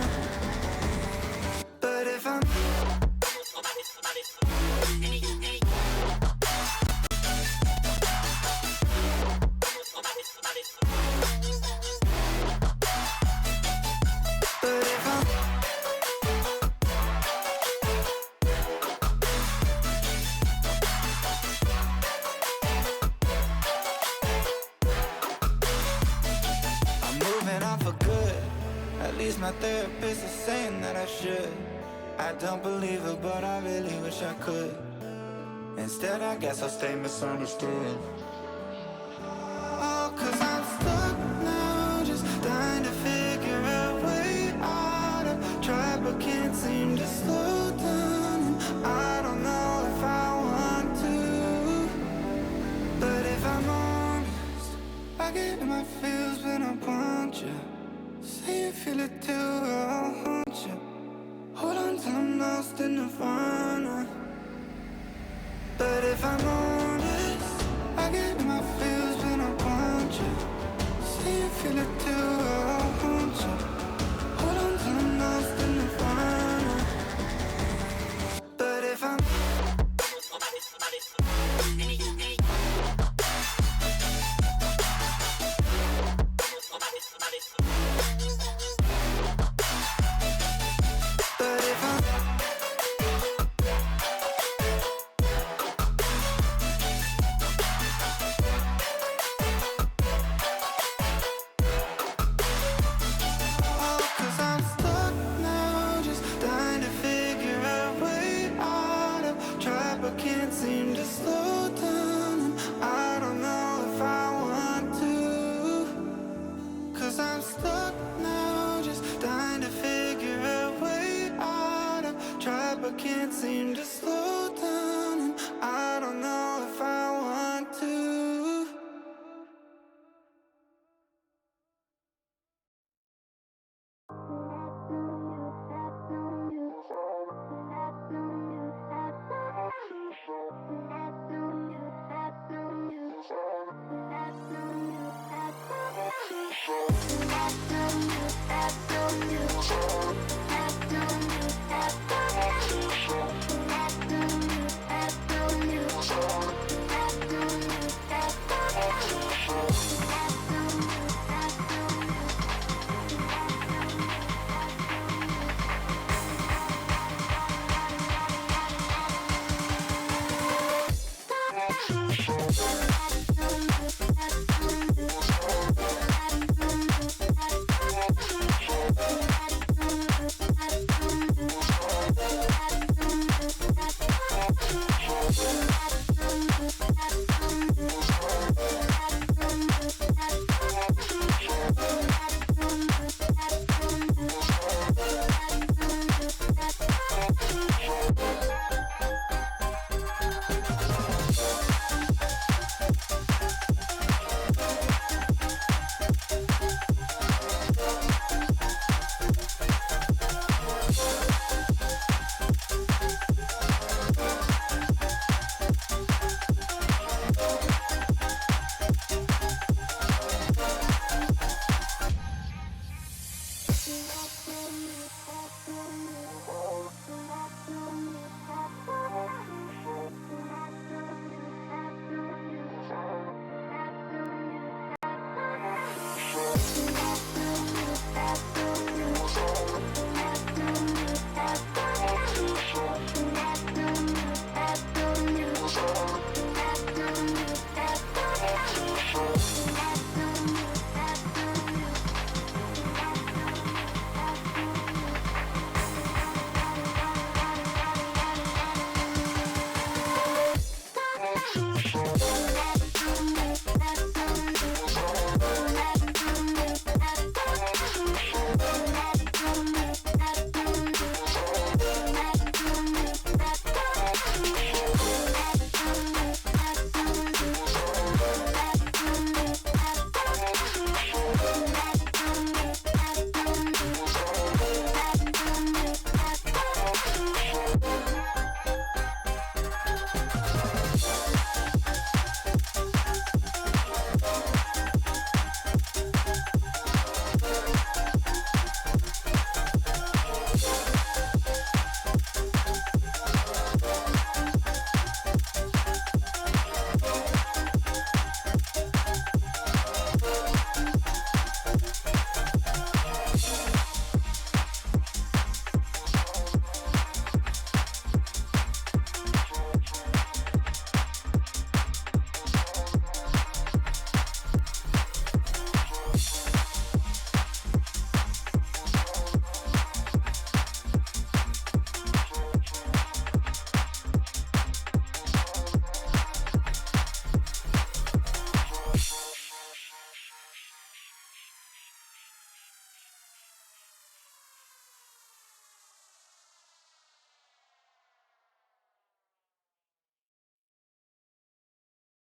But if I'm my therapist is saying that I should. I don't believe her, but I really wish I could. Instead, I guess I'll stay misunderstood. Oh, 'cause I'm stuck if I'm honest, I get my feels when I want you. See you feel it too, I'll haunt you. Hold on till I'm lost in the final. But if I'm But if I'm Oh, 'cause I'm stuck now, just trying to figure a way out of try but can't seem to slow down. And I don't know if I want to. 'Cause I'm stuck now, just trying to figure a way out of try but can't seem to slow down. And I don't know if I want to.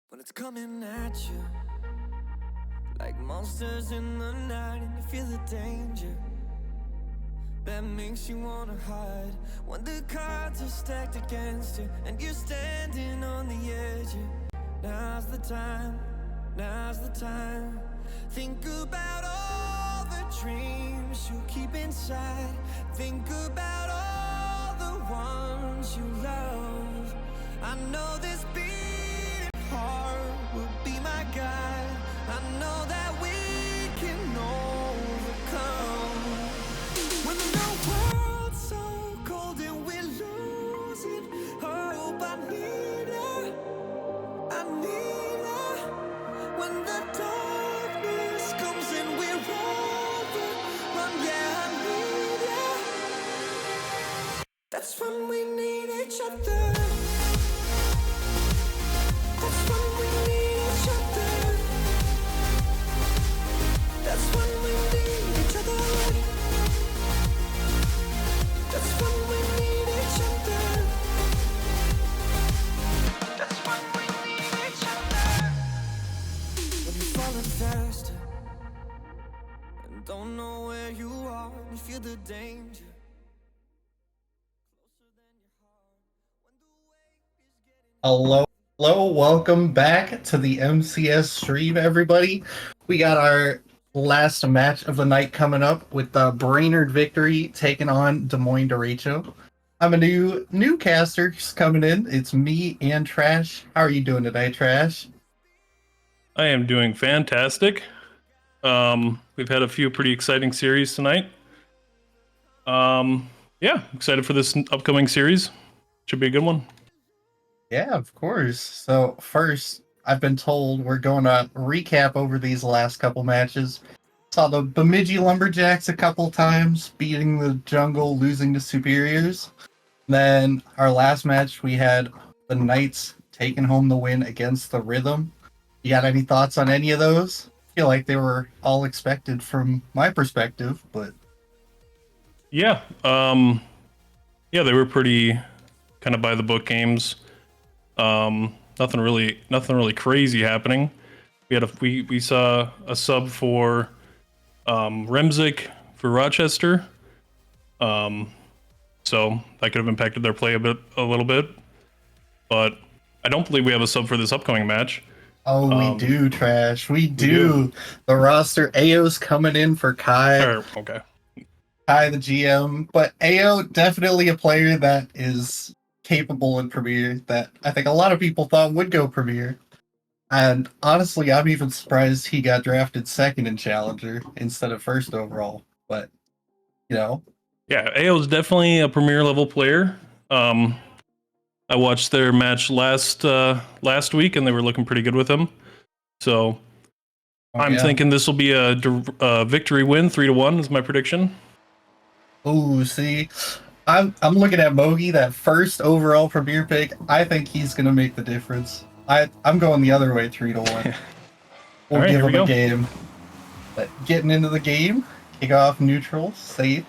When it's coming at you like monsters in the night and you feel the danger, that makes you wanna hide. When the cards are stacked against you and you're standing on the edge, now's the time, now's the time. Think about all the dreams you keep inside. Think about all the ones you love. I know this beating heart will be my guide. I know that we can overcome. When the world's so cold and we're losing hope, I need her, I need her. When the darkness comes and we're overrun, yeah, I need her. That's when we need each other. That's when we need each other. That's when we need each other. That's when we need each other. That's when we need each other. When you're falling faster and don't know where you are, you feel the danger. Hello, welcome back to the MCS stream, everybody. We got our last match of the night coming up with the Brainerd Victory taking on Des Moines Derecho. I'm a new caster just coming in. It's me and Trash. How are you doing today, Trash? I am doing fantastic. We've had a few pretty exciting series tonight. Yeah, excited for this upcoming series. Should be a good one. Yeah, of course. So first, I've been told we're going to recap over these last couple matches. Saw the Bemidji Lumberjacks a couple times, beating the Jungle, losing to Superiors. Then our last match, we had the Knights taking home the win against the Rhythm. You got any thoughts on any of those? I feel like they were all expected from my perspective, but Yeah, they were pretty kind of by the book games. Nothing really crazy happening. We saw a sub for Remzik for Rochester. So that could have impacted their play a little bit. But I don't believe we have a sub for this upcoming match. oh, we do, Trash. We do. The roster, AO's coming in for Kai. Okay. Kai, the GM. But AO, definitely a player that is capable in Premier that I think a lot of people thought would go Premier. And honestly, I'm even surprised he got drafted second in Challenger instead of first overall. But, you know. Yeah, AO is definitely a Premier level player. I watched their match last week, and they were looking pretty good with him. So I'm thinking this will be a victory win, 3-1 is my prediction. Oh, see, I'm looking at Mogi, that first overall Premier pick. I think he's gonna make the difference. I'm going the other way, 3-1. We'll give him a game. But getting into the game, kick off neutral, safe,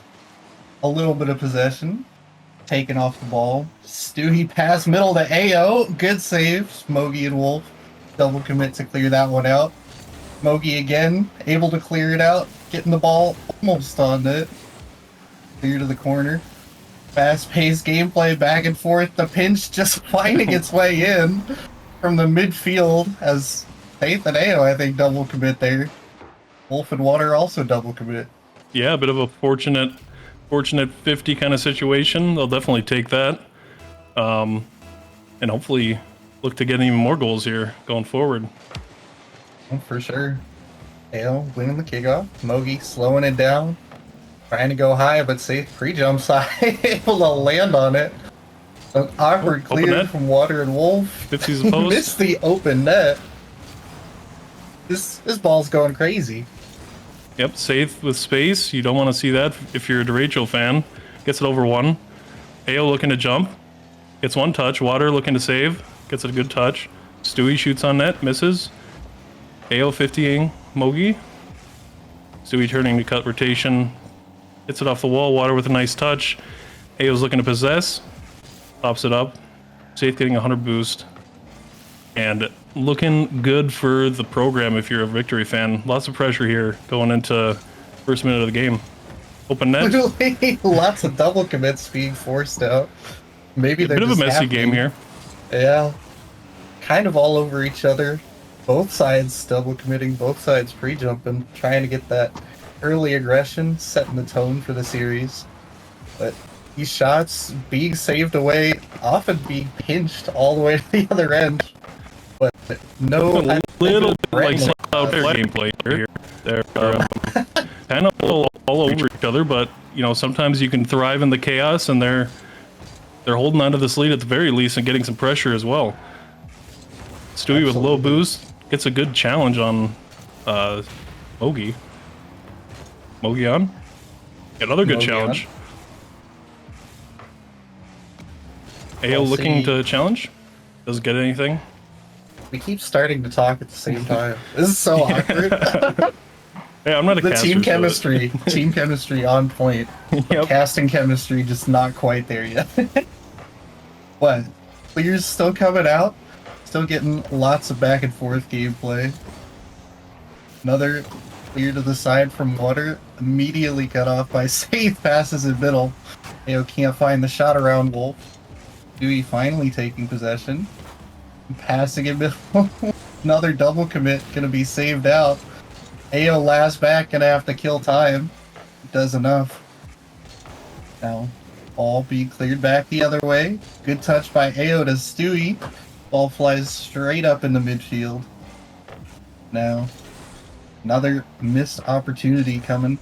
a little bit of possession. Taking off the ball. Stewie pass middle to AO. Good save. Mogi and Wolf double commit to clear that one out. Mogi again, able to clear it out. Getting the ball almost on it. Clear to the corner. Fast-paced gameplay back and forth. The pinch just finding its way in from the midfield as Faith and AO, I think, double commit there. Wolf and Water also double commit. Yeah, a bit of a fortunate 50 kind of situation. They'll definitely take that. And hopefully look to get even more goals here going forward. Oh, for sure. AO winning the kickoff. Mogi slowing it down. Trying to go high, but safe pre-jump side. Able to land on it. An awkward clear from Water and Wolf. Fifties post. Missed the open net. This ball's going crazy. Yep, safe with space. You don't want to see that if you're a Derecho fan. Gets it over one. AO looking to jump. Gets one touch. Water looking to save. Gets a good touch. Stewie shoots on net. Misses. AO 50ing Mogi. Stewie turning to cut rotation. Hits it off the wall. Water with a nice touch. AO's looking to possess. Pops it up. Safe getting 100 boost. And looking good for the program if you're a Victory fan. Lots of pressure here going into first minute of the game. Open net. Literally, lots of double commits being forced out. Maybe A they're bit of a just messy happening. game here. Yeah. Kind of all over each other. Both sides double committing, both sides pre-jumping, trying to get that early aggression, setting the tone for the series. But these shots being saved away, often being pinched all the way to the other end. But no A little bit like out their gameplay here. They're kind of all over each other, but you know, sometimes you can thrive in the chaos, and they're holding onto this lead at the very least and getting some pressure as well. Stewie with low boost gets a good challenge on Mogi. Mogi on. Another good Mogi challenge. on. AO We'll looking see. to challenge. Doesn't get anything. We keep starting to talk at the same time. This is so awkward. Hey, I'm not a The caster, team so chemistry on point. Yep. Casting chemistry just not quite there yet. What? Clears still coming out. Still getting lots of back and forth gameplay. Another clear to the side from Water. Immediately cut off by Safe, passes in middle. AO can't find the shot around Wolf. Dewey finally taking possession. Passing in middle. Another double commit gonna be saved out. AO last back, gonna have to kill time. Does enough. Now, ball being cleared back the other way. Good touch by AO to Stewie. Ball flies straight up in the midfield. Now, another missed opportunity coming.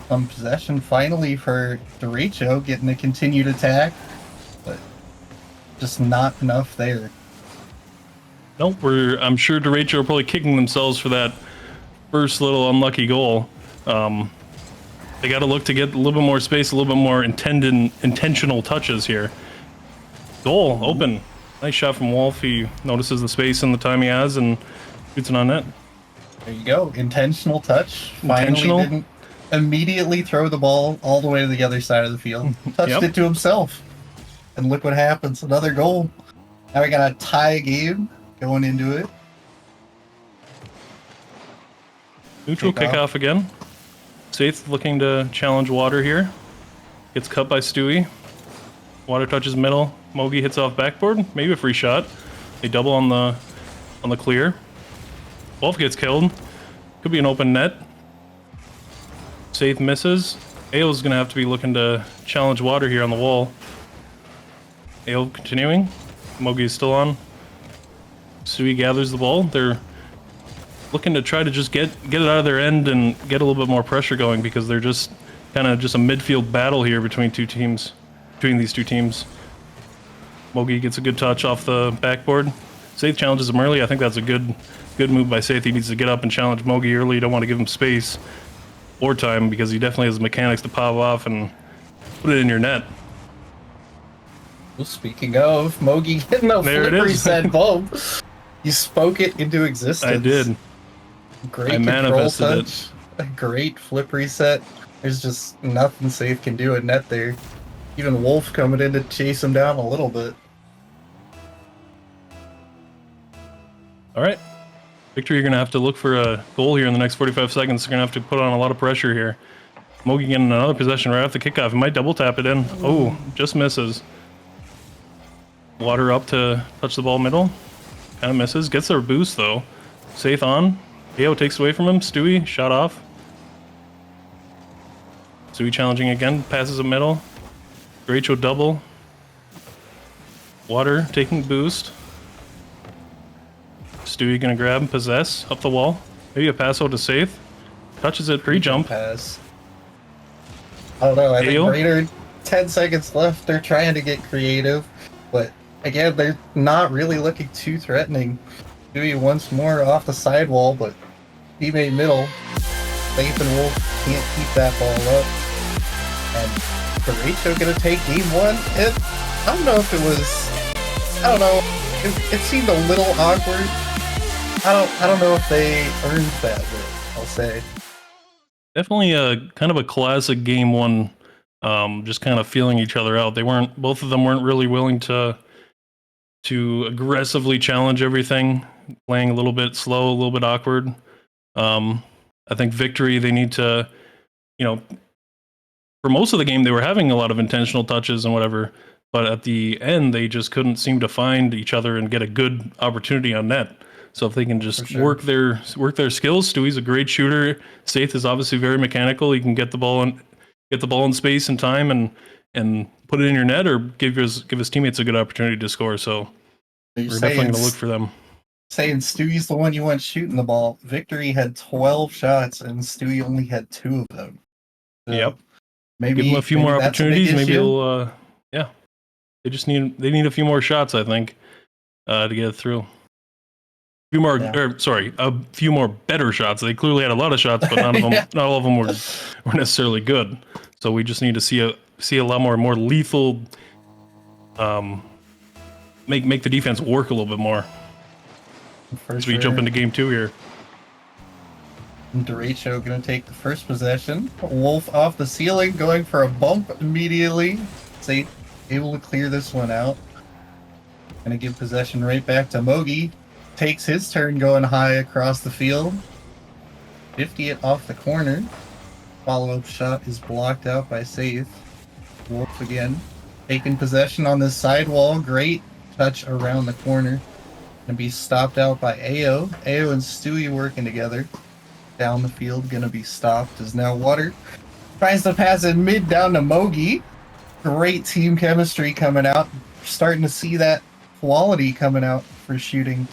Some possession finally for Derecho, getting a continued attack, but just not enough there. Nope, I'm sure Derecho are probably kicking themselves for that first little unlucky goal. They got to look to get a little bit more space, a little bit more intentional touches here. Goal, open. Nice shot from Wolf. He notices the space and the time he has and shoots it on net. There you go. Intentional touch. Intentional? Finally didn't immediately throw the ball all the way to the other side of the field. Touched Yep. it to himself. And look what happens. Another goal. Now we got a tie game going into it. Neutral kickoff again. Saith looking to challenge Water here. Gets cut by Stewie. Water touches middle. Mogi hits off backboard. Maybe a free shot. They double on the clear. Wolf gets killed. Could be an open net. Saith misses. AO's gonna have to be looking to challenge Water here on the wall. AO continuing. Mogi is still on. Stewie gathers the ball. They're looking to try to just get it out of their end and get a little bit more pressure going, because they're just kind of just a midfield battle here between these two teams. Mogi gets a good touch off the backboard. Saith challenges him early. I think that's a good move by Saith. He needs to get up and challenge Mogi early. You don't want to give him space or time, because he definitely has mechanics to pop off and put it in your net. Well, speaking of, Mogi getting a There it flip is. reset bomb. You spoke it into existence. I did. Great I control manifested it. touch. A great flip reset. There's just nothing Safe can do in net there. Even Wolf coming in to chase him down a little bit. All right. Victor, you're going to have to look for a goal here in the next 45 seconds. You're going to have to put on a lot of pressure here. Mogi getting another possession right off the kickoff. He might double tap it in. Oh, just misses. Water up to touch the ball middle. Kind of misses. Gets their boost, though. Safe on. AO takes away from him. Stewie, shot off. Stewie challenging again. Passes the middle. Rachel double. Water taking boost. Stewie gonna grab and possess up the wall. Maybe a pass out to Safe. Touches it pre-jump. Pass. I don't know. I think AO? Raider, 10 seconds left. They're trying to get creative, but again, they're not really looking too threatening. Dewey once more off the sidewall, but teammate middle. Safe and Wolf can't keep that ball up. And Derecho gonna take game one. I don't know if it was. I don't know. It seemed a little awkward. I don't know if they earned that win, I'll say. Definitely a kind of a classic game one. Just kind of feeling each other out. Both of them weren't really willing to aggressively challenge everything. Playing a little bit slow, a little bit awkward. I think Victory, they need to you know, for most of the game, they were having a lot of intentional touches and whatever. But at the end, they just couldn't seem to find each other and get a good opportunity on net. So if they can just work their skills, Stewie's a great shooter. Saith is obviously very mechanical. He can get the ball in space and time and put it in your net, or give his teammates a good opportunity to score. So we're definitely going to look for them. Saying Stewie's the one you want shooting the ball. Victory had 12 shots and Stewie only had 2 of them. So yep. Maybe give them a few more that's a big opportunities. Maybe issue. they'll yeah. They need a few more shots, I think, to get it through. A few more better shots. They clearly had a lot of shots, but none of them, not all of them were necessarily good. So we just need to see a lot more lethal. Make the defense work a little bit more as we jump into game 2 here. Derecho going to take the first possession. Wolf off the ceiling, going for a bump immediately. Saith able to clear this one out. Going to give possession right back to Mogi. Takes his turn going high across the field. 50 it off the corner. Follow-up shot is blocked out by Saith. Wolf again. Taking possession on this sidewall. Great touch around the corner. Gonna be stopped out by Ao. Ao and Stewie working together. Down the field, gonna be stopped as now Water tries to pass it mid down to Mogi. Great team chemistry coming out. Starting to see that quality coming out for shooting.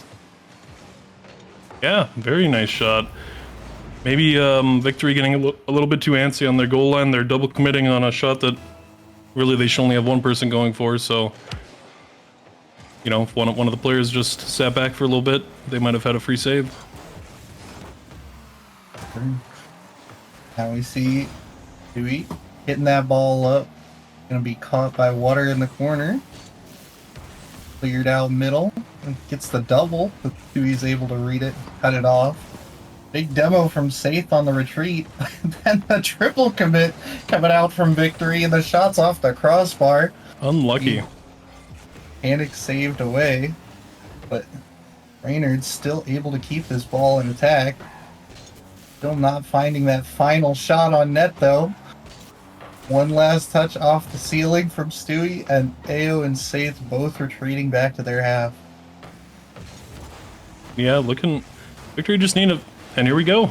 Yeah, very nice shot. Maybe Victory getting a little bit too antsy on their goal line. They're double committing on a shot that really they should only have one person going for. So, you know, if one of the players just sat back for a little bit, they might have had a free save. Now we see Dewey hitting that ball up. Gonna be caught by Water in the corner. Cleared out middle. Gets the double, but Dewey's able to read it, cut it off. Big demo from Saith on the retreat. Then the triple commit coming out from Victory, and the shot's off the crossbar. Unlucky. Panic saved away, but Raynard's still able to keep this ball in attack. Still not finding that final shot on net, though. One last touch off the ceiling from Stewie, and Ao and Saith both retreating back to their half. Yeah, Victory just need and here we go.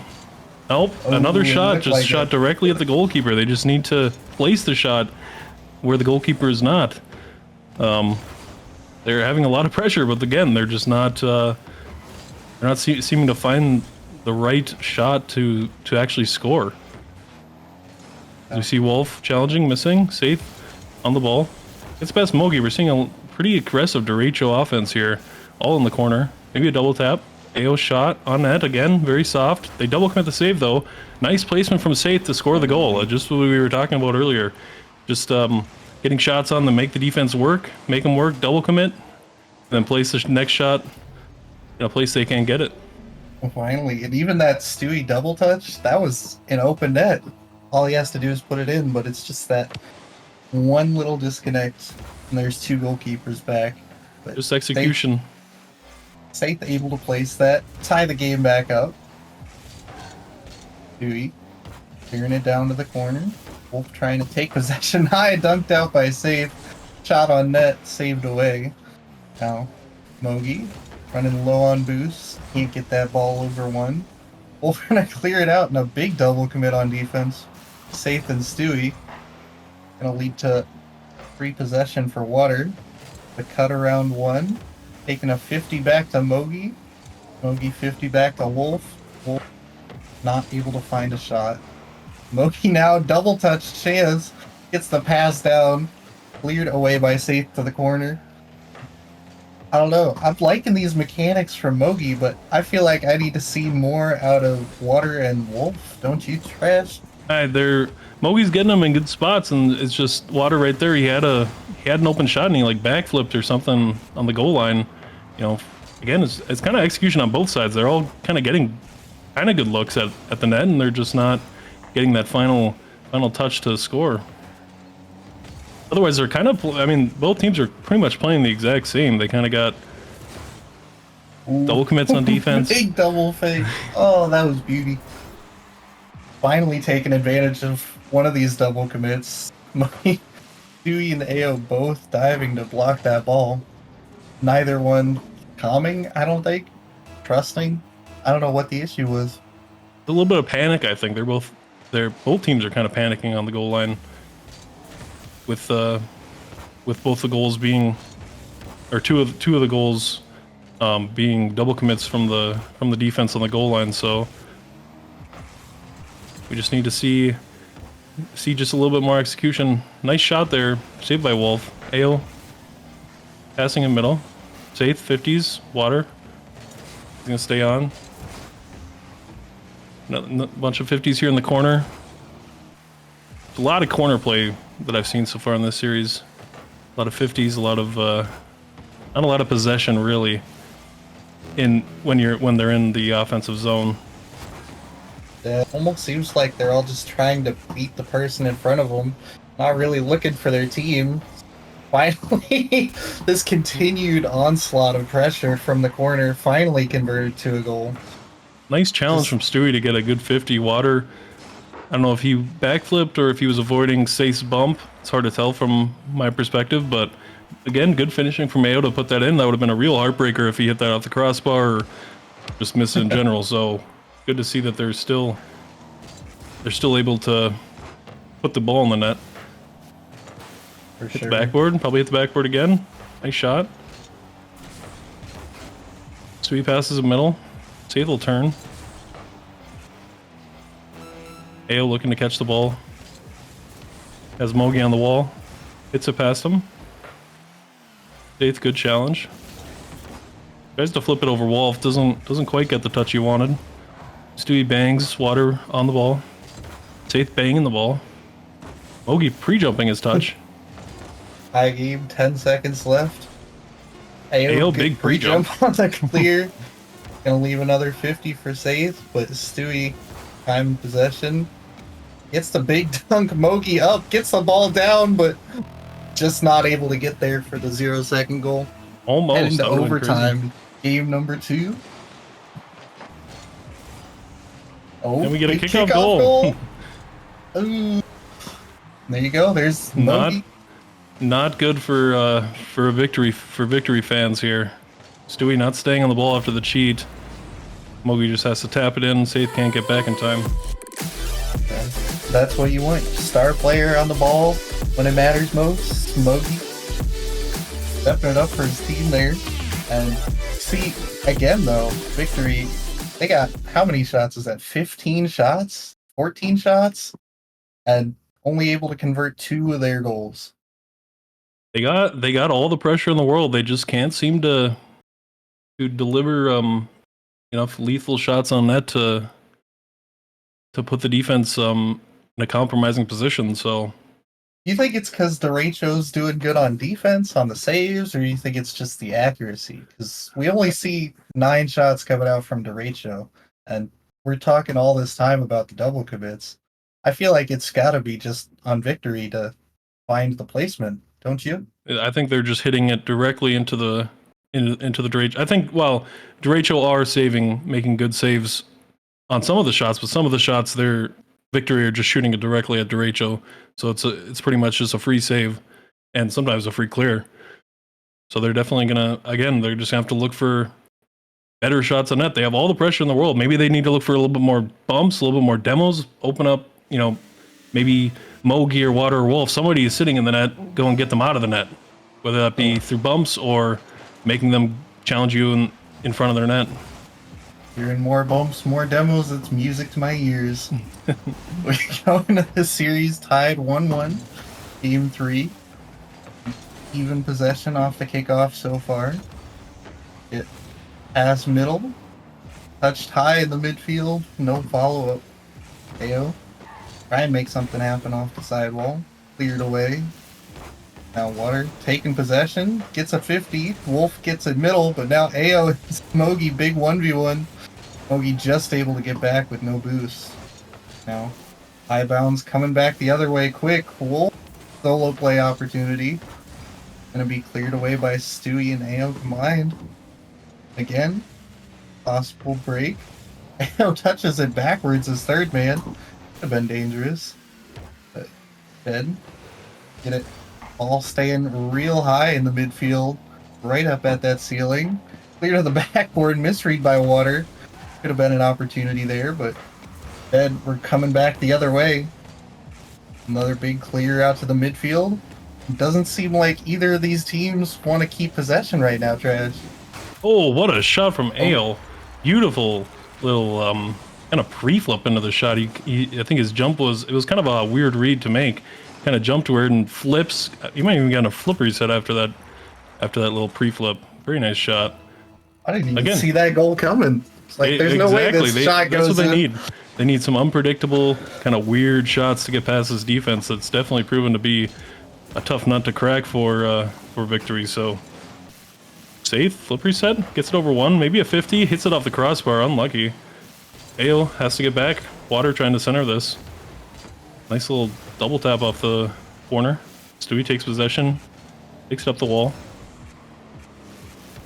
Nope, another shot, just shot directly at the goalkeeper. They just need to place the shot where the goalkeeper is not. They're having a lot of pressure, but again, they're just not. They're not seeming to find the right shot to actually score. You see Wolf challenging, missing, Saith on the ball. It's past Mogi. We're seeing a pretty aggressive Derecho offense here, all in the corner. Maybe a double tap. AO shot on net again, very soft. They double commit the save though. Nice placement from Saith to score the goal. Just what we were talking about earlier. Just getting shots on them, make the defense work, make them work, double commit, and then place the next shot in a place they can't get it. Well, finally, and even that Stewie double touch, that was an open net. All he has to do is put it in, but it's just that one little disconnect, and there's 2 goalkeepers back. But just execution. Saith able to place that, tie the game back up. Stewie clearing it down to the corner. Wolf trying to take possession high, dunked out by Saith. Shot on net, saved away. Now, Mogi running low on boost. Can't get that ball over one. Wolf gonna clear it out in a big double commit on defense. Saith and Stewie. Gonna lead to free possession for Water. The cut around one. Taking a 50 back to Mogi. Mogi 50 back to Wolf. Wolf not able to find a shot. Mogi now double touch chance. Gets the pass down. Cleared away by Saith to the corner. I don't know. I'm liking these mechanics from Mogi, but I feel like I need to see more out of Water and Wolf. Don't you, Trash? Mogi's getting them in good spots, and it's just Water right there. He had an open shot, and he like backflipped or something on the goal line. You know, again, it's kind of execution on both sides. They're all kind of getting kind of good looks at the net, and they're just not getting that final touch to score. Otherwise, they're kind of, I mean, both teams are pretty much playing the exact same. They kind of got double commits on defense. Big double fake. Oh, that was beauty. finally taking advantage of one of these double commits. Stewie and AO both diving to block that ball. Neither one calming, I don't think. Trusting. I don't know what the issue was. A little bit of panic, I think. Both teams are kind of panicking on the goal line. With both the goals being, or two of the goals being double commits from the defense on the goal line. So we just need to see just a little bit more execution. Nice shot there, saved by Wolf. AO passing in middle. Safe 50s water. He's gonna stay on. A bunch of 50s here in the corner. A lot of corner play that I've seen so far in this series. A lot of 50s, a lot of not a lot of possession really. When they're in the offensive zone. It almost seems like they're all just trying to beat the person in front of them, not really looking for their team. Finally, this continued onslaught of pressure from the corner finally converted to a goal. Nice challenge from Stewie to get a good 50 water. I don't know if he backflipped or if he was avoiding Sace's bump. It's hard to tell from my perspective, but again, good finishing from AO to put that in. That would have been a real heartbreaker if he hit that off the crossbar or just missed it in general. So good to see that they're still able to put the ball in the net. For hit sure. the backboard, probably hit the backboard again. Nice shot. Stewie passes the middle. Safe will turn. AO looking to catch the ball. Has Mogi on the wall. Hits it past him. Eighth, good challenge. Tries to flip it over Wolf. Doesn't quite get the touch he wanted. Stewie bangs water on the ball. Saith banging the ball. Mogi pre-jumping his touch. High game, 10 seconds left. AO big pre-jump on the clear. Gonna leave another 50 for Saith, but Stewie time possession. Gets the big dunk. Mogi up, gets the ball down, but just not able to get there for the 0-second goal. Almost. Heading to That would've been overtime. Game number 2. Oh, And we get a big kickoff goal. Ooh. There you go. There's Mogi. Not good for a victory fans here. Stewie not staying on the ball after the cheat. Mogi just has to tap it in. Saith can't get back in time. That's what you want. Star player on the ball when it matters most. Mogi stepping it up for his team there. And see, again though, victory. They got, how many shots is that? 15 shots? 14 shots? And only able to convert 2 of their goals. They got all the pressure in the world. They just can't seem to deliver enough lethal shots on net to put the defense in a compromising position. So You think it's because Derecho's doing good on defense, on the saves, or you think it's just the accuracy? Because we only see 9 shots coming out from Derecho, and we're talking all this time about the double commits. I feel like it's got to be just on victory to find the placement, don't you? I think they're just hitting it directly into the Derecho. I think Derecho are making good saves on some of the shots, but some of the shots their victory are just shooting it directly at Derecho. So it's pretty much just a free save and sometimes a free clear. So they're definitely they're just gonna have to look for better shots on net. They have all the pressure in the world. Maybe they need to look for a little bit more bumps, a little bit more demos, open up, maybe Mogi or Water or Wolf, somebody is sitting in the net, go and get them out of the net. Whether that be through bumps or making them challenge you in front of their net. Hearing more bumps, more demos, it's music to my ears. We go into this series tied 1-1. Game 3. Even possession off the kickoff so far. It pass middle. Touched high in the midfield. No follow-up. AO. Try and make something happen off the sidewall. Cleared away. Now Water taking possession. Gets a 50. Wolf gets it middle, but now AO is Mogi big 1v1. Mogi just able to get back with no boost. Now, high bounds coming back the other way quick. Wolf, solo play opportunity. Gonna be cleared away by Stewie and AO combined. Again, possible break. AO touches it backwards as third man. Could have been dangerous. But dead. Get it. Ball staying real high in the midfield. Right up at that ceiling. Clear to the backboard. Misread by Water. Could have been an opportunity there, but dead. We're coming back the other way. Another big clear out to the midfield. Doesn't seem like either of these teams want to keep possession right now, Trash. Oh, what a shot from Ale. Beautiful little kind of pre-flip into the shot. I think his jump was kind of a weird read to make. Kind of jumped weird and flips. You might even get a flip reset after that little pre-flip. Very nice shot. I didn't even see that goal coming. It's like there's no way this shot goes That's what they in. need. They need some unpredictable, kind of weird shots to get past this defense. That's definitely proven to be a tough nut to crack for victory. So safe flip reset, gets it over one, maybe a 50, hits it off the crossbar. Unlucky. Ale has to get back. Water trying to center this. Nice little double tap off the corner. Stewie takes possession, takes it up the wall.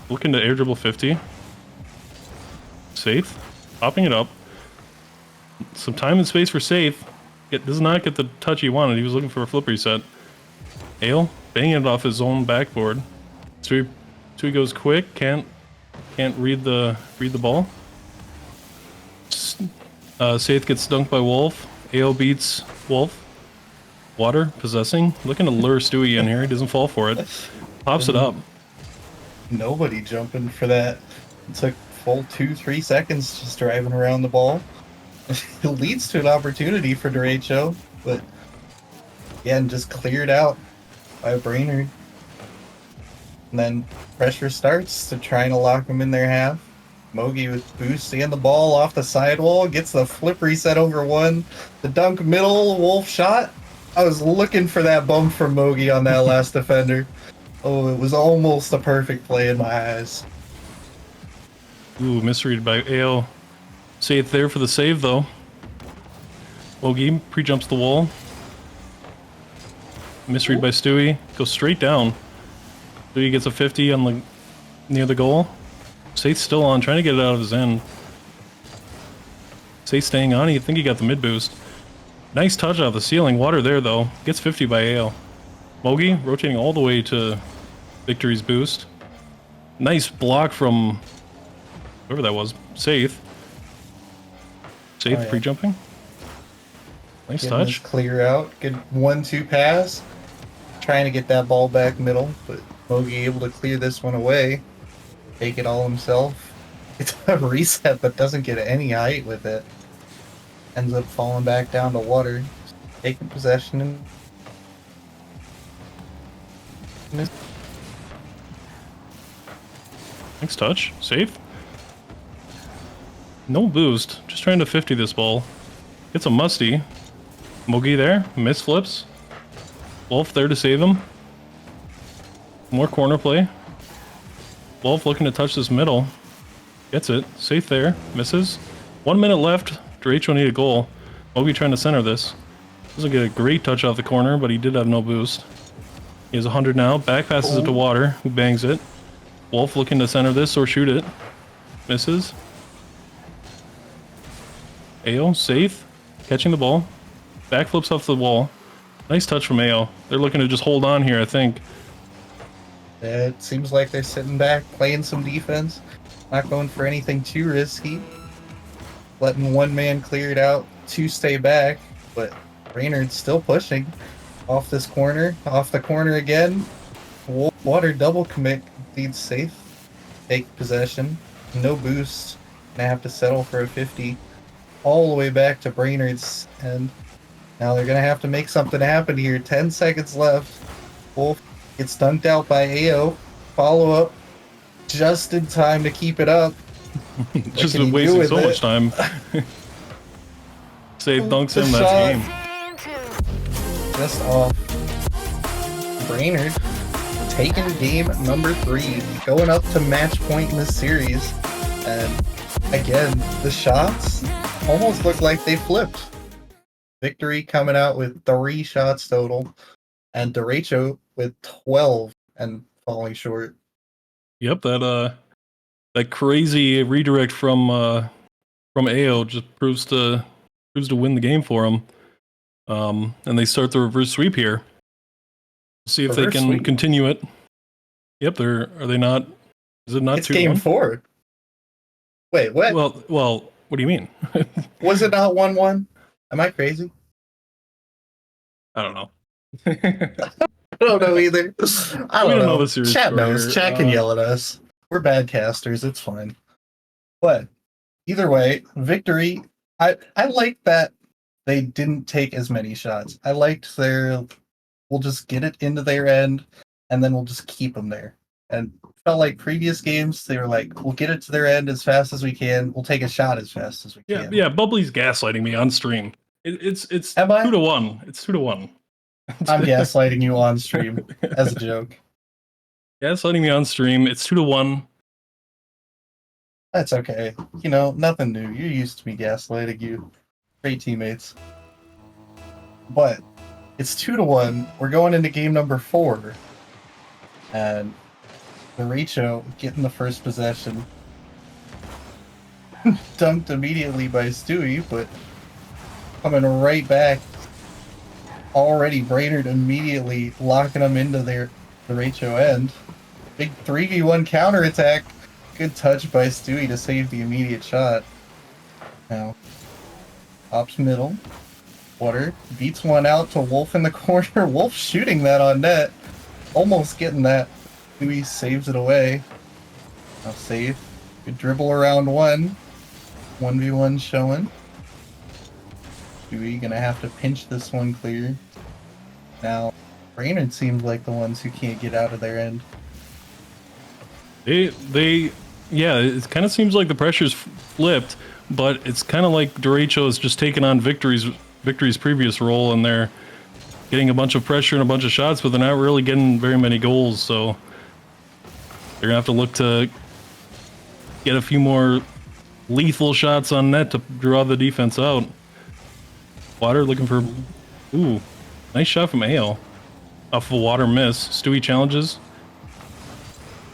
Looking to air dribble 50. Safe, popping it up. Some time and space for Safe. Does not get the touch he wanted. He was looking for a flip reset. Ale banging it off his own backboard. Stewie goes quick. Can't read the ball. Safe gets dunked by Wolf. Ale beats Wolf. Water possessing, looking to lure Stewie in here. He doesn't fall for it. Pops it up. Nobody jumping for that. It took full 2-3 seconds just driving around the ball. It leads to an opportunity for Derecho, but again, just cleared out by Brainerd. And then pressure starts to trying to lock him in their half. Mogi with boost and the ball off the sidewall, gets the flip reset over one. The dunk middle, Wolf shot. I was looking for that bump from Mogi on that last defender. Oh, it was almost a perfect play in my eyes. Ooh, misread by Ale. Safe there for the save, though. Mogi pre-jumps the wall. Misread by Stewie. Goes straight down. Stewie gets a 50 on near the goal. Sate's still on, trying to get it out of his end. Sate staying on. You think he got the mid boost. Nice touch off the ceiling. Water there, though. Gets 50 by Ale. Mogi rotating all the way to Victory's boost. Nice block from whoever that was. Safe. Safe pre-jumping. Nice Getting touch. this clear out. Good 1-2 pass. Trying to get that ball back middle, but Mogi able to clear this one away. Take it all himself. It's a reset, but doesn't get any height with it. Ends up falling back down to Water. Taking possession and Nice touch. Safe. No boost. Just trying to 50 this ball. Gets a musty. Mogi there. Miss flips. Wolf there to save him. More corner play. Wolf looking to touch this middle. Gets it. Safe there. Misses. 1 minute left. Derecho need a goal. Mogi trying to center this. Doesn't get a great touch off the corner, but he did have no boost. He has 100 now. Back passes it to Water, who bangs it. Wolf looking to center this or shoot it. Misses. Ao, safe. Catching the ball. Backflips off the wall. Nice touch from Ao. They're looking to just hold on here, I think. it seems like they're sitting back, playing some defense. Not going for anything too risky. Letting one man clear it out to stay back, but Brainerd's still pushing. Off this corner, off the corner again. Water double commit, leads Safe. Take possession. No boost. Gonna have to settle for a 50. All the way back to Brainerd's end. Now they're gonna have to make something happen here. 10 seconds left. Wolf gets dunked out by AO. Follow up. Just in time to keep it up. Just been wasting so much time. Save dunks him, that's game. Just off. Brainerd taking game number 3, going up to match point in this series. And again, the shots almost look like they flipped. Victory coming out with 3 shots total, and Derecho with 12 and falling short. Yep, that crazy redirect from AO just proves to proves to win the game for them. And they start the reverse sweep here. See if they can continue it. Yep, are they not? Is it not It's 2-1? game 4. Wait, what? Well, what do you mean? Was it not 1-1? Am I crazy? I don't know. I don't know either. I don't know. the series Chat score knows. here. Chat can yell at us. We're bad casters. It's fine. But either way, victory. I like that they didn't take as many shots. I liked their. We'll just get it into their end, and then we'll just keep them there. And felt like previous games, they were like, we'll get it to their end as fast as we can. We'll take a shot as fast as we can. Yeah. Bubbly's gaslighting me on stream. It's Am I? 2-1. It's 2-1. I'm gaslighting you on stream as a joke. Gaslighting me on stream. It's 2-1. That's okay. You know, nothing new. You're used to me gaslighting you. Great teammates. But it's 2-1. We're going into game number 4. And Derecho getting the first possession. Dunked immediately by Stewie, but coming right back. Already Brainerd immediately locking them into their Derecho end. Big 3v1 counterattack. Good touch by Stewie to save the immediate shot. Now, ops middle. Water beats one out to Wolf in the corner. Wolf shooting that on net. Almost getting that. Stewie saves it away. Now save. Good dribble around one. 1v1 showing. Stewie gonna have to pinch this one clear. Now, Brainerd seems like the ones who can't get out of their end. Yeah, it kind of seems like the pressure's flipped, but it's kind of like Derecho is just taking on Victory's previous role, and they're getting a bunch of pressure and a bunch of shots, but they're not really getting very many goals, so they're gonna have to look to get a few more lethal shots on net to draw the defense out. Water looking for... Ooh, nice shot from Ale. Off of a Water miss. Stewie challenges.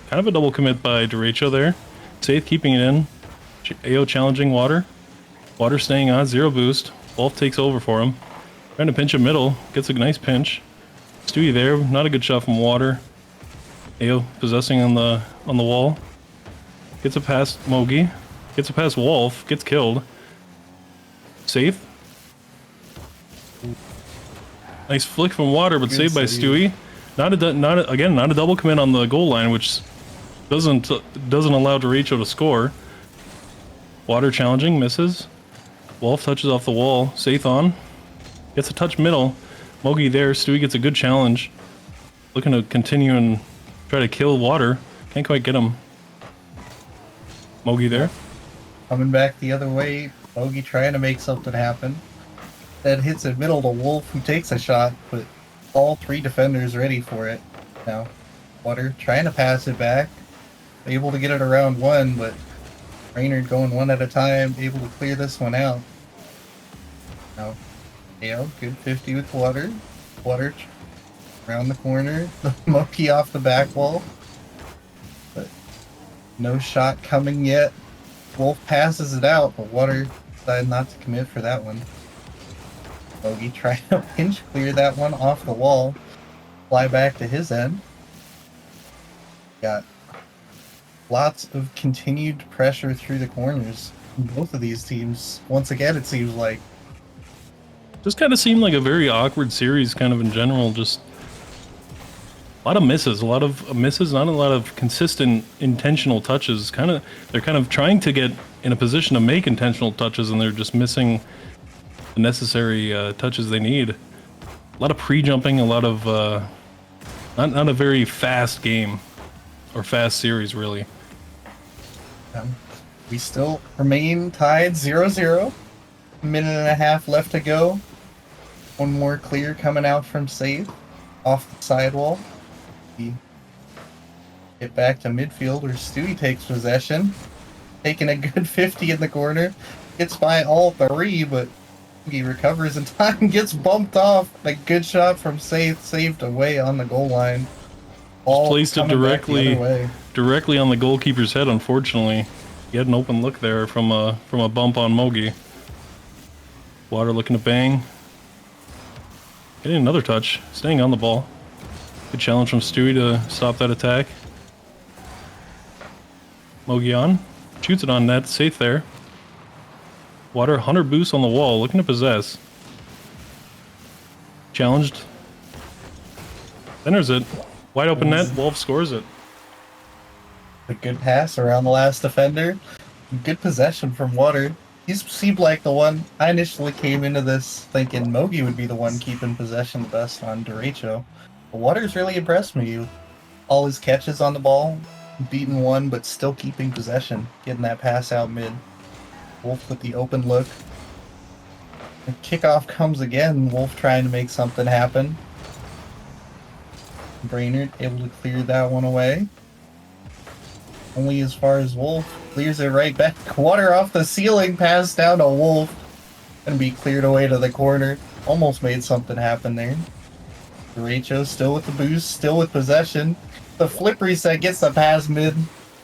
Kind of a double commit by Derecho there. Safe keeping it in. AO challenging Water. Water staying on, 0 boost. Wolf takes over for him. Trying to pinch a middle. Gets a nice pinch. Stewie there, not a good shot from Water. AO possessing on the wall. Gets a past Mogi. Gets a past Wolf. Gets killed. Safe. Nice flick from Water, but saved by Stewie. Not a double commit on the goal line, which doesn't allow Derecho to score. Water challenging, misses. Wolf touches off the wall. Safe on. Gets a touch middle. Mogi there. Stewie gets a good challenge. Looking to continue and try to kill Water. Can't quite get him. Mogi there. Coming back the other way. Mogi trying to make something happen. That hits it middle to Wolf, who takes a shot, but all 3 defenders ready for it. Now, Water trying to pass it back. Able to get it around one, but Brainerd going one at a time, able to clear this one out. Now, good 50 with Water. Water around the corner. The Monkey off the back wall. But no shot coming yet. Wolf passes it out, but Water decided not to commit for that one. Mogi trying to pinch clear that one off the wall. Fly back to his end. Got lots of continued pressure through the corners from both of these teams. Once again, it seems like. Just kind of seemed like a very awkward series, kind of in general. Just a lot of misses, not a lot of consistent intentional touches. They're kind of trying to get in a position to make intentional touches, and they're just missing the necessary touches they need. A lot of pre-jumping, a lot of not a very fast game or fast series, really. We still remain tied 0-0. A minute and a half left to go. One more clear coming out from Save off the sidewall. We get back to midfield where Stewie takes possession. Taking a good 50 in the corner. Gets by all 3, but he recovers in time, gets bumped off. A good shot from saved away on the goal line. Just placed it directly on the goalkeeper's head, unfortunately. He had an open look there from a bump on Mogi. Water looking to bang. Getting another touch. Staying on the ball. Good challenge from Stewie to stop that attack. Mogi on. Shoots it on net. Safe there. Water, 100 boost on the wall. Looking to possess. Challenged. Centers it. Wide open net. Wolf scores it. A good pass around the last defender. Good possession from Water. He seemed like the one. I initially came into this thinking Mogi would be the one keeping possession the best on Derecho. But Water's really impressed me. All his catches on the ball, beating one, but still keeping possession, getting that pass out mid. Wolf with the open look. The kickoff comes again. Wolf trying to make something happen. Brainerd able to clear that one away. Only as far as Wolf clears it right back. Water off the ceiling, pass down to Wolf. Gonna be cleared away to the corner. Almost made something happen there. Derecho still with the boost, still with possession. The flip reset gets the pass mid.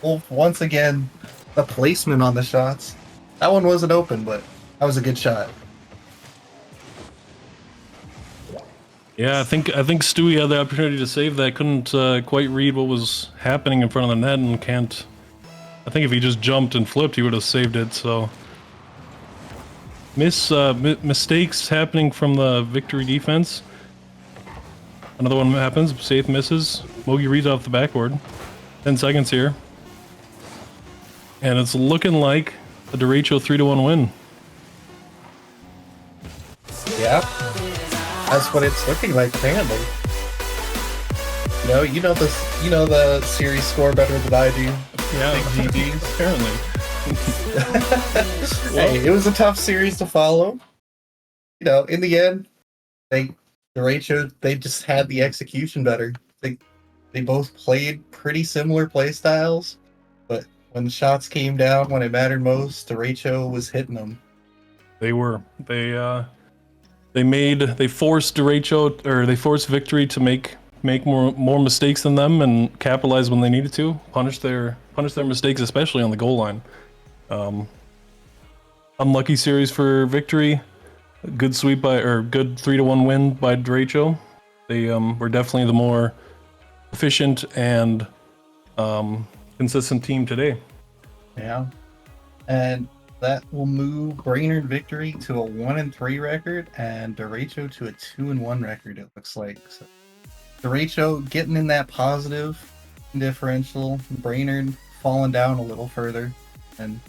Wolf once again, the placement on the shots. That one wasn't open, but that was a good shot. Yeah, I think Stewie had the opportunity to save that. Couldn't quite read what was happening in front of the net and can't. I think if he just jumped and flipped, he would have saved it. So mistakes happening from the Victory defense. Another one happens. Safe misses. Mogi reads off the backboard. 10 seconds here, and it's looking like a Derecho 3-1 win. Yeah. That's what it's looking like, apparently. You know the series score better than I do. Yeah, Big GGs. Apparently. Hey, it was a tough series to follow. You know, in the end, Derecho, they just had the execution better. They both played pretty similar play styles, but when the shots came down, when it mattered most, Derecho was hitting them. They were. They forced Derecho, or they forced Victory to make more mistakes than them and capitalize when they needed to. Punish their mistakes, especially on the goal line. Unlucky series for Victory. Good sweep good 3-1 win by Derecho. They were definitely the more efficient and consistent team today. Yeah. And that will move Brainerd Victory to a 1-3 record and Derecho to a 2-1 record, it looks like. So Derecho getting in that positive differential, Brainerd falling down a little further. And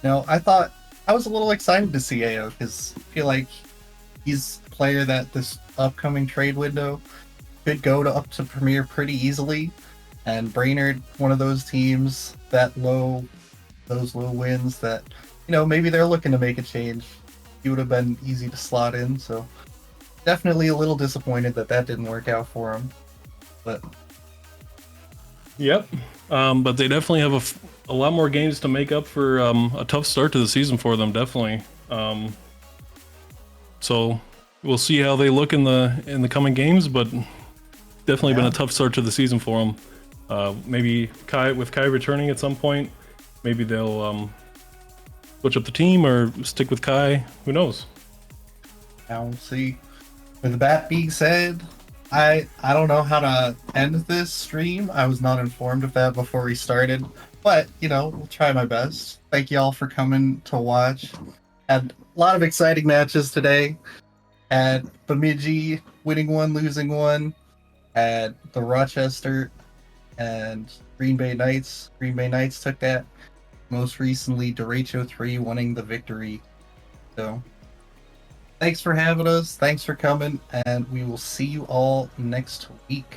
I was a little excited to see AO because I feel like he's a player that this upcoming trade window could go up to Premier pretty easily. And Brainerd, one of those teams those low wins that, maybe they're looking to make a change. He would have been easy to slot in, so definitely a little disappointed that didn't work out for him. But yep, but they definitely have a lot more games to make up for a tough start to the season for them. Definitely. So we'll see how they look in the coming games, but definitely been a tough start to the season for them. Maybe Kai returning at some point, maybe they'll switch up the team or stick with Kai. Who knows? Now we'll see. With that being said, I don't know how to end this stream. I was not informed of that before we started, but we'll try my best. Thank you all for coming to watch. Had a lot of exciting matches today. Had Bemidji winning one, losing one. Had the Rochester and Green Bay Knights. Green Bay Knights took that. Most recently, Derecho 3 winning the victory. So, thanks for having us. Thanks for coming, and we will see you all next week.